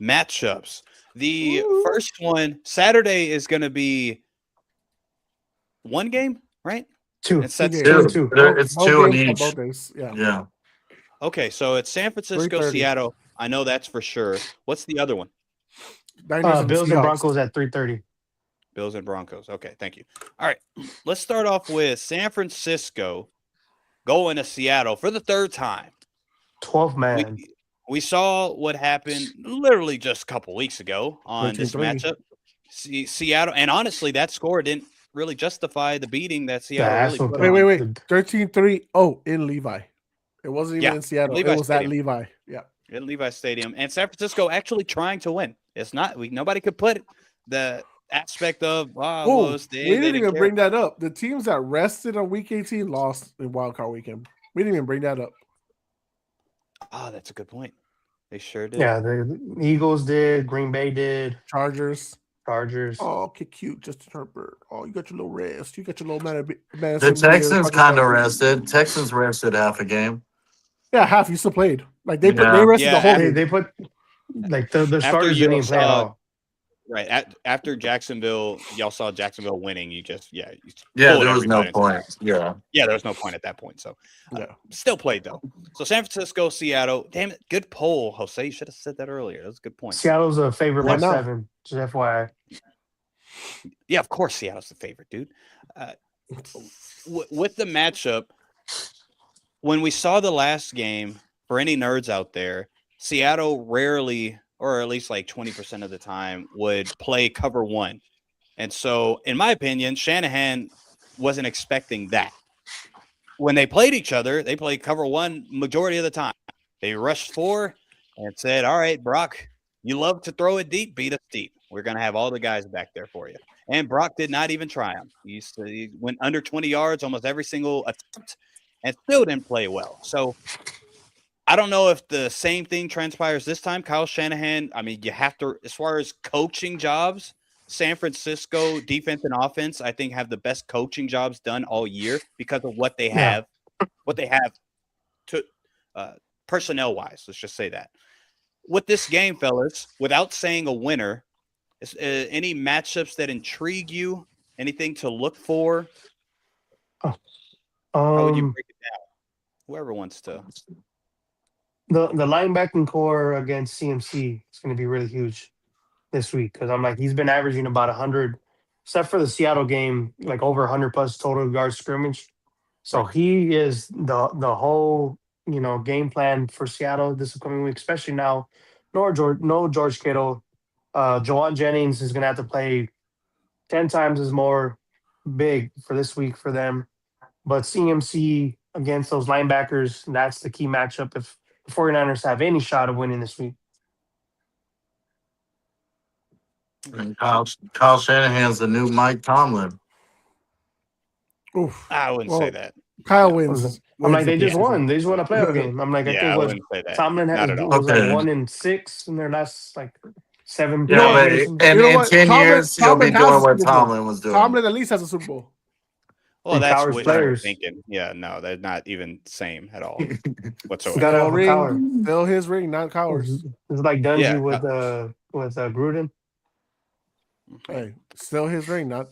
matchups. The first one, Saturday, is going to be one game, right? 2. It's set 2. 2. It's Both 2 in games on each. both days. Yeah. Yeah. Okay, so it's San Francisco, 3:30. Seattle. I know that's for sure. What's the other one? Niners and Bills and Seahawks. Broncos at 3:30. Bills and Broncos. Okay, thank you. All right, let's start off with San Francisco going to Seattle for the third time. 12 man. We saw what happened literally just a couple weeks ago on this 13-3. matchup. Seattle, and honestly, that score didn't really justify the beating that Seattle That's really what put on. Wait. 13-3. Oh, in Levi. It wasn't even Yeah, in Seattle. Levi It was Stadium. at Levi. Yeah. In Levi Stadium, and San Francisco actually trying to win. It's not nobody could put the aspect of Oh, it's we they didn't didn't even care. bring that up. The teams that rested on week 18 lost in wild card weekend. We didn't even bring that up. Oh, that's a good point. They sure did. Yeah, the Eagles did. Green Bay did. Chargers. Chargers. Oh, okay, cute. Justin Herbert. Oh, you got your little rest. You got your little man. The Texans kind of rested. Texans rested half a game. Yeah, half. You still played. Like they Yeah. rested the whole game. They put like the After starters you didn't even play at saw- all. Right. After Jacksonville, y'all saw Jacksonville winning. You just Yeah, pulled there was no everybody into point. that. Yeah. Yeah, there was no point at that point. So, Yeah. still played though. So San Francisco, Seattle. Damn it, good poll, Jose. You should have said that earlier. That was a good point. Seattle's a favorite by Why not? 7. Just FYI. Yeah, of course, Seattle's the favorite, dude. With the matchup, when we saw the last game, for any nerds out there, Seattle rarely, or at least like 20% of the time, would play cover 1. And so, in my opinion, Shanahan wasn't expecting that. When they played each other, they played cover 1 majority of the time. They rushed 4 and said, all right, Brock, you love to throw it deep, beat us deep. We're going to have all the guys back there for you. And Brock did not even try him. He went under 20 yards almost every single attempt and still didn't play well. So I don't know if the same thing transpires this time. Kyle Shanahan, I mean, you have to, as far as coaching jobs, San Francisco defense and offense, I think, have the best coaching jobs done all year because of what they have, to personnel wise. Let's just say that. With this game, fellas, without saying a winner, is any matchups that intrigue you? Anything to look for? How would you break it down? Whoever wants to. The linebacking core against CMC is going to be really huge this week because I'm like he's been averaging about 100, except for the Seattle game, like over 100 plus total yards scrimmage. So he is the whole game plan for Seattle this upcoming week, especially now. No George Kittle. Jawan Jennings is going to have to play 10 times as more big for this week for them. But CMC against those linebackers, that's the key matchup if the 49ers have any shot of winning this week. And Kyle Shanahan's the new Mike Tomlin. Oof. I wouldn't say that. Kyle wins. I'm like, the they just season. won. They just won a playoff game. I'm like, I Yeah, think I was wouldn't say that. Tomlin Not at all. was like Okay. 1-6 in their last like 7. Yeah, know but what? in You know what? 10 Tomlin- years, he'll be Tomlin has doing a what Super Bowl. Tomlin was doing. Tomlin at least has a Super Bowl. Well, He that's powers what you're players. thinking. Yeah, no, they're not even same at all whatsoever. Got Still a ring. power. Still his ring, not Cowers. It's like Dungy Yeah. with Gruden. Hey, still his ring, not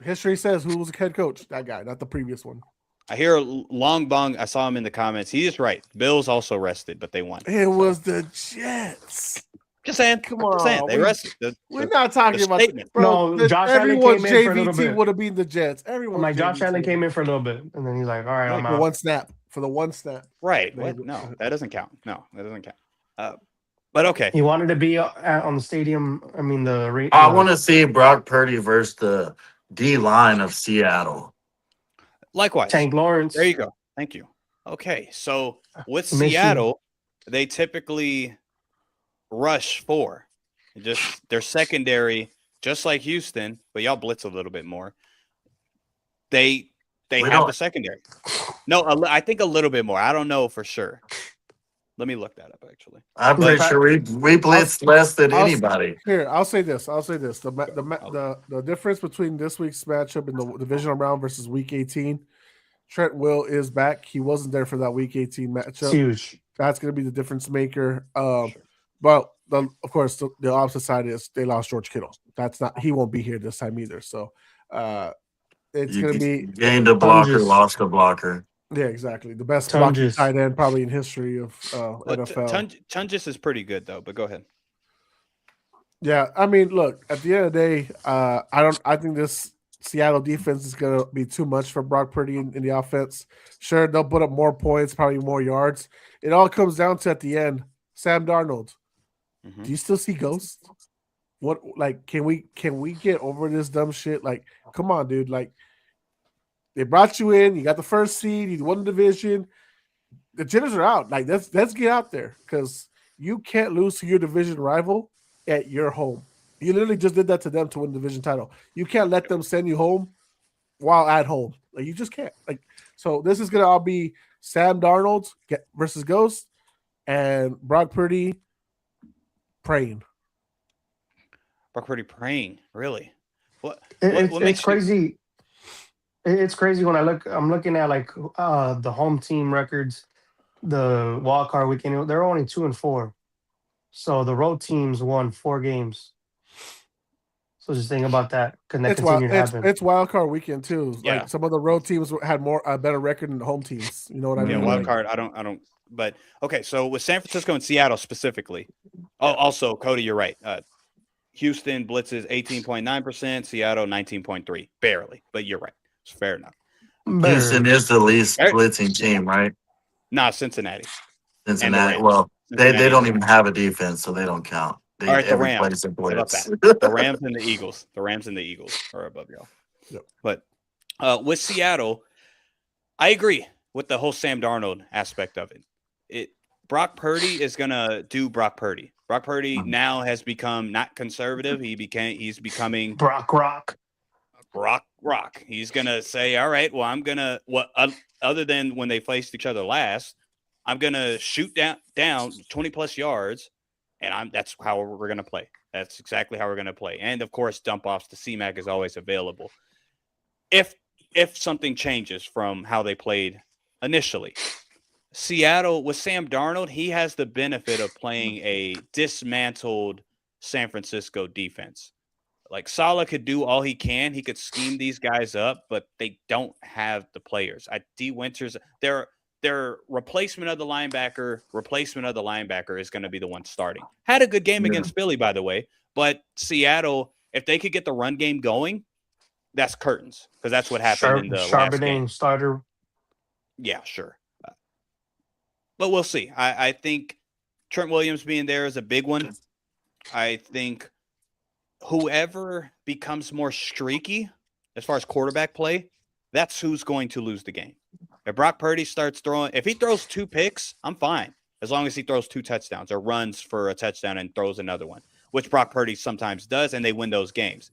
history says who was the head coach. That guy, not the previous one. I hear Long Bong. I saw him in the comments. He is right. Bills also rested, but they won. It was the Jets. Just saying. Come Just saying. on, They rested. We're not talking the about statement. No, Josh Allen everyone's came in for a little JV team bit. would have been the Jets. Everyone I'm like, Josh Allen came in for a little bit, and then he's like, all right, I'm for out. one snap. For the one snap. Right. What? No, that doesn't count. No, that doesn't count. But okay. He wanted to be on the stadium. I mean, I want to see Brock Purdy versus the D line of Seattle. Likewise. Tank Lawrence. There you go. Thank you. Okay, so with Miss you. Seattle, they typically rush 4. Just their secondary, just like Houston, but y'all blitz a little bit more. They have don't. the secondary. No, I think a little bit more. I don't know for sure. Let me look that up, actually. I'm But- pretty sure we blitzed less than anybody. Here, I'll say this. The difference between this week's matchup in the divisional round versus Week 18, Trent Will is back. He wasn't there for that Week 18 It's matchup. huge. That's going to be the difference maker. Sure. But of course, the opposite side is they lost George Kittle. He won't be here this time either. So it's going to be gained a blocker, Tunges. lost a blocker. yeah, exactly the best blocking Tunges. tight end probably in history of Well, NFL. Tunges is pretty good though, but go ahead. Yeah, I mean, look, at the end of the day, I think this Seattle defense is going to be too much for Brock Purdy in the offense. Sure, they'll put up more points, probably more yards. It all comes down to at the end, Sam Darnold. Mhm. Do you still see ghosts? What can we get over this dumb shit? Like, come on, dude. Like, they brought you in, you got the first seed, you won the division. The jitters are out. Like, let's get out there because you can't lose to your division rival at your home. You literally just did that to them to win the division title. You can't let them send you home while at home. Like, you just can't. Like, so this is gonna all be Sam Darnold versus Ghost and Brock Purdy praying. Brock Purdy praying, really? What It's makes you- crazy. It's crazy when I'm looking at like the home team records, the wild card weekend. They're only 2-4, so the road teams won 4 games. So just think about that. Can that continue to happen? It's wild card weekend too. Yeah. Like some of the road teams had a better record than the home teams. You know what I Yeah, mean? wild Like, card. I don't. But okay, so with San Francisco and Seattle specifically. Oh, also Cody, you're right. Houston blitzes 18.9%, Seattle 19.3, barely. But you're right. It's fair enough. Houston is the least Better. blitzing team, right? Nah, Cincinnati. Cincinnati. Rams. Well, they Cincinnati don't and even have a defense, so they don't count. All right, the every Rams. play's a How about blitz. that? The Rams and the Eagles. The Rams and the Eagles are above y'all. Yep. But with Seattle, I agree with the whole Sam Darnold aspect of it. Brock Purdy is gonna do Brock Purdy. Brock Purdy now has become not conservative. He's becoming Brock Rock. Rock. He's gonna say, all right, well, I'm gonna other than when they faced each other last, I'm gonna shoot down 20 plus yards, and that's how we're gonna play. That's exactly how we're gonna play. And of course, dump offs to C-Mac is always available. If something changes from how they played initially. Seattle with Sam Darnold, he has the benefit of playing a dismantled San Francisco defense. Like Saleh could do all he can. He could scheme these guys up, but they don't have the players. D. Winters, their replacement of the linebacker is going to be the one starting. Had a good game against Philly, by the way, but Seattle, if they could get the run game going, that's curtains because that's what happened in the last game. Starter. Yeah, sure. But we'll see. I think Trent Williams being there is a big one. I think whoever becomes more streaky as far as quarterback play, that's who's going to lose the game. If Brock Purdy starts throwing, if he throws 2 picks, I'm fine. As long as he throws 2 touchdowns or runs for a touchdown and throws another one, which Brock Purdy sometimes does, and they win those games.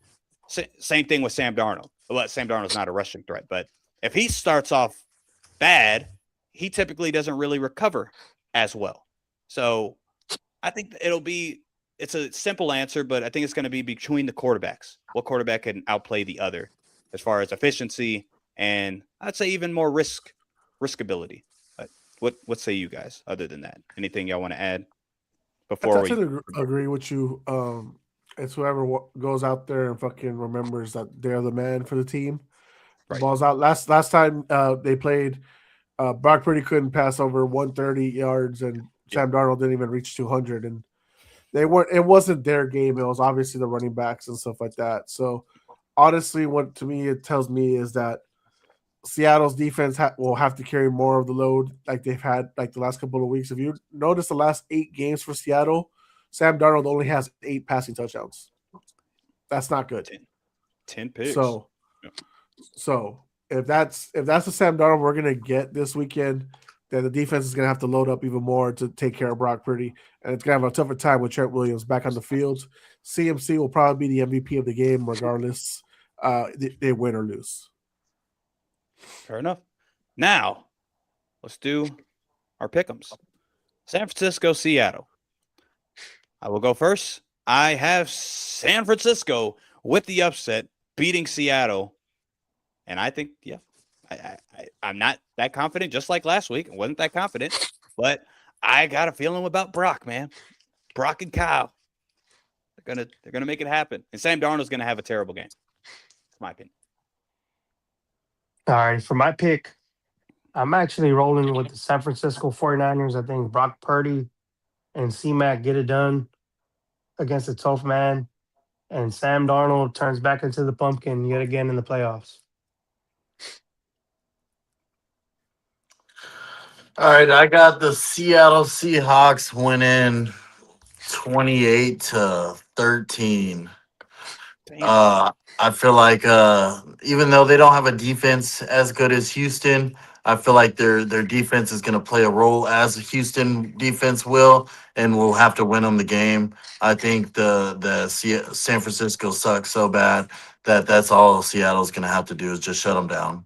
Same thing with Sam Darnold. Well, Sam Darnold's not a rushing threat, but if he starts off bad, he typically doesn't really recover as well. So I think it's a simple answer, but I think it's going to be between the quarterbacks. What quarterback can outplay the other as far as efficiency and I'd say even more riskability. But what say you guys other than that? Anything y'all want to add before I tend to agree with you. It's whoever goes out there and fucking remembers that they're the man for the team. The Right. ball's out. Last time they played, Brock Purdy couldn't pass over 130 yards, and Sam Darnold didn't even reach 200. And they weren't. It wasn't their game. It was obviously the running backs and stuff like that. So honestly, what to me it tells me is that Seattle's defense will have to carry more of the load like they've had like the last couple of weeks. If you notice the last 8 games for Seattle, Sam Darnold only has 8 passing touchdowns. That's not good. 10 picks. So if that's the Sam Darnold we're gonna get this weekend, then the defense is gonna have to load up even more to take care of Brock Purdy, and it's gonna have a tougher time with Trent Williams back on the field. CMC will probably be the MVP of the game regardless, they win or lose. Fair enough. Now, let's do our pick'ems. San Francisco, Seattle. I will go first. I have San Francisco with the upset, beating Seattle. And I think, yeah, I'm not that confident, just like last week. I wasn't that confident, but I got a feeling about Brock, man. Brock and Kyle. They're gonna make it happen. And Sam Darnold's gonna have a terrible game. That's my opinion. All right, for my pick, I'm actually rolling with the San Francisco 49ers. I think Brock Purdy and C-Mac get it done against a tough man. And Sam Darnold turns back into the pumpkin yet again in the playoffs. All right, I got the Seattle Seahawks winning 28-13. Damn. I feel like even though they don't have a defense as good as Houston, I feel like their defense is going to play a role as Houston defense will, and will have to win them the game. I think San Francisco sucks so bad that that's all Seattle's going to have to do is just shut them down.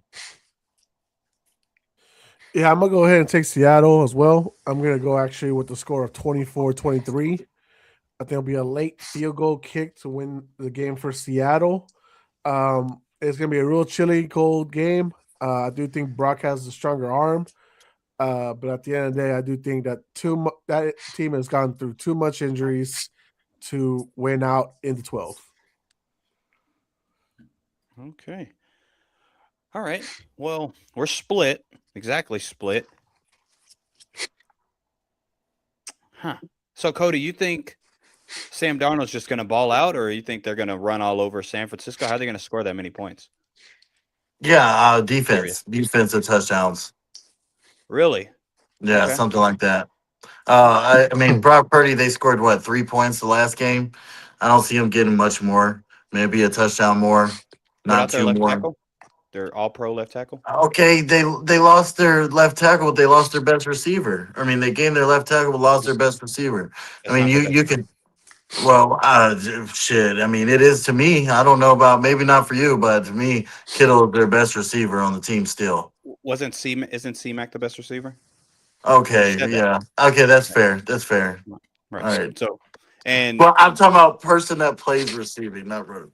Yeah, I'm gonna go ahead and take Seattle as well. I'm gonna go actually with the score of 24-23. I think it'll be a late field goal kick to win the game for Seattle. It's gonna be a real chilly, cold game. I do think Brock has a stronger arm, but at the end of the day, I do think that that team has gone through too much injuries to win out in the 12. Okay. All right. Well, we're split. Exactly split. Huh. So, Cody, you think Sam Darnold's just going to ball out, or you think they're going to run all over San Francisco? How are they going to score that many points? Yeah, defensive touchdowns. Really? Yeah, Okay. something like that. I mean, Brock Purdy, they scored, 3 points the last game? I don't see him getting much more. Maybe a touchdown more, What not about their 2 left more. tackle? They're all pro left tackle? Okay, they lost their left tackle, but they lost their best receiver. I mean, they gained their left tackle, but lost their best receiver. That's I mean, not their you best. could, well, shit. I mean, it is to me. I don't know about, maybe not for you, but to me, Kittle is their best receiver on the team still. Isn't C-Mac the best receiver? Okay, Said that. yeah. Okay, that's fair. That's fair. Right. All right. So, and Well, I'm talking about person that plays receiving, not running.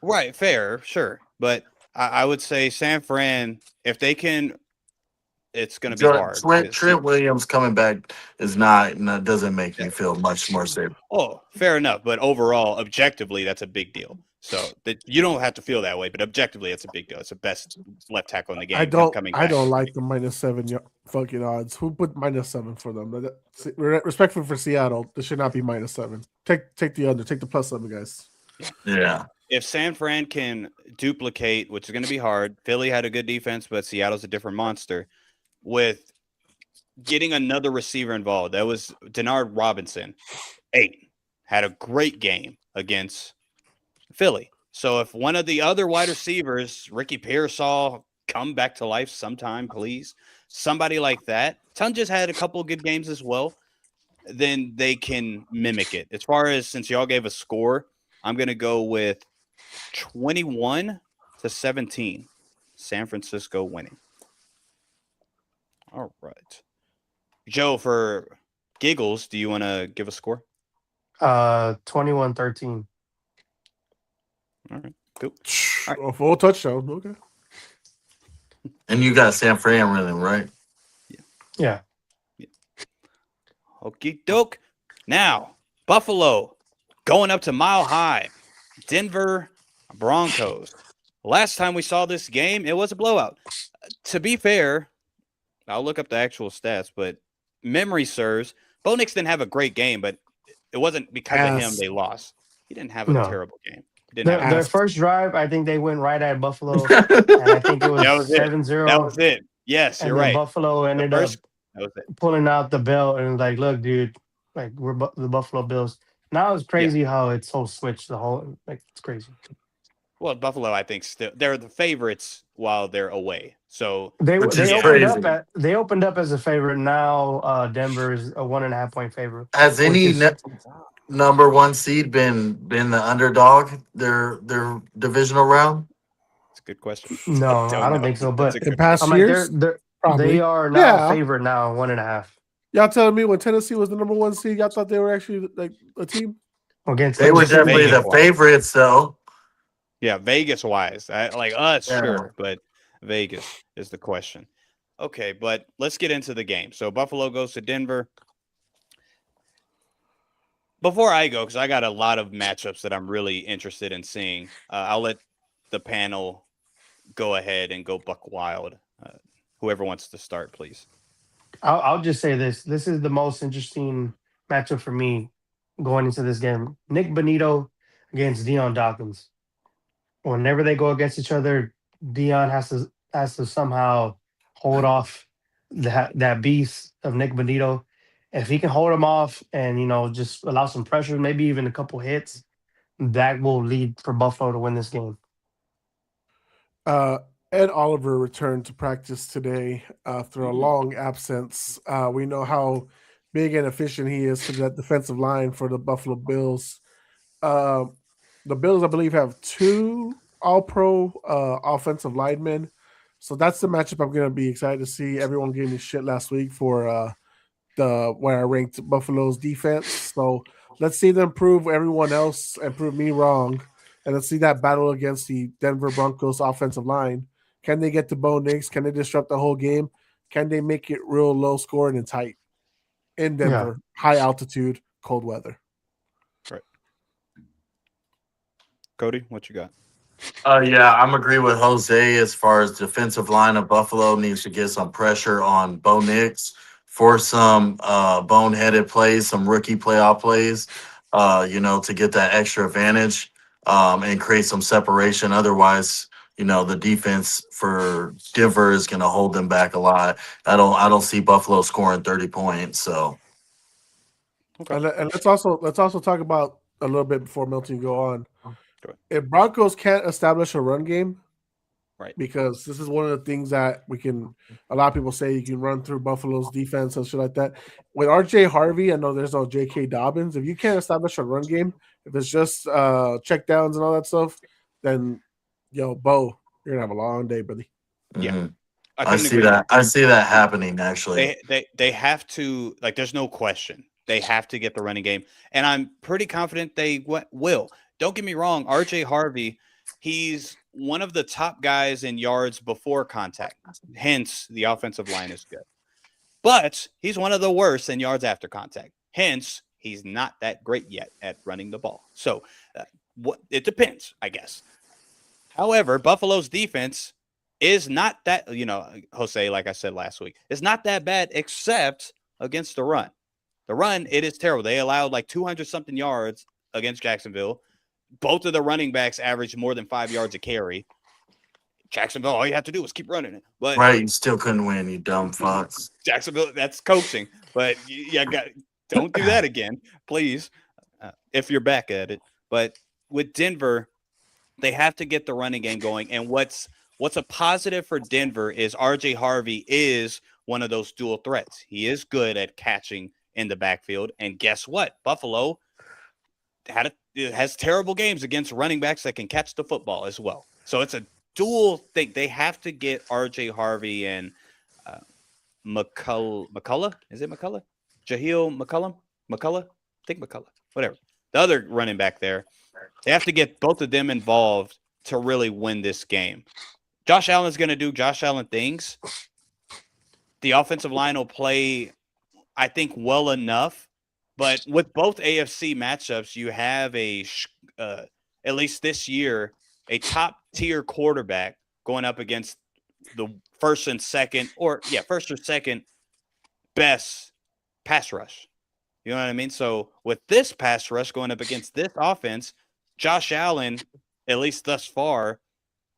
right, fair, sure. But I would say San Fran, if they can, it's going to be hard. Trent Williams coming back is not doesn't make me feel much more safe. Oh, fair enough. But overall, objectively, that's a big deal. So that you don't have to feel that way, but objectively, it's a big deal. It's the best left tackle in the game. I don't back. like the -7 fucking odds. Who put -7 for them? Respectfully for Seattle, this should not be -7. Take the under. Take the +7, guys. Yeah. If San Fran can duplicate, which is going to be hard, Philly had a good defense, but Seattle's a different monster. With getting another receiver involved, that was Denard Robinson, 8, had a great game against Philly. So if one of the other wide receivers, Ricky Pearsall, come back to life sometime, please, somebody like that, Ton just had a couple of good games as well, then they can mimic it. As far as, since y'all gave a score, I'm going to go with 21-17, San Francisco winning. All right. Joe, for giggles, do you want to give a score? 21-13. All right, cool. A full touchdown. Okay. And you got San Fran winning, right? Yeah. Okie doke. Now, Buffalo going up to Mile High. Denver Broncos. Last time we saw this game, it was a blowout. To be fair, I'll look up the actual stats, but memory serves, Bo Nix didn't have a great game, but it wasn't because of him they lost. He didn't have a terrible game. Their first drive, I think they went right at Buffalo, and I think it was 7-0. That was it. Yes, you're right. Buffalo ended up pulling out the belt and like, look, dude, like we're the Buffalo Bills. Now it's crazy how it's so switched. The whole it's crazy. Well, Buffalo, I think still they're the favorites while they're away. So They which they is opened crazy. up as a favorite. Now Denver is a 1.5 point favorite, Has which any is number one seed been the underdog their divisional round? it's a good question. I no, I don't don't know. think so. That's But a In good past I'm question. like years, they probably. are now Yeah. favorite now 1.5 Y'all telling me when Tennessee was the number one seed, y'all thought they were actually like a team? against They were Just Tennessee. definitely Vegas the wise. favorites, though. Yeah, Vegas wise. Like us, Yeah. sure, but Vegas is the question. Okay, but let's get into the game. So Buffalo goes to Denver. Before I go, because I got a lot of matchups that I'm really interested in seeing, I'll let the panel go ahead and go buck wild. Whoever wants to start, please. I'll just say this: this is the most interesting matchup for me going into this game. Nick Bonito against Dion Dawkins. Whenever they go against each other, Dion has to somehow hold off that beast of Nick Bonito. If he can hold him off and just allow some pressure, maybe even a couple hits, that will lead for Buffalo to win this game. Uh, Ed Oliver returned to practice today after a long absence. We know how big and efficient he is for that defensive line for the Buffalo Bills. Uh, the Bills, I believe, have two All-Pro offensive linemen, so that's the matchup I'm going to be excited to see. Everyone gave me shit last week for the where I ranked Buffalo's defense. So let's see them prove everyone else and prove me wrong. And let's see that battle against the Denver Broncos offensive line. Can they get to Bo Nix? Can they disrupt the whole game? Can they make it real low scoring and tight in Yeah. Denver, high altitude, cold weather? Right. Cody, what you got? Yeah, I'm agree with Jose as far as defensive line of Buffalo needs to get some pressure on Bo Nix for some boneheaded plays, some rookie playoff plays, to get that extra advantage and create some separation. Otherwise, the defense for Denver is going to hold them back a lot. I don't see Buffalo scoring 30 points. So Okay. And let's also talk about a little bit before Milton go on. Go ahead. If Broncos can't establish a run game, Right. because this is one of the things that a lot of people say you can run through Buffalo's defense and shit like that. With RJ Harvey, I know there's no J.K. Dobbins. If you can't establish a run game, if it's just check downs and all that stuff, then Bo, you're gonna have a long day, buddy. Yeah. mhm. I I couldn't see agree more. that. I see that happening actually. They have to, like, there's no question. They have to get the running game. And I'm pretty confident they will. Don't get me wrong, RJ Harvey, he's one of the top guys in yards before contact. Hence, the offensive line is good. But he's one of the worst in yards after contact. Hence, he's not that great yet at running the ball. So, it depends, I guess. However, Buffalo's defense is not that, Jose, like I said last week, is not that bad except against the run. The run, it is terrible. They allowed like 200 something yards against Jacksonville. Both of the running backs averaged more than 5 yards a carry. Jacksonville, all you have to do is keep running it. But Right, you still couldn't win, you dumb fucks. Jacksonville, that's coaching. But don't do that again, please, if you're back at it. But with Denver, they have to get the running game going. And what's a positive for Denver is RJ Harvey is one of those dual threats. He is good at catching in the backfield. And guess what? Buffalo has terrible games against running backs that can catch the football as well. So it's a dual thing. They have to get RJ Harvey and McCullough. Is it McCullough? Jahlil McCullough? I think McCullough. Whatever. The other running back there. They have to get both of them involved to really win this game. Josh Allen's going to do Josh Allen things. The offensive line will play, I think, well enough. But with both AFC matchups, you have at least this year, a top-tier quarterback going up against the first or second best pass rush. You know what I mean? So with this pass rush going up against this offense, Josh Allen, at least thus far,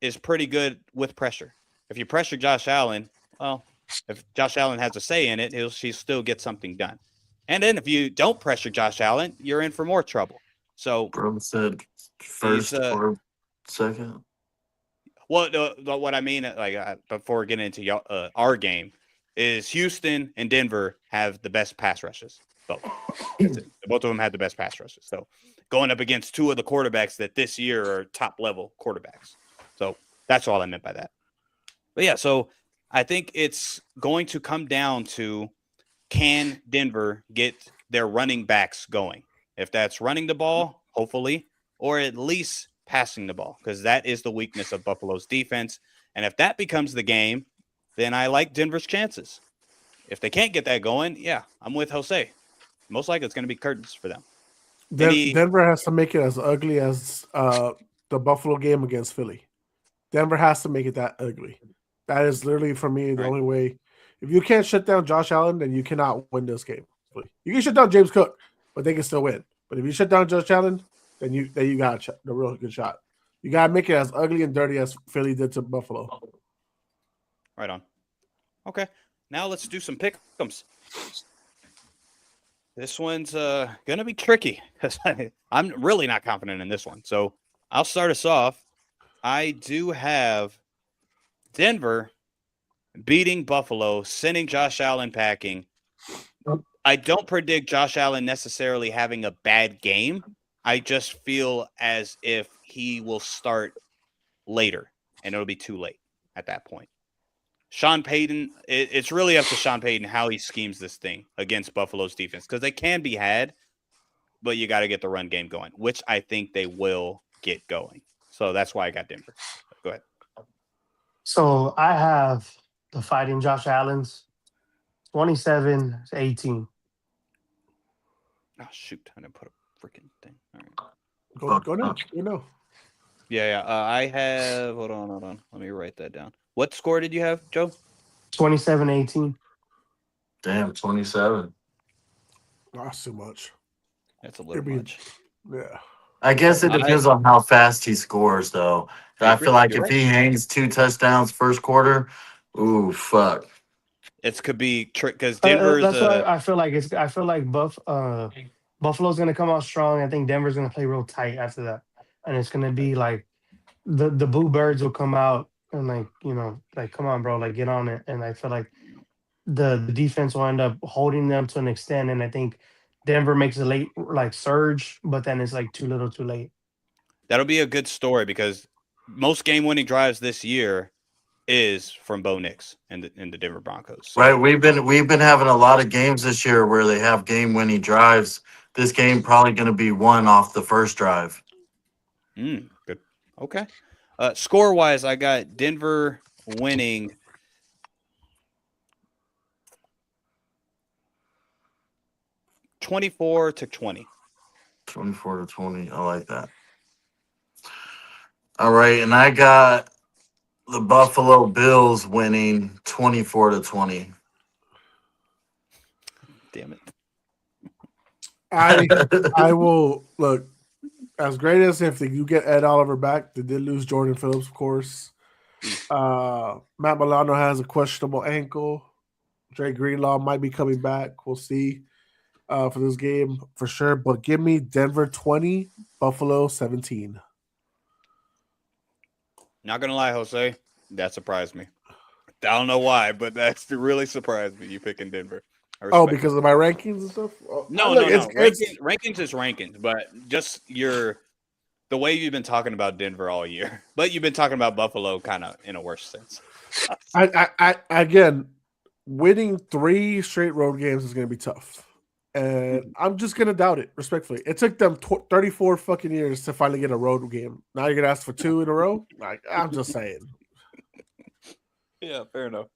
is pretty good with pressure. If you pressure Josh Allen, well, if Josh Allen has a say in it, he'll still get something done. And then if you don't pressure Josh Allen, you're in for more trouble. So Bro said he's first or second. Well, what I mean, before getting into our game, is Houston and Denver have the best pass rushes. Both. That's it. Both of them had the best pass rushes. So going up against two of the quarterbacks that this year are top level quarterbacks. So that's all I meant by that. But yeah, so I think it's going to come down to, can Denver get their running backs going? If that's running the ball, hopefully, or at least passing the ball, because that is the weakness of Buffalo's defense. And if that becomes the game, then I like Denver's chances. If they can't get that going, yeah, I'm with Jose. Most likely it's going to be curtains for them. Denver has to make it as ugly as the Buffalo game against Philly. Denver has to make it that ugly. That is literally, for me, the only way. If you can't shut down Josh Allen, then you cannot win this game. You can shut down James Cook, but they can still win. But if you shut down Josh Allen, then you got the real good shot. You got to make it as ugly and dirty as Philly did to Buffalo. Right on. Okay, now let's do some pick'ems. This one's gonna be tricky because I'm really not confident in this one. So I'll start us off. I do have Denver beating Buffalo, sending Josh Allen packing. I don't predict Josh Allen necessarily having a bad game. I just feel as if he will start later, and it'll be too late at that point. Sean Payton, it's really up to Sean Payton how he schemes this thing against Buffalo's defense, because they can be had, but you got to get the run game going, which I think they will get going. So that's why I got Denver. Go ahead. So I have the Fighting Josh Allen's 27-18. Oh, shoot. I didn't put a freaking thing. All right. Go now. Go now. Yeah. I have – hold on. Let me write that down. What score did you have, Joe? 27-18. Damn, 27. That's too much. That's a little much. Yeah. I guess it depends on how fast he scores, though. I feel like if he hangs 2 touchdowns first quarter, ooh, fuck. It could be trick because Denver's. That's what I feel like. I feel like Buffalo's gonna come out strong. I think Denver's gonna play real tight after that, and it's gonna be like the Boo Birds will come out and come on, bro, like get on it. And I feel like the defense will end up holding them to an extent, and I think Denver makes a late surge, but then it's like too little, too late. That'll be a good story because most game-winning drives this year is from Bo Nix and the Denver Broncos. So. Right, we've been having a lot of games this year where they have game-winning drives. This game probably going to be won off the first drive. Good. Okay. Score-wise, I got Denver winning 24-20. 24-20. I like that. All right, and I got the Buffalo Bills winning 24-20. Damn it. I will look as great as if you get Ed Oliver back. They did lose Jordan Phillips, of course. Matt Milano has a questionable ankle. Dre Greenlaw might be coming back. We'll see for this game for sure. But give me Denver 20, Buffalo 17. Not gonna lie, Jose, that surprised me. I don't know why, but that's really surprised me. You picking Denver. Oh, because of my rankings and stuff? No. Rankings is rankings, but just the way you've been talking about Denver all year, but you've been talking about Buffalo kind of in a worse sense. I again, winning 3 straight road games is going to be tough. And I'm just going to doubt it, respectfully. It took them 34 fucking years to finally get a road game. Now you're going to ask for 2 in a row? I'm just saying. Yeah, fair enough.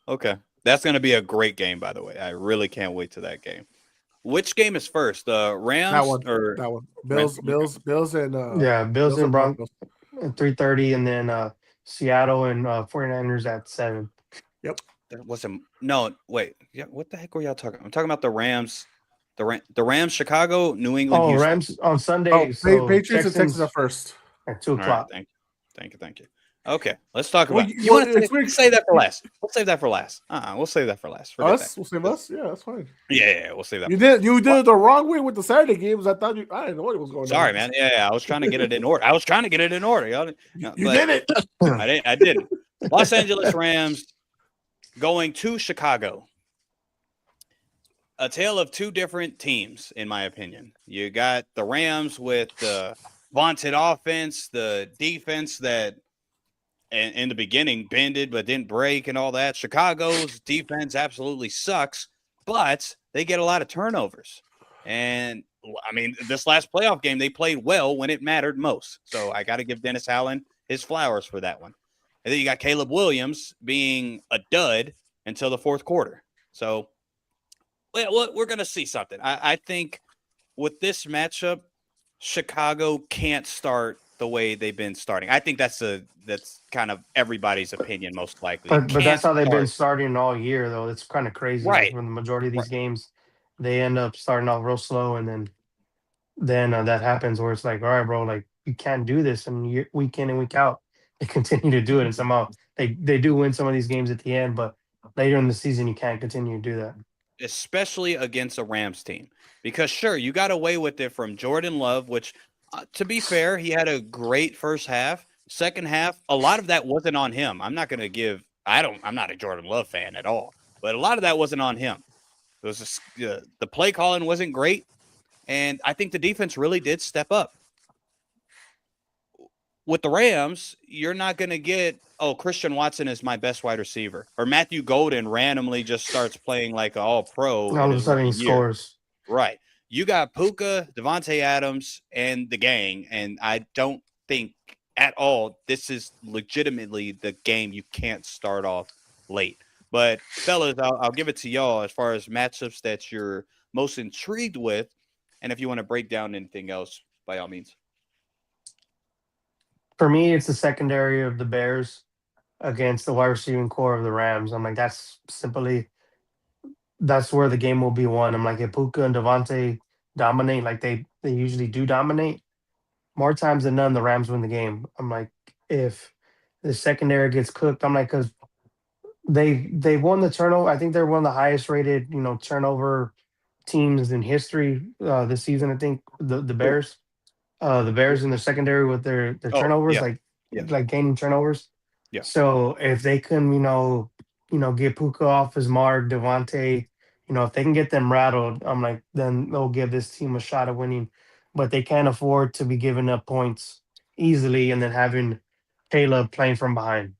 Okay. That's going to be a great game, by the way. I really can't wait to that game. Which game is first? Rams? That one. Bills and Bills and Broncos at 3:30, and then Seattle and 49ers at 7. Yep. That wasn't wait. Yeah, what the heck were y'all talking? I'm talking about the Rams. The Rams, Chicago, New England. Houston. Rams on Sunday. Patriots and Texans are first at 2:00. Right, thank you. Okay, let's talk Well, about it. you- You well, want to it's weird. save that for last? We'll save that for last. We'll save that for last. Forget Us? that. We'll save us? Yeah, that's fine. Yeah, we'll save that. You for did it the wrong way with the Saturday games. I thought I didn't know what was going on. Sorry, man. Yeah, I was trying to get it in order. Y'all. You did it. I didn't. Los Angeles Rams going to Chicago. A tale of two different teams, in my opinion. You got the Rams with the vaunted offense, the defense that in the beginning bended but didn't break and all that. Chicago's defense absolutely sucks, but they get a lot of turnovers. And I mean, this last playoff game, they played well when it mattered most. So I got to give Dennis Allen his flowers for that one. And then you got Caleb Williams being a dud until the fourth quarter. So we're going to see something. I think with this matchup, Chicago can't start the way they've been starting. I think that's kind of everybody's opinion, most likely. But that's how they've been starting all year, though. It's kind of crazy. Right. Like, when the majority of these games, they end up starting off real slow, and then that happens where it's like, all right, bro, like, you can't do this, and week in and week out, they continue to do it, and somehow they do win some of these games at the end, but later in the season, you can't continue to do that. Especially against a Rams team. Because, sure, you got away with it from Jordan Love, which, to be fair, he had a great first half. Second half, a lot of that wasn't on him. I'm not a Jordan Love fan at all, but a lot of that wasn't on him. It was the play calling wasn't great, and I think the defense really did step up. With the Rams, you're not going to get, Christian Watson is my best wide receiver, or Matthew Golden randomly just starts playing like an all-pro. All of a sudden, he scores. Right. You got Puka, Devontae Adams, and the gang, and I don't think at all this is legitimately the game you can't start off late. But, fellas, I'll give it to y'all as far as matchups that you're most intrigued with, and if you want to break down anything else, by all means. For me, it's the secondary of the Bears against the wide receiving core of the Rams. I'm like, that's where the game will be won. I'm like, if Puka and Devontae dominate like they usually do dominate, more times than none, the Rams win the game. I'm like, if the secondary gets cooked, I'm like, because they won the turnover. I think they're one of the highest rated, turnover teams in history this season. I think the Bears. The Bears in the secondary with their turnovers, yeah. like gaining turnovers. Yeah. So if they can, get Puka off his mark, Devontae, if they can get them rattled, I'm like, then they'll give this team a shot at winning. But they can't afford to be giving up points easily and then having Caleb playing from behind.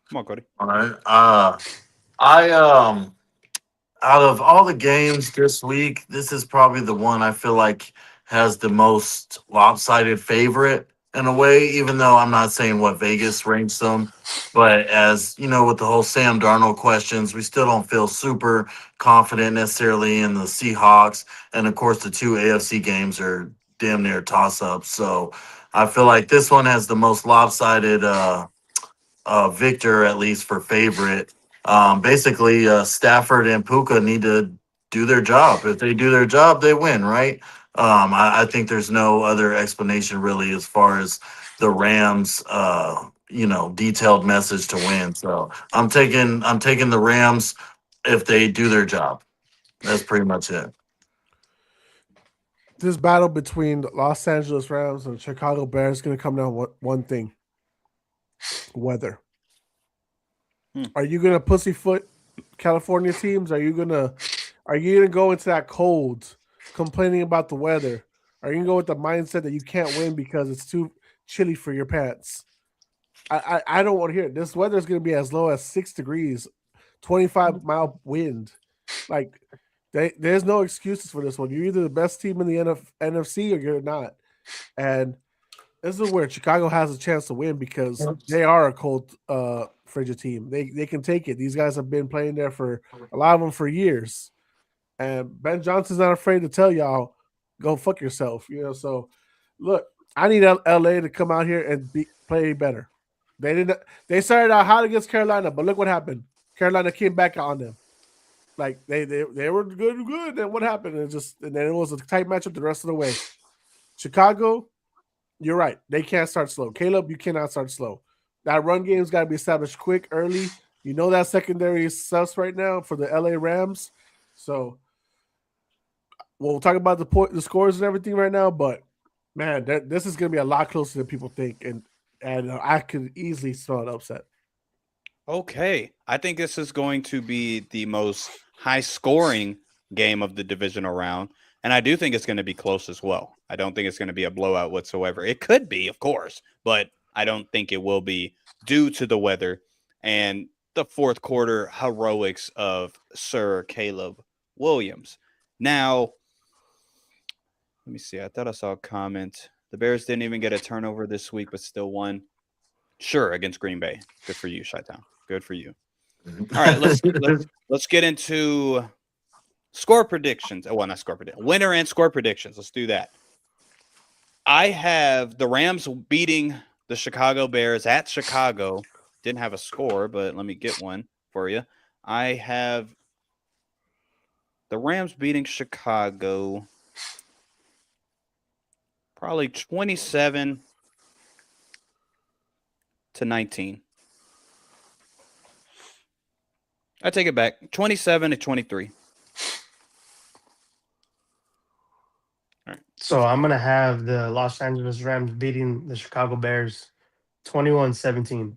Come on, Cody. All right. Out of all the games this week, this is probably the one I feel like has the most lopsided favorite in a way, even though I'm not saying what Vegas ranks them. But as you know, with the whole Sam Darnold questions, we still don't feel super confident necessarily in the Seahawks. And of course, the two AFC games are damn near toss ups. So I feel like this one has the most lopsided victor, at least for favorite. Basically, Stafford and Puka need to do their job. If they do their job, they win, right? I think there's no other explanation really as far as the Rams, detailed message to win. So I'm taking the Rams if they do their job. That's pretty much it. This battle between the Los Angeles Rams and Chicago Bears is going to come down to one thing: weather. Are you going to pussyfoot California teams? Are you gonna go into that cold, complaining about the weather? Are you gonna go with the mindset that you can't win because it's too chilly for your pants? I don't want to hear it. This weather is going to be as low as 6 degrees, 25-mile wind. Like, there's no excuses for this one. You're either the best team in the NFC or you're not. And this is where Chicago has a chance to win because they are a cold, frigid team. They can take it. These guys have been playing there for a lot of them for years. And Ben Johnson's not afraid to tell y'all, go fuck yourself. So look, I need LA to come out here and play better. They started out hot against Carolina, but look what happened. Carolina came back on them. Like they were good. Then what happened? And then it was a tight matchup the rest of the way. Chicago, You're right. They can't start slow. Caleb, you cannot start slow. That run game's got to be established quick, early. You know that secondary is sus right now for the LA Rams. So we'll talk about the scores and everything right now, but man, this is going to be a lot closer than people think, and I could easily smell an upset. Okay, I think this is going to be the most high-scoring game of the divisional round, and I do think it's going to be close as well. I don't think it's going to be a blowout whatsoever. It could be, of course, but I don't think it will be due to the weather and the fourth quarter heroics of Sir Caleb Williams. Now, let me see. I thought I saw a comment. The Bears didn't even get a turnover this week, but still won. Sure, against Green Bay. Good for you, Chi-Town. Good for you. All right, let's get into score predictions. Well, not score predictions. Winner and score predictions. Let's do that. I have the Rams beating the Chicago Bears at Chicago. Didn't have a score, but let me get one for you. I have the Rams beating Chicago probably 27-19. I take it back. 27-23. All right. So I'm gonna have the Los Angeles Rams beating the Chicago Bears 21-17.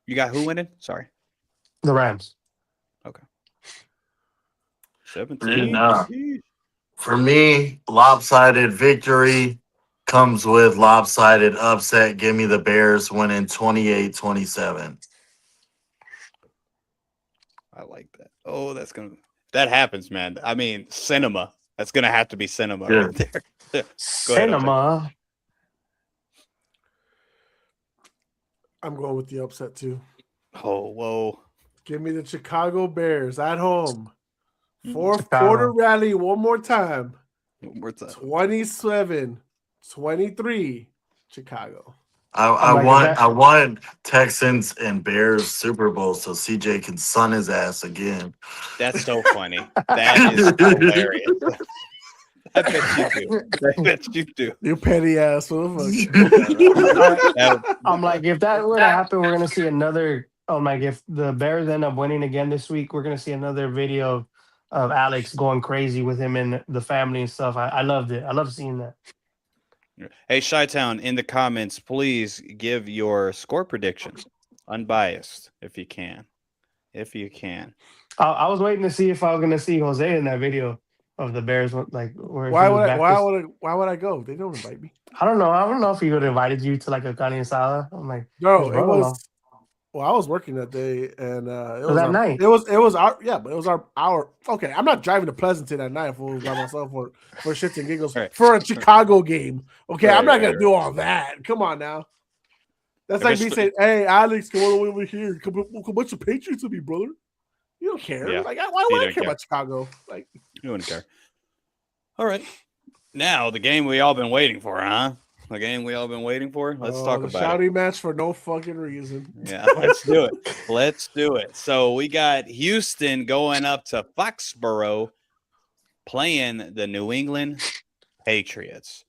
You got who winning? Sorry. The Rams. Okay. 17. For me, lopsided victory comes with lopsided upset. Give me the Bears winning 28-27. I like that. Oh, that happens, man. I mean, cinema. That's gonna have to be cinema right there. Go ahead, Cinema. I'm going with the upset too. Oh, whoa. Give me the Chicago Bears at home. Fourth Chicago. quarter rally one more time. One more time. 27-23 Chicago. I want Texans and Bears Super Bowl so CJ can sun his ass again. That's so funny. That is hilarious. I bet you do. You petty ass motherfucker. I'm like, if that were to happen, we're gonna see another. I'm like, if the Bears end up winning again this week, we're gonna see another video of Alex going crazy with him and the family and stuff. I loved it. I love seeing that. Hey, Chi-Town, in the comments, please give your score prediction, unbiased, if you can. If you can. I was waiting to see if I was gonna see Jose in that video of the Bears. Like, where why would I go? They don't invite me. I don't know. I don't know if he would have invited you to like a carne asada. I'm like, no, it was. Well, I was working that day, and it was that night. It was our but it was our. Okay, I'm not driving to Pleasanton at night for by myself for shits and giggles for a Chicago game. Okay, I'm not gonna do all that. Come on now. That's like me saying, "Hey, Alex, come on over here. Come a bunch of Patriots with me, brother." You don't care. Yeah. Like, why would I care about Chicago? Like, you wouldn't care. All right, now the game we all been waiting for, huh? The game we all been waiting for. Let's talk about it. Shouting match for no fucking reason. Yeah, let's do it. Let's do it. So we got Houston going up to Foxborough, playing the New England Patriots.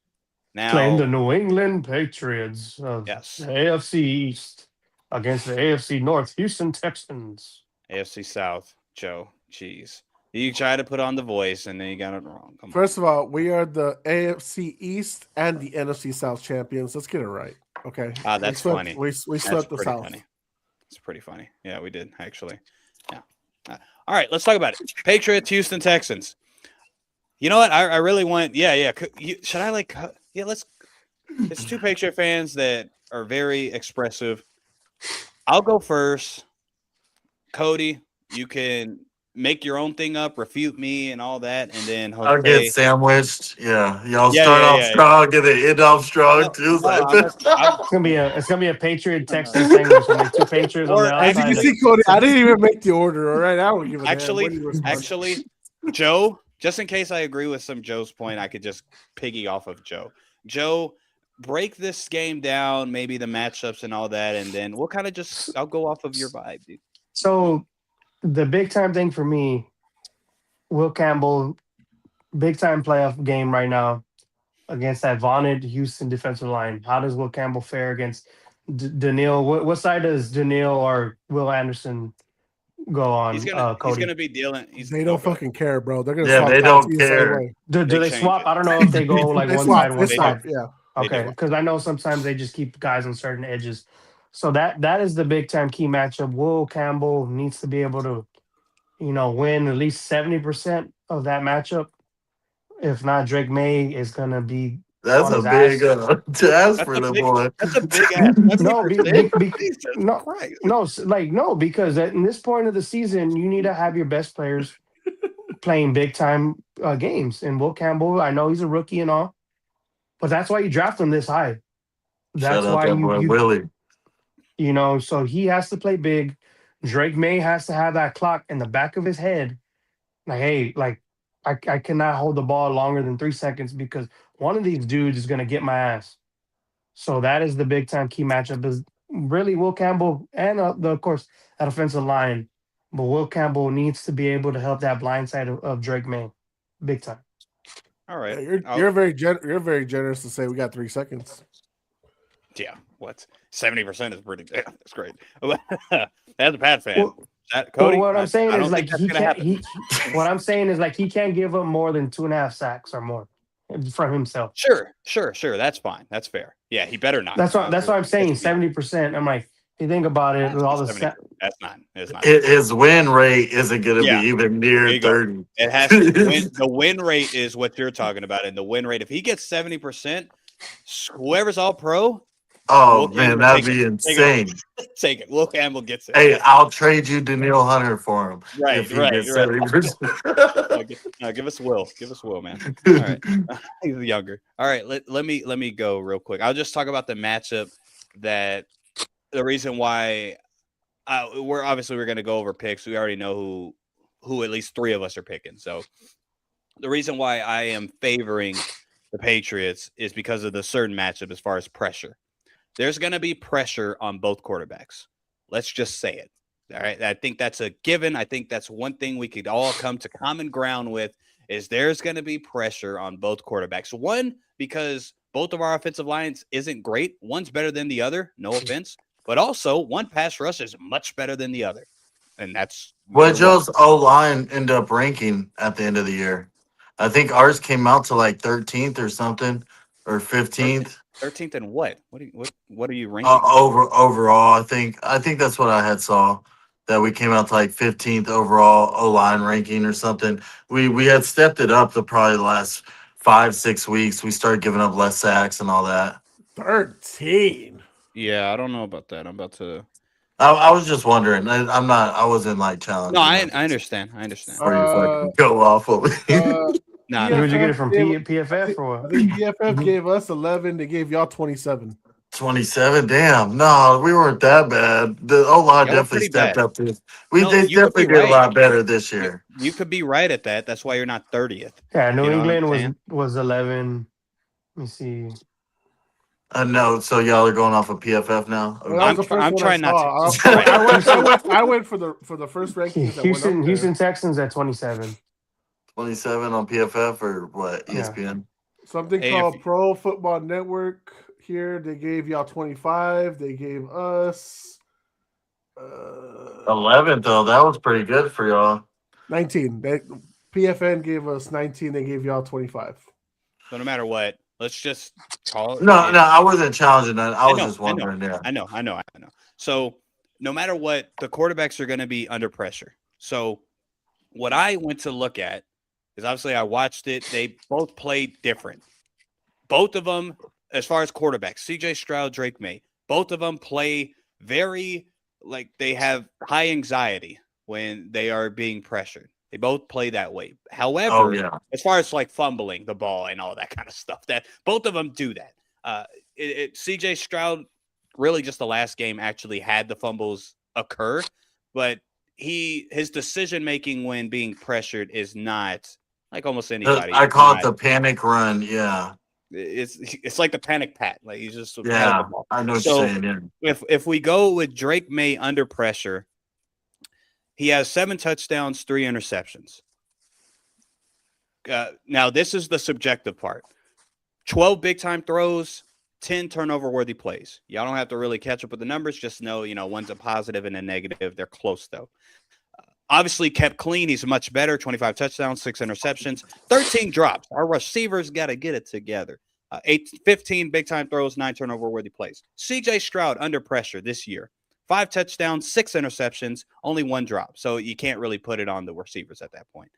Now playing the New England Patriots of yes, the AFC East against the AFC North Houston Texans. AFC South, Joe. Jeez. You try to put on the voice, and then you got it wrong. Come First of all, we are the AFC East and the NFC South champions. Let's get it right, okay? That's funny. We swept the South. Funny. It's pretty funny. Yeah, we did, actually. Yeah. All right, let's talk about it. Patriots, Houston Texans. You know what? I really want – yeah. Should I let's – it's two Patriot fans that are very expressive. I'll go first. Cody, you can – make your own thing up, refute me, and all that, and then Jose. I'll get sandwiched. Yeah, y'all start off strong, get it end off strong too. It's gonna be a Patriot Texas sandwich. Like two Patriots on the outside. As you can see, Cody, I didn't even make the order. All right, I don't give a Actually, Joe. Just in case I agree with some Joe's point, I could just piggy off of Joe. Joe, break this game down, maybe the matchups and all that, and then we'll kind of I'll go off of your vibe, dude. So. The big time thing for me, Will Campbell, big time playoff game right now. against that vaunted Houston defensive line. How does Will Campbell fare against Daniil? What side does Daniil or Will Anderson go He's on, gonna Cody? be dealing. They don't Go ahead. fucking care, bro. They're gonna Yeah, swap they sides don't either care. way. Do They they change swap? it. I don't know if they go like They one swap. side, They one They swap. side. Yeah. They do. Okay, because I know sometimes they just keep guys on certain edges. So that is the big time key matchup. Will Campbell needs to be able to, win at least 70% of that matchup. If not, Drake May is gonna be That's on a his big ass. to ask That's for a the big. boy. That's a big ass. No, 70%. Jesus no, Christ. no, no, because at in this point of the season, you need to have your best players playing big time games. And Will Campbell, I know he's a rookie and all, but that's why you draft him this high. Shout That's out why that boy Willie. so he has to play big. Drake May has to have that clock in the back of his head. Like, hey, like I cannot hold the ball longer than 3 seconds because one of these dudes is gonna get my ass. So that is the big time key matchup is really Will Campbell and of course that offensive line. But Will Campbell needs to be able to help that blind side of Drake May, big time. All Yeah, right. you're very generous to say we got 3 seconds. Yeah. What? 70% is pretty. Yeah, that's great. That's a Pat fan. Well, That Cody. what I'm saying I is don't think like that's he gonna can't. happen. What I'm saying is like he can't give up more than 2.5 sacks or more from himself. Sure. That's fine. That's fair. Yeah, he better not. That's what I'm saying. It's- 70%. I'm like, if you think about it, with all the 70. That's not. It's not. His win rate isn't going to be Yeah, even there near you go. 30. It has to win. The win rate is what you're talking about, and the win rate. If he gets 70%, whoever's all pro, Oh, Will man, Campbell, that'd take be it. insane. Take it. Will Campbell gets it. Hey, I'll trade you Daniil Hunter for him if he gets Right. 70%. Give us Will. Give us Will, man. All right. He's younger. All right. Let me go real quick. I'll just talk about the matchup that the reason why we're going to go over picks. We already know who at least 3 of us are picking. So the reason why I am favoring the Patriots is because of the certain matchup as far as pressure. There's going to be pressure on both quarterbacks. Let's just say it. All right. I think that's a given. I think that's one thing we could all come to common ground with is there's going to be pressure on both quarterbacks. One, because both of our offensive lines isn't great. One's better than the other. No offense. But also, one pass rush is much better than the other. And that's What Joe's O-line end up ranking at the end of the year? I think ours came out to like 13th or something, or 15th. 13th and what? What are you ranking? Overall, I think that's what I had saw, that we came out to like 15th overall O-line ranking or something. We had stepped it up the probably the last 5-6 weeks. We started giving up less sacks and all that. 13. Yeah, I don't know about that. I'm about to. I was just wondering. I wasn't like challenging. No, I understand. I understand. Or you fucking go off of me. No, Would you get it from I PFF or what? think PFF gave us 11. They gave y'all 27. 27. Damn. No, we weren't that bad. The O-line Y'all were definitely pretty stepped bad. up to this. No, They you could definitely be did a right. lot better this year. You could be right at that. That's why you're not 30th. Yeah, New You know what I'm England saying? was 11. Let me see. No, so y'all are going off of PFF now? Well, that was the first I'm one trying I not saw. to. I went for the first rankings that went up there. Houston Texans at 27. 27 on PFF or what? Yeah. ESPN? Something Hey, called Pro Football Network here. They gave y'all 25. They gave us 11th though. That was pretty good for y'all. 19. PFN gave us 19. They gave y'all 25. So no matter what, let's just call it. No, I wasn't challenging that. I was know, just wondering. Yeah. I know. So no matter what, the quarterbacks are going to be under pressure. So what I went to look at is obviously I watched it. They both played different. Both of them, as far as quarterbacks, CJ Stroud, Drake May, both of them play very like they have high anxiety when they are being pressured. They both play that way. However, as far as like fumbling the ball and all that kind of stuff, that both of them do that. CJ Stroud, really just the last game actually had the fumbles occur, but his decision making when being pressured is not like almost anybody. I call it the panic run. Yeah. It's like the panic pat. Like he's just I know what you're saying. Yeah. If we go with Drake May under pressure, he has 7 touchdowns, 3 interceptions. Now this is the subjective part. 12 big time throws, 10 turnover worthy plays. Y'all don't have to really catch up with the numbers. Just know, one's a positive and a negative. They're close though. Obviously kept clean. He's much better. 25 touchdowns, 6 interceptions, 13 drops. Our receivers got to get it together. 15 big time throws, 9 turnover worthy plays. CJ Stroud under pressure this year. 5 touchdowns, 6 interceptions, only 1 drop. So you can't really put it on the receivers at that point.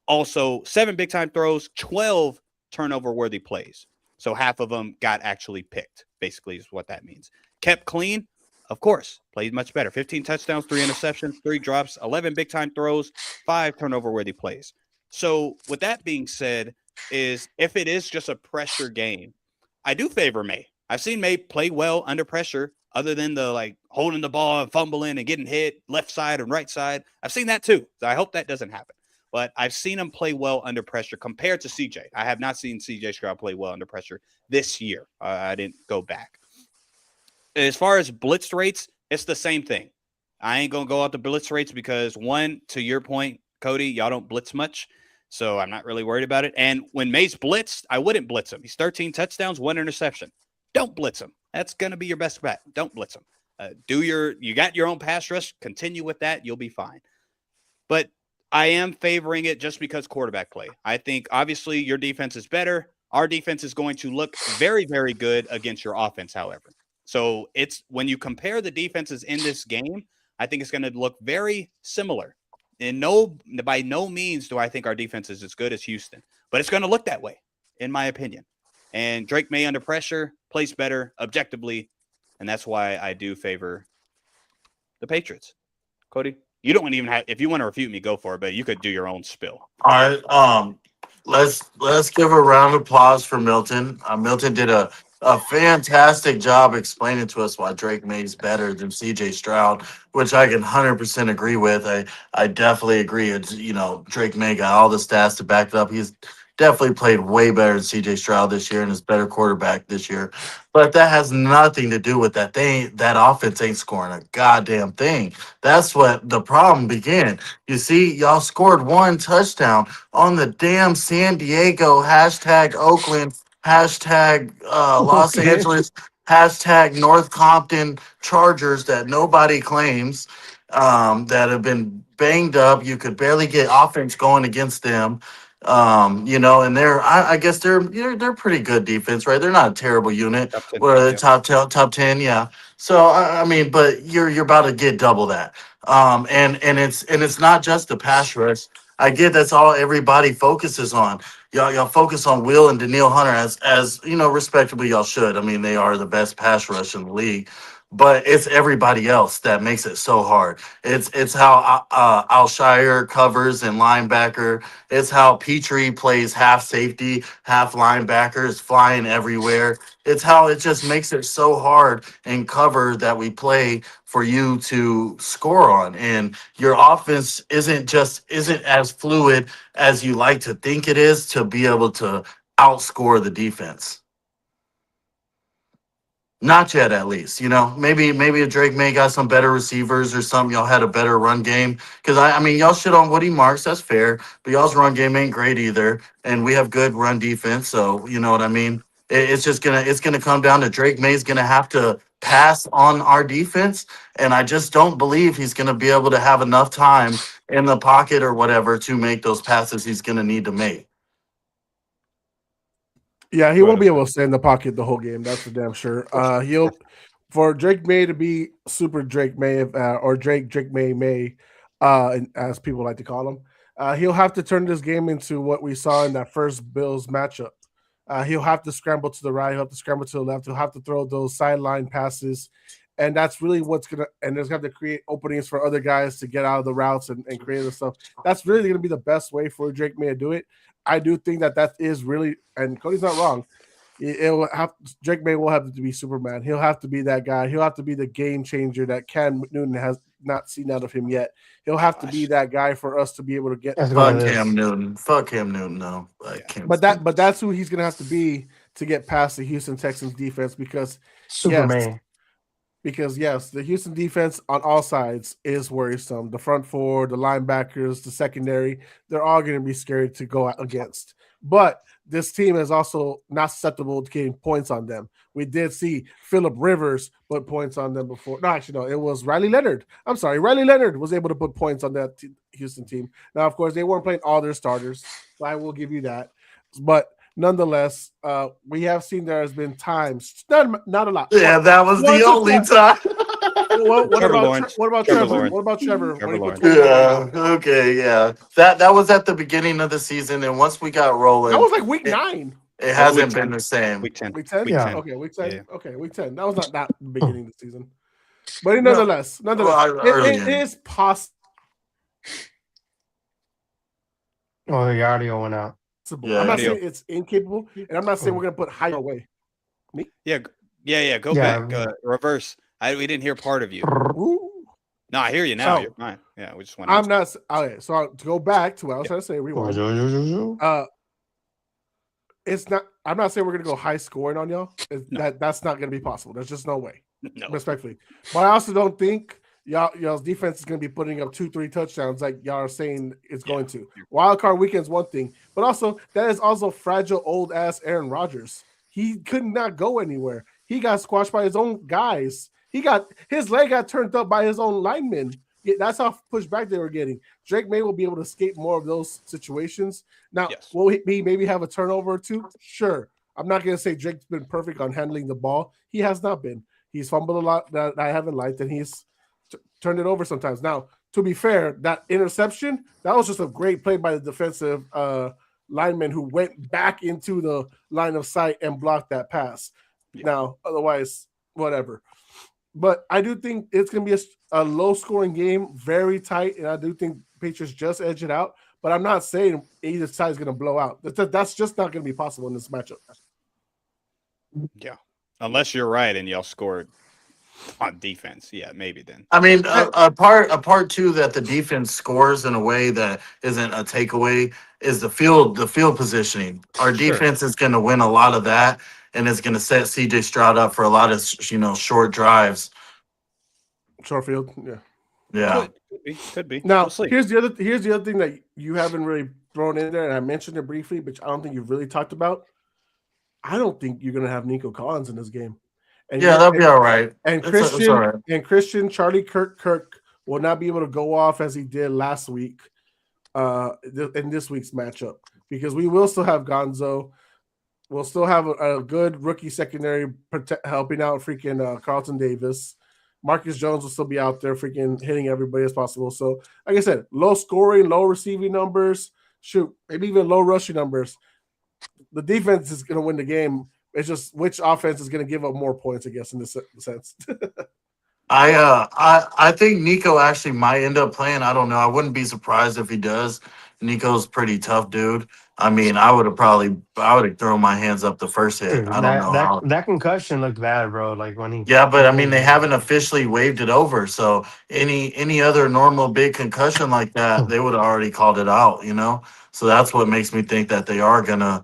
Also, 7 big time throws, 12 turnover worthy plays. So half of them got actually picked, basically is what that means. Kept clean. Of course, played much better. 15 touchdowns, 3 interceptions, 3 drops, 11 big time throws, 5 turnover worthy plays. So with that being said, is if it is just a pressure game, I do favor May. I've seen May play well under pressure, other than the holding the ball and fumbling and getting hit left side and right side. I've seen that too. So I hope that doesn't happen. But I've seen him play well under pressure compared to CJ. I have not seen CJ Stroud play well under pressure this year. I didn't go back. As far as blitz rates, it's the same thing. I ain't going to go out the blitz rates because, one, to your point, Cody, y'all don't blitz much. So I'm not really worried about it. And when May's blitzed, I wouldn't blitz him. He's 13 touchdowns, 1 interception. Don't blitz him. That's going to be your best bet. Don't blitz him. You got your own pass rush. Continue with that. You'll be fine. But I am favoring it just because quarterback play. I think obviously your defense is better. Our defense is going to look very, very good against your offense, however. So it's when you compare the defenses in this game, I think it's going to look very similar. And by no means do I think our defense is as good as Houston, but it's going to look that way, in my opinion. And Drake May under pressure plays better objectively, and that's why I do favor the Patriots. Cody, you don't even have, if you want to refute me, go for it, but you could do your own spill. All right. Let's give a round of applause for Milton. Milton did a fantastic job explaining to us why Drake May's better than CJ Stroud, which I can 100% agree with. I definitely agree. It's, Drake May got all the stats to back it up. He's definitely played way better than CJ Stroud this year and is better quarterback this year. But that has nothing to do with that. That offense ain't scoring a goddamn thing. That's what the problem began. You see, y'all scored 1 touchdown on the damn San Diego, hashtag Oakland, hashtag Los Okay. Angeles, hashtag North Compton Chargers that nobody claims, that have been banged up. You could barely get offense going against them. And I guess they're pretty good defense, right? They're not a terrible unit. Top 10, Or yeah. top 10, yeah. So I mean, but you're about to get double that. And it's not just the pass rush. I get that's all everybody focuses on. Y'all focus on Will and Daniil Hunter as respectably y'all should. I mean, they are the best pass rush in the league. But it's everybody else that makes it so hard. It's how Alshire covers and linebacker. It's how Petrie plays half safety, half linebacker, is flying everywhere. It's how it just makes it so hard in cover that we play for you to score on. And your offense isn't as fluid as you like to think it is to be able to outscore the defense. Not yet, at least. Maybe if Drake May got some better receivers or something, y'all had a better run game. Because I mean, y'all shit on Woody Marks, that's fair. But y'all's run game ain't great either, and we have good run defense. So you know what I mean. It's gonna come down to Drake May's gonna have to pass on our defense, and I just don't believe he's gonna be able to have enough time in the pocket or whatever to make those passes he's gonna need to make. Yeah, he Go won't be ahead, able to stay in the pocket the whole game. That's for damn sure. For Drake May to be super Drake May, or Drake May, as people like to call him, he'll have to turn this game into what we saw in that first Bills matchup. He'll have to scramble to the right, he'll have to scramble to the left, he'll have to throw those sideline passes, and that's really what's gonna. And there's going to create openings for other guys to get out of the routes and create the stuff. That's really going to be the best way for Drake May to do it. I do think that is really, and Cody's not wrong. Drake May will have to be Superman. He'll have to be that guy. He'll have to be the game changer that Cam Newton has not seen out of him yet. He'll have to be that guy for us to be able to get. Fuck Cam Newton. Fuck Cam Newton. No, but that's who he's gonna have to be to get past the Houston Texans defense because Superman. Yes, the Houston defense on all sides is worrisome. The front four, the linebackers, the secondary, they're all going to be scary to go against. But this team is also not susceptible to getting points on them. We did see Phillip Rivers put points on them before. No, actually, no, it was Riley Leonard. I'm sorry, Riley Leonard was able to put points on that Houston team. Now, of course, they weren't playing all their starters, so I will give you that. But nonetheless, we have seen there has been times, not a lot. Yeah, that was the only time. What Trevor about Lawrence. what about Trevor Trevor? Lawrence. What about Trevor? Trevor when he put Lawrence. 21 Yeah. on? Okay. Yeah. That was at the beginning of the season, and once we got rolling, That was like week it, 9. it hasn't week been 10. the same. Week 10. Week 10? Week Yeah. 10. Okay, week 10. Yeah. Okay, week 10. That was not the beginning of the season. But No, nonetheless, early it in. is possible. Oh, the audio went out. Yeah. I'm not Audio. saying it's incapable, and I'm not saying we're gonna put higher away. Yeah. Go Yeah. back. Reverse. We didn't hear part of you. Ooh. No, I hear you now. So, You're fine. Yeah, we just went. I'm not okay. So to go back to what I was trying to say, rewind. It's not. I'm not saying we're gonna go high scoring on y'all. That's not gonna be possible. There's just no way. No. Respectfully, but I also don't think y'all's defense is gonna be putting up 2-3 touchdowns like y'all are saying it's going to. Wild card weekend's one thing, but also that is also fragile old ass Aaron Rodgers. He could not go anywhere. He got squashed by his own guys. His leg got turned up by his own linemen. Yeah, that's how pushed back they were getting. Drake May will be able to escape more of those situations. Now, will he maybe have a turnover or two? Sure. I'm not going to say Drake's been perfect on handling the ball. He has not been. He's fumbled a lot that I haven't liked, and he's turned it over sometimes. Now, to be fair, that interception, that was just a great play by the defensive lineman who went back into the line of sight and blocked that pass. Yeah. Now, otherwise, whatever. But I do think it's going to be a low-scoring game, very tight, and I do think Patriots just edge it out. But I'm not saying either side is going to blow out. That's just not going to be possible in this matchup. Yeah, unless you're right and y'all scored on defense. Yeah, maybe then. I mean, a part too that the defense scores in a way that isn't a takeaway is the field positioning. Our defense is going to win a lot of that, and it's going to set CJ Stroud up for a lot of short drives. Short field, yeah. Yeah, could be. Now, We'll here's the other thing that you haven't really thrown in there, and I mentioned it briefly, but I don't think you've really talked about. I don't think you're going to have Nico Collins in this game. And that'll be all right. And Christian, Charlie Kirk will not be able to go off as he did last week in this week's matchup, because we will still have Gonzo. We'll still have a good rookie secondary helping out freaking Carlton Davis. Marcus Jones will still be out there freaking hitting everybody as possible. So, like I said, low scoring, low receiving numbers, maybe even low rushing numbers. The defense is going to win the game. It's just which offense is going to give up more points, I guess, in this sense. I think Nico actually might end up playing. I don't know. I wouldn't be surprised if he does. Nico's pretty tough, dude. I mean, I would have thrown my hands up the first hit. Dude, I don't know. That concussion looked bad, bro. Like when he. Yeah, but I mean, they haven't officially waved it over. So any other normal big concussion like that, they would have already called it out. So that's what makes me think that they are gonna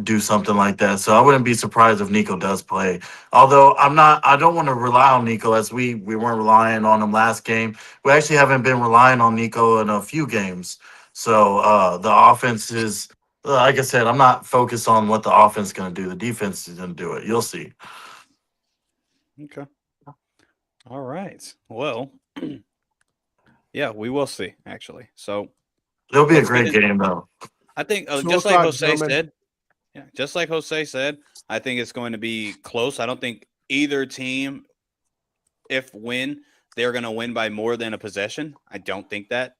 do something like that. So I wouldn't be surprised if Nico does play. Although I don't want to rely on Nico, as we weren't relying on him last game. We actually haven't been relying on Nico in a few games. So the offense is, like I said, I'm not focused on what the offense is going to do. The defense is going to do it. You'll see. Okay. All right. Well, yeah, we will see, actually. So it'll be a great game, though. I think just like Jose said. Yeah, just like Jose said, I think it's going to be close. I don't think either team, if win, they're going to win by more than a possession. I don't think that.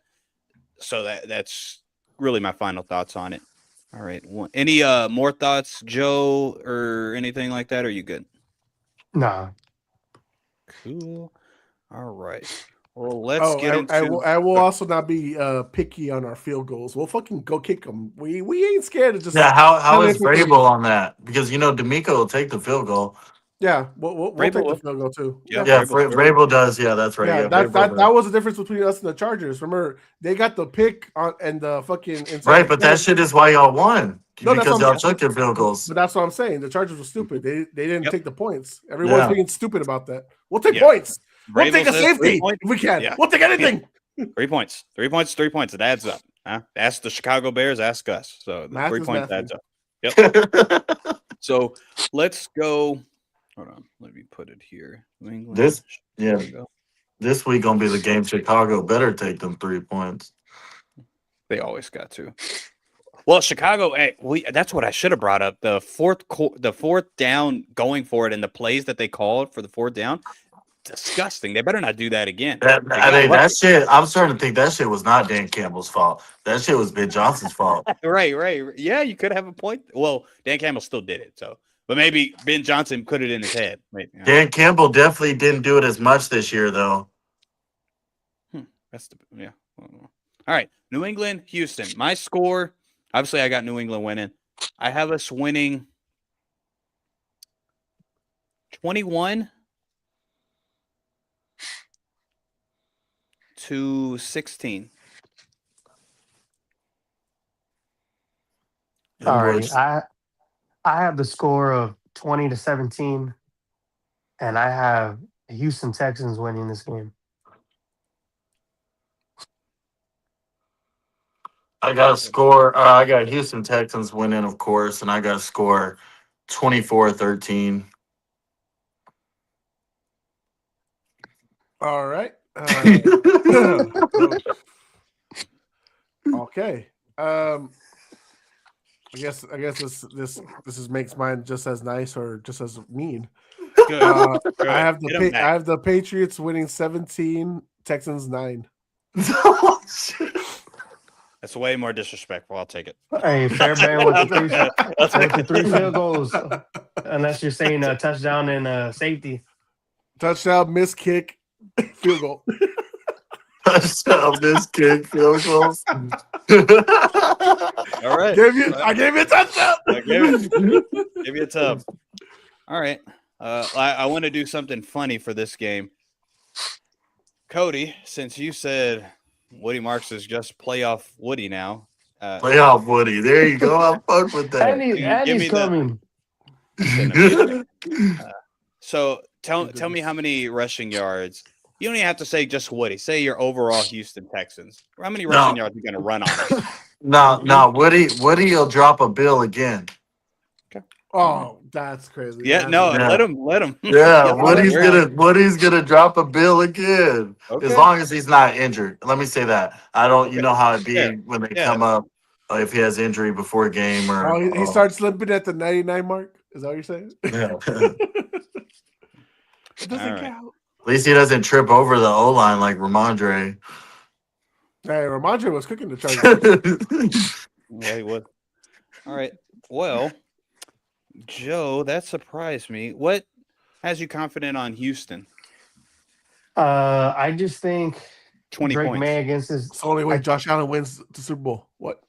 So that's really my final thoughts on it. All right. Any more thoughts, Joe, or anything like that? Or are you good? Nah. Cool. All right. Well, let's get into. I will also not be picky on our field goals. We'll fucking go kick them. We ain't scared of just. Yeah. How is Vrabel on that? Because D'Amico will take the field goal. Yeah, we'll take the field goal too. Yeah, Vrabel does. Yeah, that's right. Yeah, that was the difference between us and the Chargers. Remember, they got the pick and the fucking right, but that shit is why y'all won. No, because y'all took your field goals. But that's what I'm saying. The Chargers were stupid. They didn't take the points. Everyone's being stupid about that. We'll take points. We'll take a safety if we can. Yeah. We'll take anything. 3 points. 3 points. 3 points. It adds up. Ask the Chicago Bears, ask us. So the Math 3 is points mathing. adds up. Yep. So let's go. Hold on. Let me put it here. New England, This yeah, Chicago. this week gonna be the game. Chicago better take them 3 points. They always got to. Well, Chicago, that's what I should have brought up. The fourth down going for it and the plays that they called for the fourth down, disgusting. They better not do that again. That, They I got mean, lucky. that shit. I'm starting to think that shit was not Dan Campbell's fault. That shit was Ben Johnson's fault. Right. Yeah, you could have a point. Well, Dan Campbell still did it, so but maybe Ben Johnson put it in his head. Maybe. Dan Campbell definitely didn't do it as much this year, though. Yeah. All right, New England, Houston. My score. Obviously, I got New England winning. I have us winning 21-16. Inwards. Alrighty. I have the score of 20-17, and I have Houston Texans winning this game. I got a score. I got Houston Texans winning, of course, and I got a score 24-13. All right. Okay. I guess this makes mine just as nice or just as mean. Good. I have the Patriots winning 17, Texans 9. Oh, shit. That's way more disrespectful. I'll take it. Hey, Fairbairn with the 3 field goals, unless you're saying a touchdown and safety. Touchdown, miss kick, field goal. Touchdown, miss kick, field goals. All right. I gave you a touchdown. I give you a tub. All right. I want to do something funny for this game. Cody, since you said Woody Marks is just playoff Woody now. Playoff Woody. There you go. I'll fuck with that. Andy's coming. So tell me how many rushing yards. You don't even have to say just Woody. Say your overall Houston Texans. How many rushing yards are you going to run on us? No. Woody will drop a bill again. Oh, that's crazy. Yeah, let him. Yeah, Woody's gonna drop a bill again. Okay. As long as he's not injured. Let me say that. You know how it be when they come up if he has injury before a game or he starts limping at the 99 mark. Is that what you're saying? Yeah. It doesn't count. At least he doesn't trip over the O line like Ramondre. Hey, Ramondre was cooking the Chargers. Yeah, he would. All right. Well, Joe, that surprised me. What has you confident on Houston? I just think 20 Drake points. May against his. It's the only way Josh Allen wins the Super Bowl. What?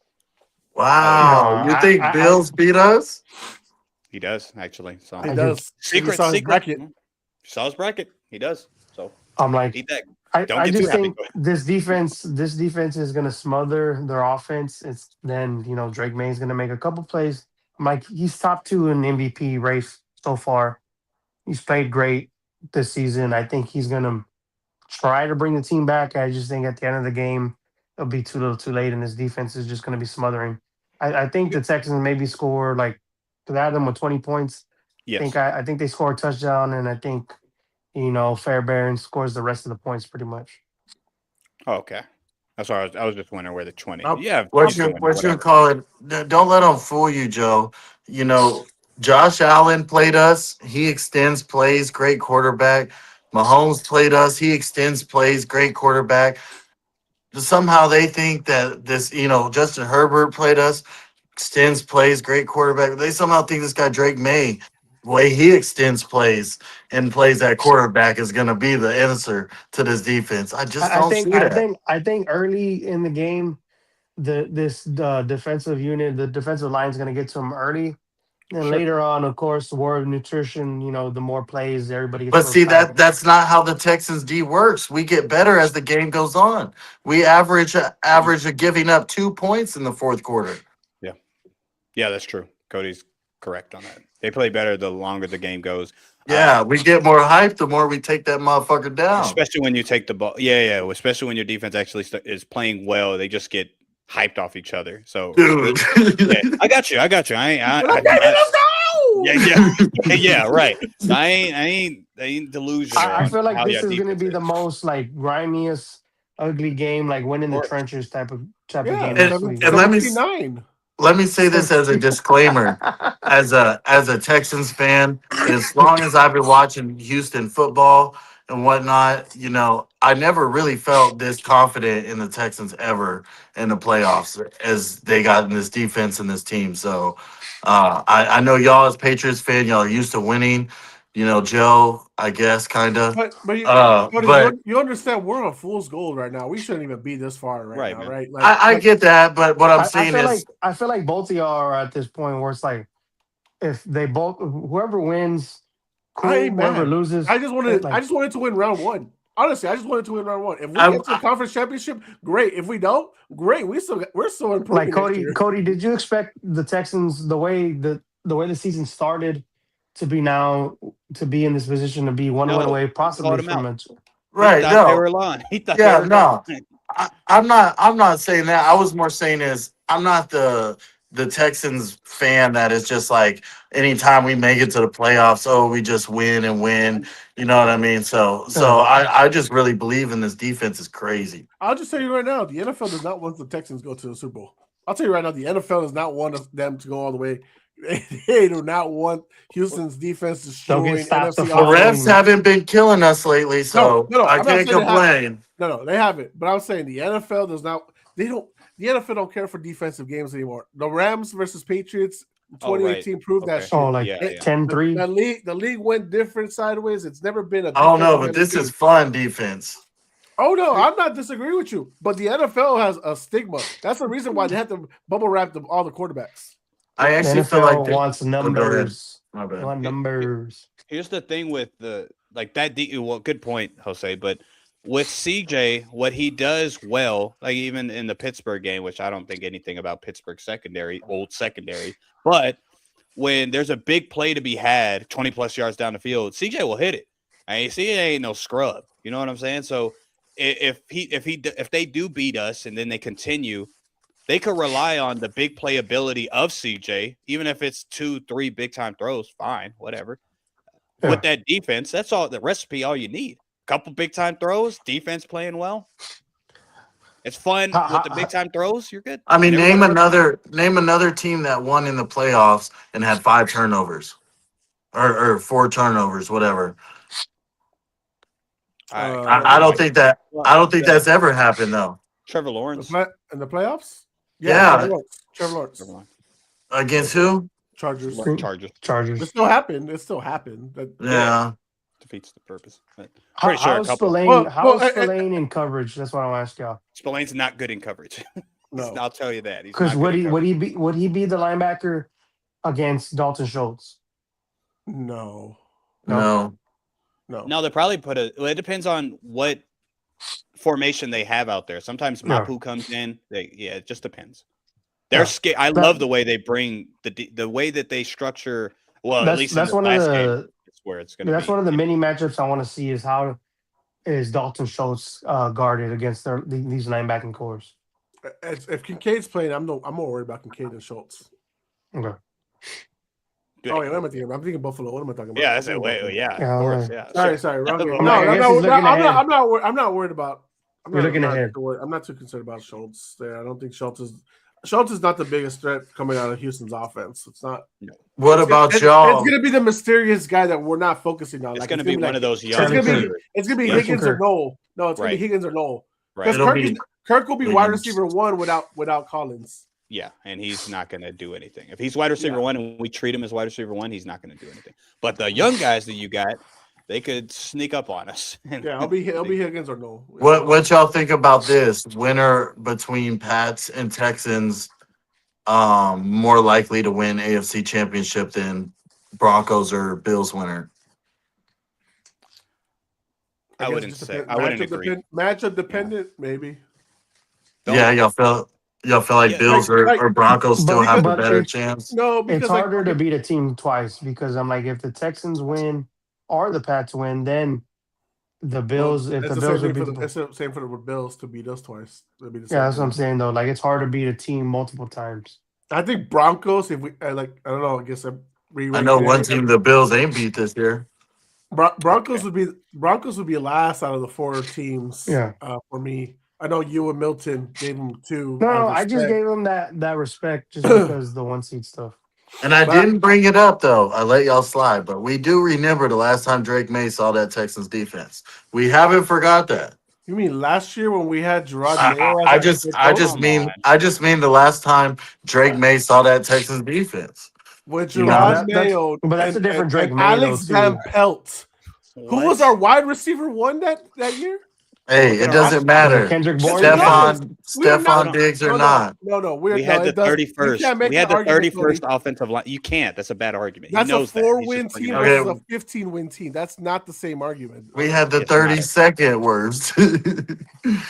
Wow. You think Bills beat us? He does, actually. So He does. Secret. Bracket. Saw his bracket. He does. So I'm like, eat that. I just think this defense is going to smother their offense. It's then, Drake May is going to make a couple plays. I'm like, he's top 2 in MVP race so far. He's played great this season. I think he's going to try to bring the team back. I just think at the end of the game, it'll be too little too late, and this defense is just going to be smothering. I think the Texans maybe score because I had them with 20 points. Yes. I think they score a touchdown, and I think Fairbairn scores the rest of the points pretty much. Oh, okay. That's why I was just wondering where the 20. What you call it? Don't let them fool you, Joe. Josh Allen played us. He extends plays. Great quarterback. Mahomes played us. He extends plays. Great quarterback. Somehow they think that this, Justin Herbert played us. Extends plays. Great quarterback. They somehow think this guy Drake May, the way he extends plays and plays that quarterback is going to be the answer to this defense. I don't see that. I think early in the game, the defensive unit, the defensive line is going to get to him early. And later on, of course, the war of nutrition, the more plays everybody gets. But see, that's not how the Texans D works. We get better as the game goes on. We average of giving up 2 points in the fourth quarter. Yeah, that's true. Cody's correct on that. They play better the longer the game goes. Yeah, we get more hype the more we take that motherfucker down. Especially when you take the ball. Yeah. Especially when your defense actually is playing well. They just get hyped off each other. So Dude. yeah, I got you. Let's go! Yeah, right. I ain't delusional. I feel like how this your is going to defense be the most like grimiest, ugly game, like winning the course. trenches type of Yeah, game And- this week. and let me 79. Let me say this as a disclaimer. As a Texans fan, as long as I've been watching Houston football and whatnot, I never really felt this confident in the Texans ever in the playoffs as they got in this defense and this team. So I know y'all as Patriots fan, y'all are used to winning. Joe, I guess, kind of. But But you understand we're on fool's gold right now. We shouldn't even be this far Right, now, man. right? I get that. But what I'm saying is, I feel like both of y'all are at this point where it's like if they both whoever wins, cool. I ain't Whoever mad. loses, I just wanted like, I just wanted to win round one. Honestly, I just wanted to win round one. If we I- get to the conference championship, great. If we don't, great. We're still improving. like next Cody. year. Cody, did you expect the Texans the way the season started to be in this position to be one No, win away, called possibly him from out. it? right? He thought they No, were lying. He thought yeah, they were no. lying. I'm not saying that. I was more saying is I'm not the Texans fan that is just like anytime we make it to the playoffs, oh, we just win and win. You know what I mean? So I just really believe in this defense is crazy. I'll just tell you right now, the NFL does not want the Texans to go to the Super Bowl. I'll tell you right now, the NFL does not want them to go all the way. They do not want Houston's defense Don't destroying get stopped the NFC The following- offense. refs haven't been killing us lately, so No, I I'm not can't saying they haven't. complain. No, they haven't. But I'm saying the NFL does not. They don't. The NFL don't care for defensive games anymore. The Rams versus Patriots, Oh, right. 2018 proved that Okay. shit. Oh, like Yeah, yeah. 10-3. The league went different sideways. It's never been a. I don't know, defensive but this game. is fun defense. Oh no, I'm not disagreeing with you. But the NFL has a stigma. That's the reason why they have to bubble wrap all the quarterbacks. I The actually feel NFL like they, wants numbers. my They bad. want numbers. Here's the thing with well, good point, Jose. But with CJ, what he does well, like even in the Pittsburgh game, which I don't think anything about Pittsburgh old secondary, but when there's a big play to be had, 20 plus yards down the field, CJ will hit it. I mean, CJ ain't no scrub. You know what I'm saying? So if they do beat us and then they continue, they could rely on the big playability of CJ, even if it's 2-3 big time throws. Fine, whatever. Yeah. With that defense, that's all the recipe. All you need. Couple big time throws, defense playing well. It's fun with the big time throws. You're good. I mean, And name everybody- another team that won in the playoffs and had 5 turnovers. Or 4 turnovers, whatever. I don't think that's ever happened though. Trevor In Lawrence. the playoffs? Yeah. Trevor Lawrence. Trevor Lawrence. Against who? Chargers. Chargers It still happened. Yeah. defeats the purpose. But pretty sure a How's couple. Spillane in coverage? That's what I want to ask y'all. Spillane's not good in coverage. No. I'll tell you that. He's Because not good in coverage. would he be the linebacker against Dalton Schultz? No. No. No, they probably it depends on what formation they have out there. Sometimes Yeah. Mapu comes in. It just depends. They're scared. I love the way they bring the way that they structure. Well, at least that's in the one of last the game, it's where it's going to be. that's one of the mini matchups I want to see is how is Dalton Schultz guarded against these linebacking cores. If Kincaid's playing, I'm more worried about Kincaid than Schultz. Okay. Good. Oh wait, what am I thinking? I'm thinking Buffalo. What am I talking about? Yeah, that's it. Wait, yeah, Yeah, of course. Yeah. Sorry, wrong game. I'm No, like, I guess he's looking ahead. I'm not worried about. You're looking ahead. I'm not too concerned about Schultz there. I don't think Schultz is not the biggest threat coming out of Houston's offense. It's not. What about y'all? It's going to be the mysterious guy that we're not focusing on. It's Like, going to be one of those young. It's going to be. receivers. It's going to be Yeah. Higgins or Kirk. Noel. No, it's going to Right. be Higgins or Noel. Right. Because It'll be Kirk will be wide Higgins. receiver 1 without Collins. Yeah, and he's not going to do anything. If he's wide receiver 1 and we treat him as wide receiver 1, he's not going to do anything. But the young guys that you got, they could sneak up on us. Yeah, it'll be Higgins or Noel. What y'all think about this? Winner between Pats and Texans more likely to win AFC championship than Broncos or Bills winner? I guess wouldn't just say. depend- I wouldn't agree. Matchup dependent, maybe. Don't- Yeah, y'all feel like Yeah, Bills like- or Broncos still but- have a but better it's- chance? No, because It's harder to beat a team twice because I'm like, if the Texans win or the Pats win, then the Bills. If It's the the same Bills would thing beat for it's the same for the Bills to beat us twice. It'd be the same yeah, that's what thing. I'm saying though. Like it's hard to beat a team multiple times. I think Broncos. If we I don't know. I guess I re-rank know it. one team the Bills ain't beat this year. Broncos would be last out of the 4 teams. Yeah. For me, I know you and Milton gave them 2. No, I just gave them that respect just because the 1 seed stuff. And I But- didn't bring it up though. I let y'all slide, but we do remember the last time Drake May saw that Texans defense. We haven't forgot that. You mean last year when we had Gerard Mayo? I just Come mean on. I just mean the last time Drake May saw that Texans defense. with You know, Gerard that's- Mayo, but that's a different Drake and May, Alex though, Van too. Pelt. Who was What? our wide receiver one that year? Hey, it doesn't matter. Kendrick Bourne. Yes, it does. We are Stephon not- Diggs or no, not. No, We had the 31st. We had the 31st Tony. offensive line. You can't. That's a bad argument. That's he a knows that. He's 4-win just bringing team it Okay. up. versus a 15-win team. That's not the same argument. We had the Yes, it matters. 32nd worst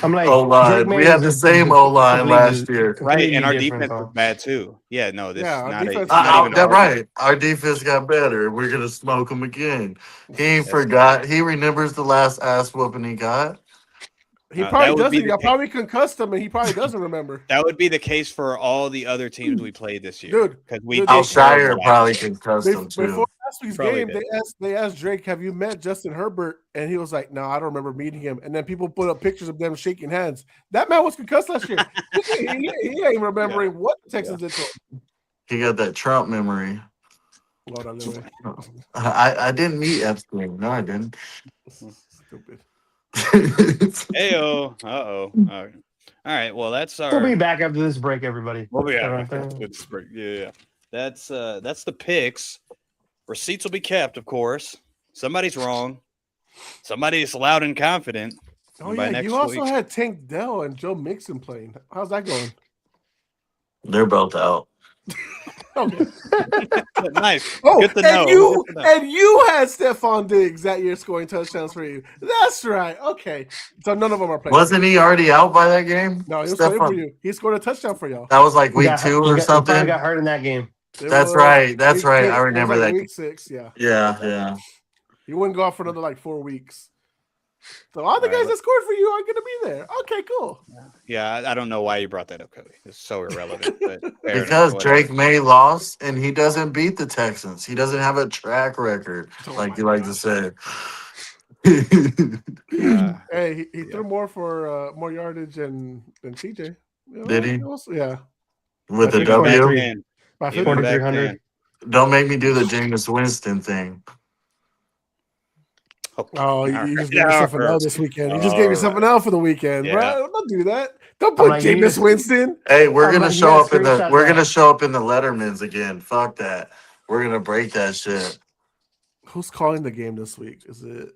I'm like O line. Drake May We had is the a same O line completely- last year. Right, completely and our different, defense though. was bad too. Yeah, no, this Yeah, is our not a. defense It's is not even That's an argument. right. Our defense got better. We're gonna smoke him again. He ain't That's forgot. He remembers the last ass whooping he got. He that probably would be doesn't. the Y'all case. probably concussed him, and he probably doesn't remember. That would be the case for all the other teams we played this year, Dude, because we dude, did Alshire terrible last probably year. concussed him too. Before last week's Probably game, did. they asked Drake, "Have you met Justin Herbert?" And he was like, "No, I don't remember meeting him." And then people put up pictures of them shaking hands. That man was concussed last year. he ain't remembering what the Texans did to him. He got that Trump memory. Hold on, let me- I didn't meet Epstein. No, I didn't. Stupid. Heyo. Uh-oh. All right. Well, that's our. We'll be back after this break, everybody. We'll be All back. right. Yeah. That's the picks. Receipts will be kept, of course. Somebody's wrong. Somebody's loud and confident. Oh And by yeah, next you also week- had Tank Dell and Joe Mixon playing. How's that going? They're both out. Okay. Nice. Oh, Good to know. Good to know. and you had Stephon Diggs that year scoring touchdowns for you. That's right. Okay, so none of them are playing. Wasn't he already out by that game? No, he was playing for Stephon- you. He scored a touchdown for y'all. That was like He week got- 2 he or got- he something. probably got hurt in that game. It That's was right. That's week right. 6. I It was remember like that. week 6. Yeah, Yeah. he wouldn't go out for another like 4 weeks. So all the All right, guys that scored for you are going to be there. Okay, cool. Yeah, I don't know why you brought that up, Cody. It's so irrelevant. But fair Because enough, Drake May lost and he doesn't beat the Texans. He doesn't have a track record, Oh like my you like to God. say. whatever. Hey, he Yeah. threw more for more yardage than CJ. You know, Did he? Yeah, With the Even Even back W. then, by even 50. back 4,300. then. Don't make me do the Jameis Winston thing. Oh, you All just right. gave yourself an All L right. this weekend. You just gave All yourself right. an L for the weekend, Yeah. bro. Don't do that. Don't I'm put like, you need Jameis to- Winston. Hey, we're I'm gonna like, you show gotta up in the screenshot we're that. gonna show up in the Lettermans again. Fuck that. We're gonna break that shit. Who's calling the game this week? Is it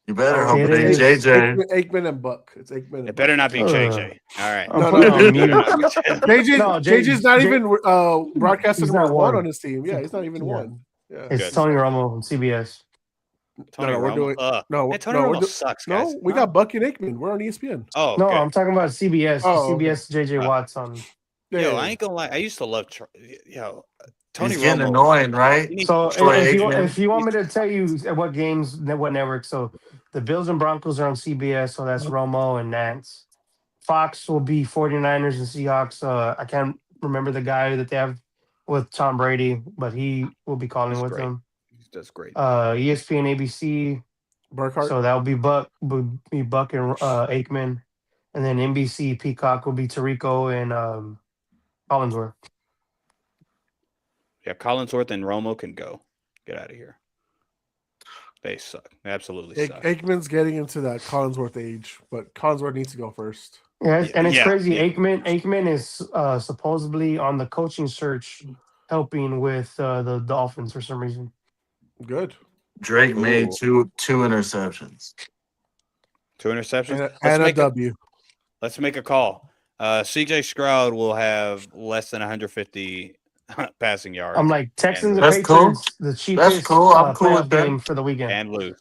You better Oh, hope it it ain't is. JJ. Aikman and Buck? It's Aikman and It better not be Ugh. JJ. All right. I'm No, putting no. on mute. JJ, No, JJ's not Jay- even broadcasting he's not number 1 one. on his team. Yeah, he's not even Yeah. 1. Yeah. It's Good. Tony Romo on CBS. Tony No, we're Romo. doing- No, Hey, Tony no, Romo we're do- sucks, guys. no, we got Buck and Aikman. We're on ESPN. Oh, No, good. I'm talking about CBS. Oh, okay. CBS JJ Oh. Watts on. Yo, I ain't gonna lie. I used to love Tony He's getting Romo. annoying, right? He needs So to- Troy if Aikman. you want me to tell you what games, what network, so the Bills and Broncos are on CBS, so that's Romo and Nance. Fox will be 49ers and Seahawks. I can't remember the guy that they have with Tom Brady, but he will be calling That's with great. them. That's great. ESPN, ABC, Burkhart. so that will be Buck and Aikman, and then NBC Peacock will be Tirico and Collinsworth. Yeah, Collinsworth and Romo can go. Get out of here. They suck. They absolutely suck. Aikman's getting into that Collinsworth age, but Collinsworth needs to go first. Yeah, and it's Yeah, crazy. yeah. Aikman is supposedly on the coaching search, helping with the Dolphins for some reason. Good. Drake made Ooh. two interceptions. 2 interceptions. And a W. Let's make a call. CJ Stroud will have less than 150 passing yards I'm like Texans and That's cool. Patriots, the cheapest cool. I'm cool playoff with that. game for the weekend. and lose.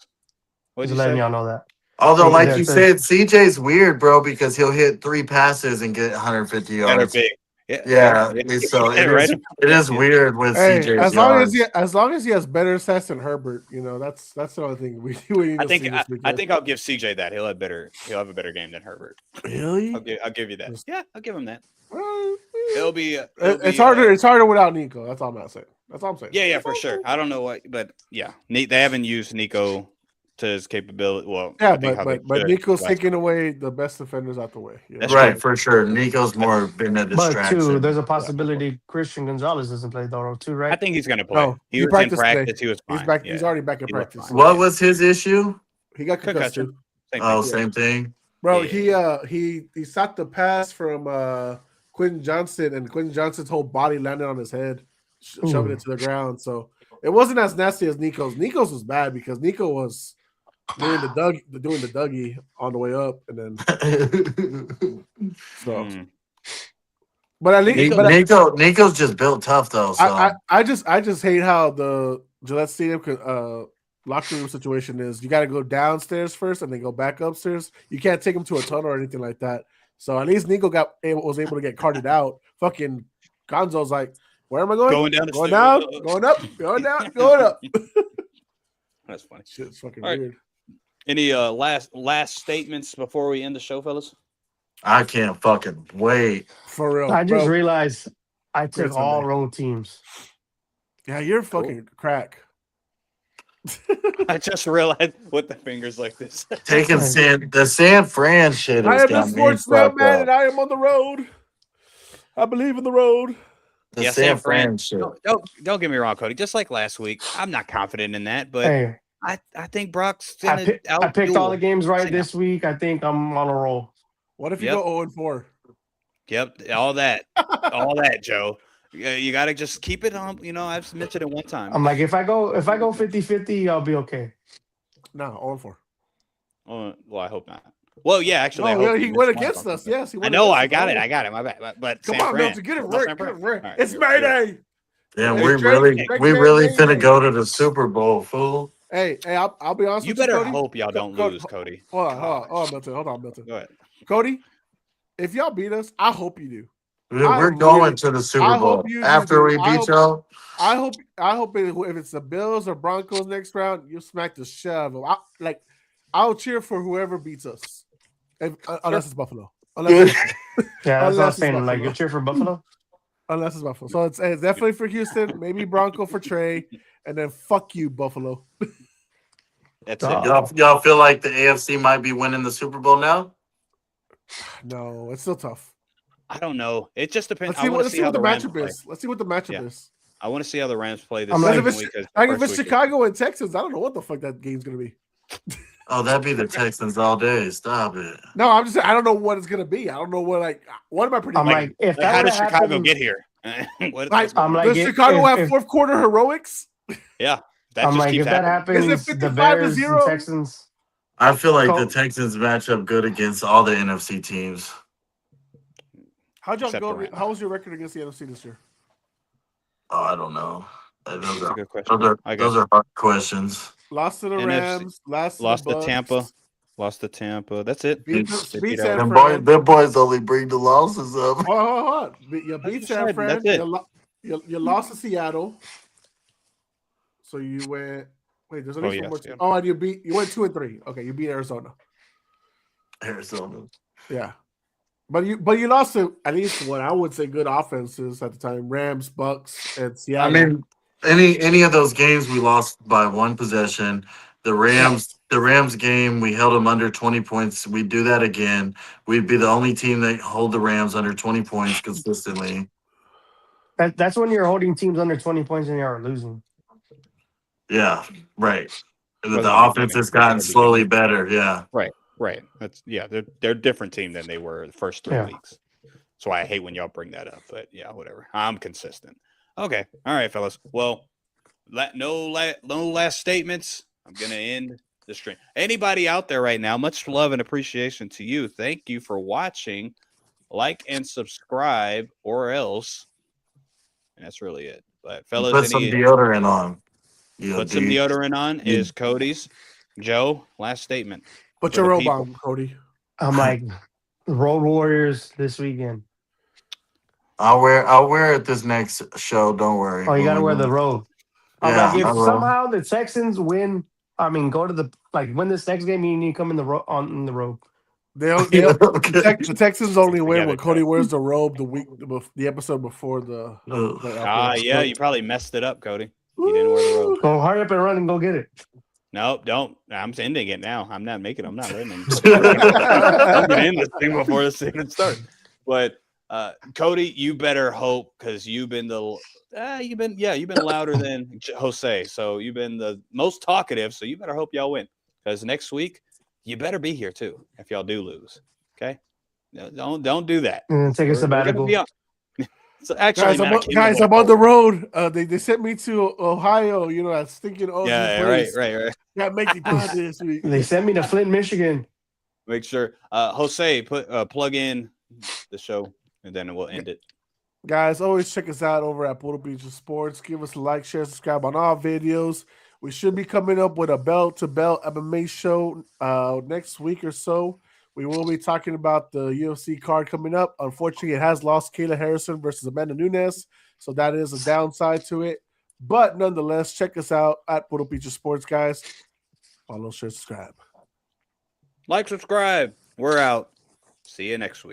What'd Just you letting say? y'all know that. Although, Yeah, like yeah, you so- said, CJ's weird, bro, because he'll hit 3 passes and get 150 Better yards. big. Yeah, so it right. is. It is weird with Hey, CJ's as long as yards. as long as he has better stats than Herbert, that's the only thing we need I to think see this I weekend. think I'll give CJ that. He'll have a better game than Herbert. Really? I'll give you that. Yeah, I'll give him that. Well, It'll be it's harder. It's harder without Nico. That's all I'm saying. Yeah, for sure. I don't know what, but yeah, they haven't used Nico to his capability. Well, Yeah, I think how they but should Nico's last taking time. away the best defenders out the way. That's Right, true. for sure. Nico's more been a But too, there's distraction. a possibility Christian Gonzalez doesn't play though, too, I right? think he's gonna play. No, He he was in practiced today. practice. He was fine. He's back. Yeah, He's already back in he looked practice. fine. What was his issue? He got concussed Concussion. too. Same Oh, thing. same thing. Bro, Yeah. he stopped the pass from Quentin Johnson, and Quentin Johnson's whole body landed on his head, shoving it to the ground. So it wasn't as nasty as Nico's. Nico's was bad because Nico was doing the Dougie on the way up, and then so. Mm. But at least, Nico's just built tough though. So I just hate how the Gillette Stadium locker room situation is. You got to go downstairs first and then go back upstairs. You can't take him to a tunnel or anything like that. So at least Nico was able to get carted out. Fucking Gonzo's like, where am I going? Going down the Going stairs. down, going up, going down, going up. That's funny. Shit's fucking All right. weird. Any last statements before we end the show, fellas? I can't fucking wait. For real. I just bro. realized I took Great all Sunday. wrong teams. Yeah, you're fucking crack. I just realized with the fingers like this. Taking the San Fran shit I has am the got me sports fucked man, up. and I am on the road. I believe in the road. The Yeah, San Fran shit. Don't get me wrong, Cody. Just like last week, I'm not confident in that, but Hey, I think Brock's I, gonna I picked all the outduel. games right Yeah. this week. I think I'm on a roll. What if you Yep. go 0-4? Yep, all that, Joe. You got to just keep it on. I've mentioned it one time. I'm like, if I go 50-50, I'll be okay. No, 0-4. Well, I hope not. Well, yeah, actually, I No, hope he you went missed one against talk us. about Yes, he I went know. against I us. got it. Oh. I got it. My bad. But Come San on, Fran. Milton, get it No, right. San Get Fran. it right. All right, It's you're right. Mayday. Yeah, Hey, we Drake, really Drake, finna go to the Super Bowl, fool. Hey, I'll be honest You with you, better Cody. hope y'all don't lose, Cody. Hold on, Milton. Hold on, Milton. Go ahead. Cody, if y'all beat us, I hope you do. We're going to the Super I Bowl hope you after do. we beat y'all. I hope if it's the Bills or Broncos next round, you smack the shit out of them. I'll cheer for whoever beats us, unless it's Buffalo. Unless Yeah, that's what I was Unless it's saying. Like, Buffalo. you cheer for Buffalo? unless it's Buffalo. So it's definitely for Houston, maybe Bronco for Trey, and then fuck you, Buffalo. That's it. Y'all feel like the AFC might be winning the Super Bowl now? No, it's still tough. I don't know. It just depends. Let's see how what the Rams matchup play. is. Let's see what the matchup Yeah. is. I want to see how the Rams play this I'm like, second if week. If it's Chicago and Texans, I don't know what the fuck that game's gonna be. Oh, that'd be the Texans all day. Stop it. No, I'm just saying I don't know what it's gonna be. I don't know what am I predicting? I'm like, if that How would does have Chicago happened, get here? I'm like, does Chicago have fourth quarter heroics? Yeah, that I'm just like, keeps if that happening. Is happens, it the 55 to Bears 0? and Texans. I feel like the Col- Texans match up good against all the NFC teams. How'd y'all Except go? the Rams. How was your record against the NFC this year? Oh, I don't know. Those That's a are good question. I guess those are hard questions. Lost to the NFC Rams. lost to to Tampa. Lost to Tampa. That's it. Beat They beat San out- Fran. Them boys only bring the losses up. Hold on. You That's beat what San I said. Fran. That's it. You lost to Seattle. So you went. Wait, there's at least yeah, one more team. Seattle. Oh, and you went 2-3. Okay, you beat Arizona. Arizona. Yeah. But you lost to at least what I would say good offenses at the time: Rams, Bucks, and Seattle. I mean, any of those games we lost by one possession. The Rams game, we held them under 20 points. We do that again. We'd be the only team that hold the Rams under 20 points consistently. That's when you're holding teams under 20 points and you're losing. Yeah, right. The From the offense beginning. has gotten From the slowly better. Yeah. Right. They're a different team than they were the first 3 Yeah. weeks. So I hate when y'all bring that up, but yeah, whatever. I'm consistent. Okay. All right, fellas. Well, no last statements. I'm gonna end the stream. Anybody out there right now, much love and appreciation to you. Thank you for watching. Like and subscribe, or else. And that's really it. But fellas, Put some deodorant on. put some deodorant on is Cody's. Joe, last statement. Put for your the robe people. on, Cody. I'm like, Road Warriors this weekend. I'll wear it this next show. Don't worry. Oh, you got to wear When we the go. robe. I'm Yeah, like, if I will. somehow the Texans win, go to the win this next game, you need to come in the robe. The Texans only win Together, when Cody Joe. wears the robe the episode before the playoff game. Yeah, you probably messed it up, Cody. You didn't wear the robe. Go hurry up and run and go get it. Nope, don't. I'm ending it now. I'm not letting him. I'm gonna end this thing before this even starts. But Cody, you better hope, because you've been louder than Jose. So you've been the most talkative. So you better hope y'all win, because next week you better be here too if y'all do lose. Okay, don't do that. And take a sabbatical. So actually, guys, I'm on the road. They sent me to Ohio. You know, that stinking Aussie place. Right. Got make the pod this week. They sent me to Flint, Michigan. Make sure, Jose, plug in the show, and then we'll end it. Guys, always check us out over at Puro Beach Sports. Give us a like, share, subscribe on all videos. We should be coming up with a bell-to-bell MMA show next week or so. We will be talking about the UFC card coming up. Unfortunately, it has lost Kayla Harrison versus Amanda Nunes, so that is a downside to it. But nonetheless, check us out at Puro Beach Sports, guys. Follow, share, subscribe. Like, subscribe. We're out. See you next week.